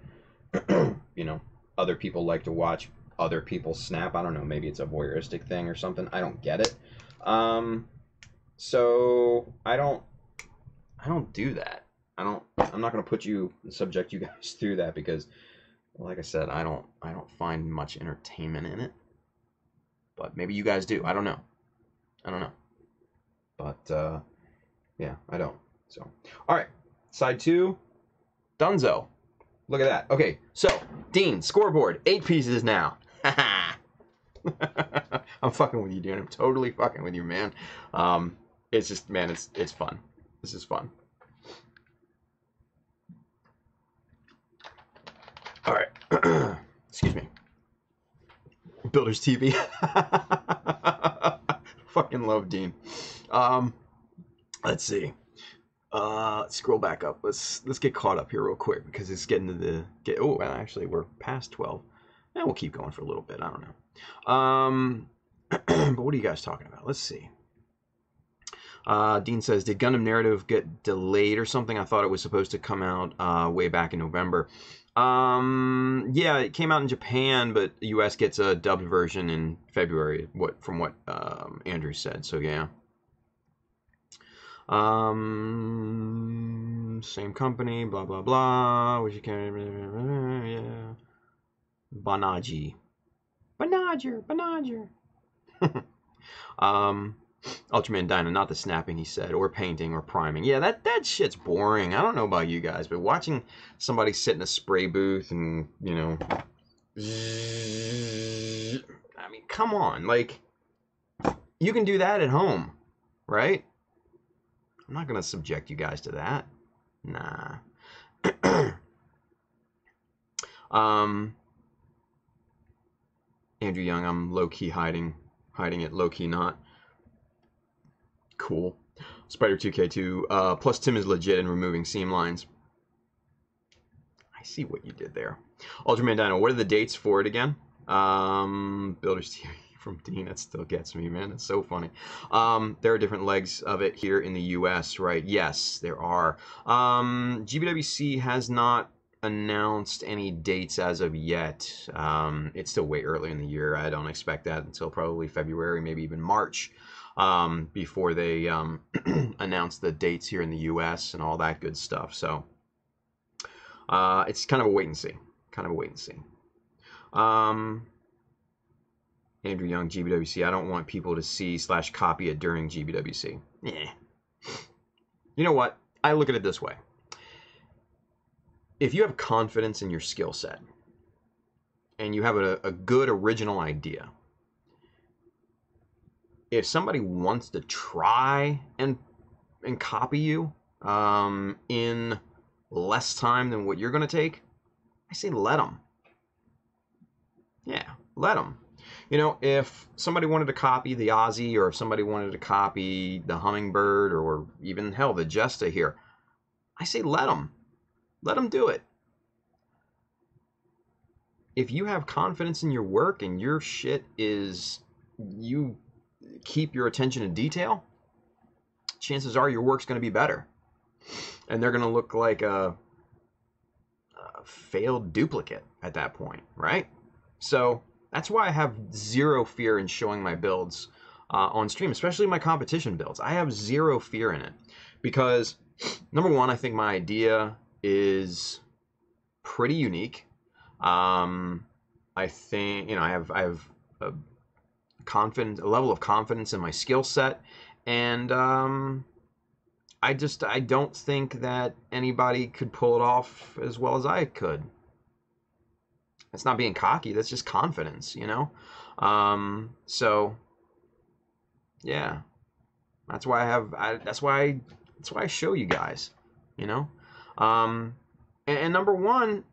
Speaker 6: Other people like to watch other people snap. I don't know, maybe it's a voyeuristic thing or something. I don't get it. So I don't do that. I'm not going to subject you guys through that, because like I said, I don't find much entertainment in it. But maybe you guys do. I don't know. But yeah, I don't. So, all right, side 2, Dunzo. Look at that. Okay, so Dean, scoreboard, 8 pieces now. I'm fucking with you, Dean. I'm totally fucking with you, man. It's just, man, it's fun. This is fun. All right. Excuse me. Builders TV. Fucking love Dean. Let's see. Let's scroll back up. Let's get caught up here real quick, because it's getting to oh, actually we're past 12. And we'll keep going for a little bit. I don't know. But what are you guys talking about? Let's see. Dean says, did Gundam Narrative get delayed or something? I thought it was supposed to come out way back in November. Yeah, it came out in Japan, but the US gets a dubbed version in February, from what Andrew said. So yeah. Same company, blah blah blah. Which you can, yeah. Banaji. Ultraman Dyna, not the snapping, he said, or painting or priming. Yeah, that shit's boring. I don't know about you guys, but watching somebody sit in a spray booth and, I mean, come on. Like, you can do that at home, right? I'm not going to subject you guys to that. Nah. Andrew Young, I'm low-key hiding it, low-key not. Cool. Spider 2K2, plus Tim is legit in removing seam lines. I see what you did there. Ultraman Dino, what are the dates for it again? Builders TV from Dean, that still gets me, man. It's so funny. There are different legs of it here in the US, right? Yes, there are. GBWC has not announced any dates as of yet. It's still way early in the year. I don't expect that until probably February, maybe even March, before they announce the dates here in the US and all that good stuff. So it's kind of a wait and see. Andrew Young, GBWC, I don't want people to see / copy it during GBWC. Yeah. You know what? I look at it this way. If you have confidence in your skill set and you have a good original idea, if somebody wants to try and copy you in less time than what you're going to take, I say let them. Yeah, let them. You know, if somebody wanted to copy the Aussie, or if somebody wanted to copy the Hummingbird, or even, hell, the Jesta here, I say let them. Let them do it. If you have confidence in your work and your shit is, you keep your attention to detail, chances are your work's going to be better. And they're going to look like a failed duplicate at that point, right? So that's why I have zero fear in showing my builds on stream, especially my competition builds. I have zero fear in it because, number one, I think my idea is pretty unique. I think, you know, I have a level of confidence in my skill set, and I don't think that anybody could pull it off as well as I could. That's not being cocky. That's just confidence, you know. So yeah, that's why that's why I show you guys, you know. And number one,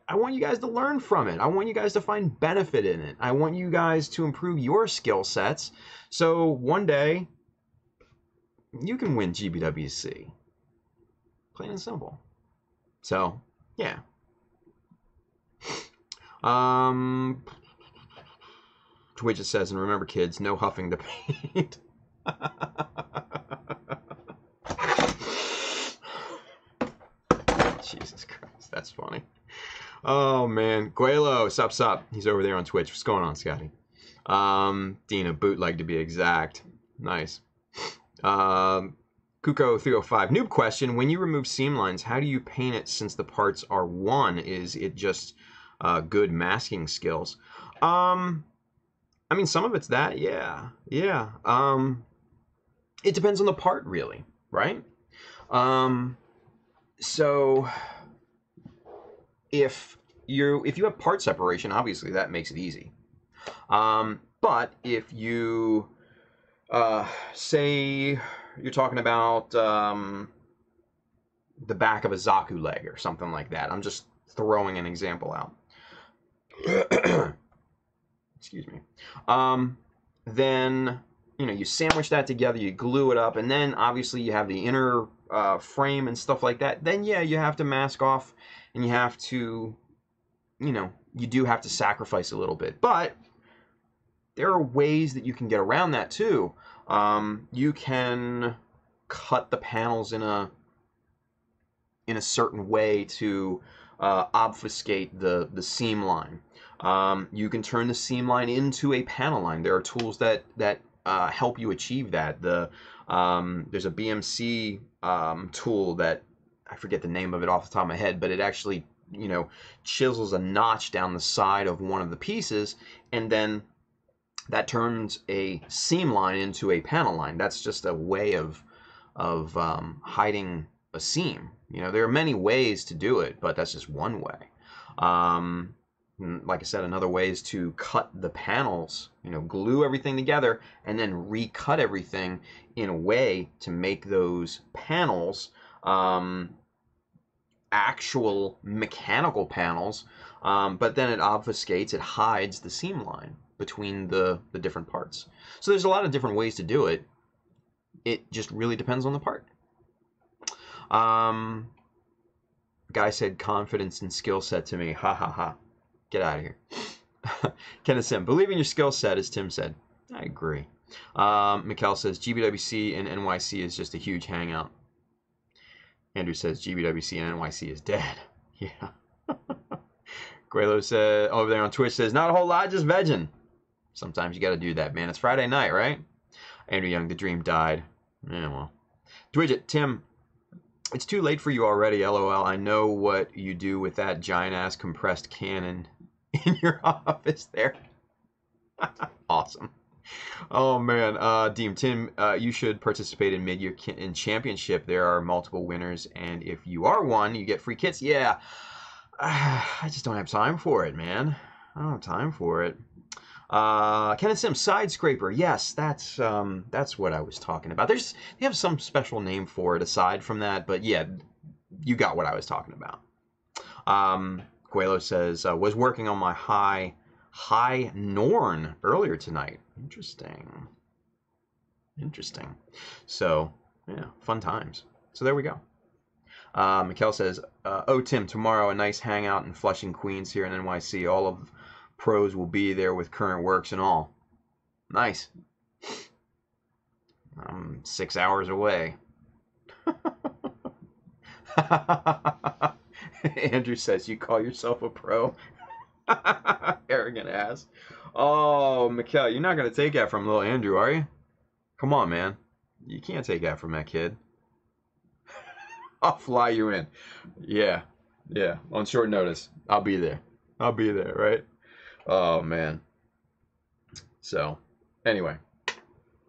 Speaker 6: I want you guys to learn from it. I want you guys to find benefit in it. I want you guys to improve your skill sets, so one day you can win GBWC. Plain and simple. So yeah. Twitch, it says, and remember, kids, no huffing the paint. Jesus Christ, that's funny. Oh man, Guelo, sup. He's over there on Twitch. What's going on, Scotty? Dina, bootleg to be exact. Nice. Kuko305, noob question. When you remove seam lines, how do you paint it since the parts are one? Is it just good masking skills? I mean, some of it's that, yeah. It depends on the part, really, right? So if you have part separation, obviously that makes it easy. But if you say you're talking about the back of a Zaku leg or something like that, I'm just throwing an example out. Excuse me. Then, you know, you sandwich that together, you glue it up, and then obviously you have the inner frame and stuff like that. Then yeah, you have to mask off, and you have to, you know, you do have to sacrifice a little bit. But there are ways that you can get around that too. You can cut the panels in a certain way to obfuscate the seam line. You can turn the seam line into a panel line. There are tools that help you achieve that. There's a BMC tool that I forget the name of it off the top of my head, but it actually, you know, chisels a notch down the side of one of the pieces, and then that turns a seam line into a panel line. That's just a way of hiding a seam. You know, there are many ways to do it, but that's just one way. like I said, another way is to cut the panels, glue everything together and then recut everything in a way to make those panels actual mechanical panels, but then it obfuscates, it hides the seam line between the different parts. So there's a lot of different ways to do it. It just really depends on the part. Guy said confidence and skill set to me. Ha ha ha. Get out of here. Kenneth Sim, believe in your skill set, as Tim said. I agree. Mikkel says GBWC and NYC is just a huge hangout. Andrew says GBWC and NYC is dead. Yeah. Guelo said over there on Twitch says not a whole lot, just vegging. Sometimes you got to do that, man. It's Friday night, right? Andrew Young, the dream died. Yeah, well. Dwidget, Tim, it's too late for you already, LOL. I know what you do with that giant-ass compressed cannon in your office there. Awesome. Oh, man. Deem, Tim, you should participate in mid-year in championship. There are multiple winners, and if you are one, you get free kits. Yeah. I just don't have time for it, man. I don't have time for it. Kenneth Sim, side scraper. Yes, that's what I was talking about. They have some special name for it aside from that, but yeah, you got what I was talking about. Guelo says was working on my high Norn earlier tonight. Interesting. So yeah, fun times. So there we go. Mikkel says, oh Tim, tomorrow a nice hangout in Flushing, Queens here in NYC. All of pros will be there with current works and all. Nice. I'm 6 hours away. Andrew says, you call yourself a pro? Arrogant ass. Oh, Mikkel, you're not going to take that from little Andrew, are you? Come on, man. You can't take that from that kid. I'll fly you in. Yeah. On short notice. I'll be there, right? Oh, man. So, anyway.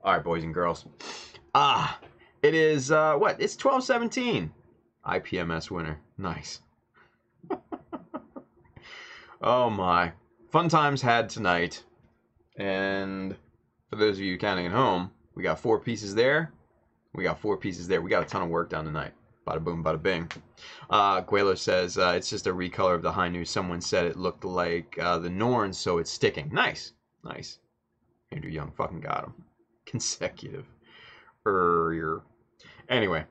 Speaker 6: All right, boys and girls. It is, what? It's 12/17. IPMS winner. Nice. Oh, my. Fun times had tonight. And for those of you counting at home, we got 4 pieces there. We got 4 pieces there. We got a ton of work done tonight. Bada boom, bada bing. Guelo says, it's just a recolor of the high news. Someone said it looked like the Norn, so it's sticking. Nice. Andrew Young fucking got him. Consecutive. Anyway.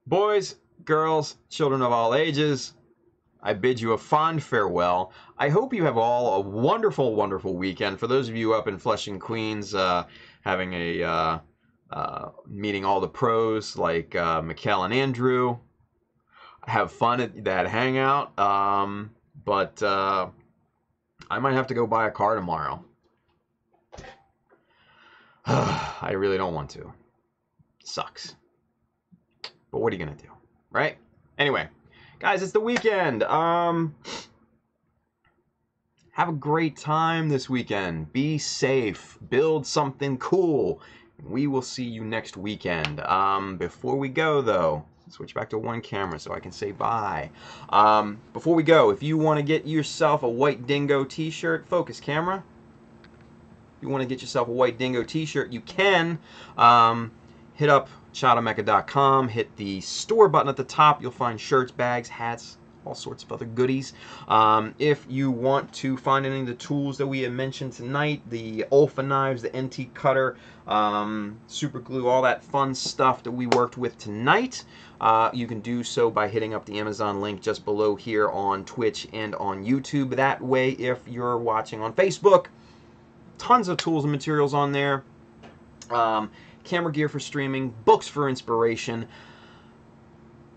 Speaker 6: Boys, girls, children of all ages, I bid you a fond farewell. I hope you have all a wonderful, wonderful weekend. For those of you up in Flushing, Queens, having a... meeting all the pros like Mikkel and Andrew. Have fun at that hangout. But I might have to go buy a car tomorrow. I really don't want to. Sucks. But what are you going to do? Right? Anyway, guys, it's the weekend. Have a great time this weekend. Be safe. Build something cool. We will see you next weekend. Before we go, though, switch back to one camera so I can say bye. Before we go, if you want to get yourself a White Dingo t-shirt, focus camera. If you want to get yourself a White Dingo t-shirt, you can. Hit up ChowderMecha.com. Hit the store button at the top. You'll find shirts, bags, hats, all sorts of other goodies. If you want to find any of the tools that we had mentioned tonight, the Olfa knives, the NT cutter, super glue, all that fun stuff that we worked with tonight, you can do so by hitting up the Amazon link just below here on Twitch and on YouTube. That way, if you're watching on Facebook, tons of tools and materials on there. Camera gear for streaming, books for inspiration.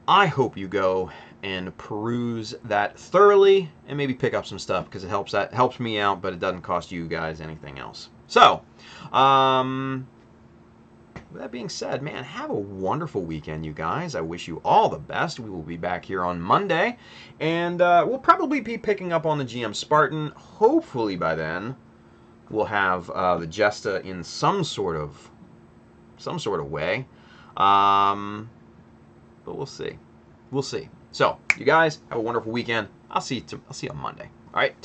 Speaker 6: I hope you go and peruse that thoroughly and maybe pick up some stuff because it helps me out, but it doesn't cost you guys anything else. So, with that being said, man, have a wonderful weekend, you guys. I wish you all the best. We will be back here on Monday, and we'll probably be picking up on the GM Spartan. Hopefully by then, we'll have the Jesta in some sort of way. But we'll see. So, you guys have a wonderful weekend. I'll see you on Monday. All right.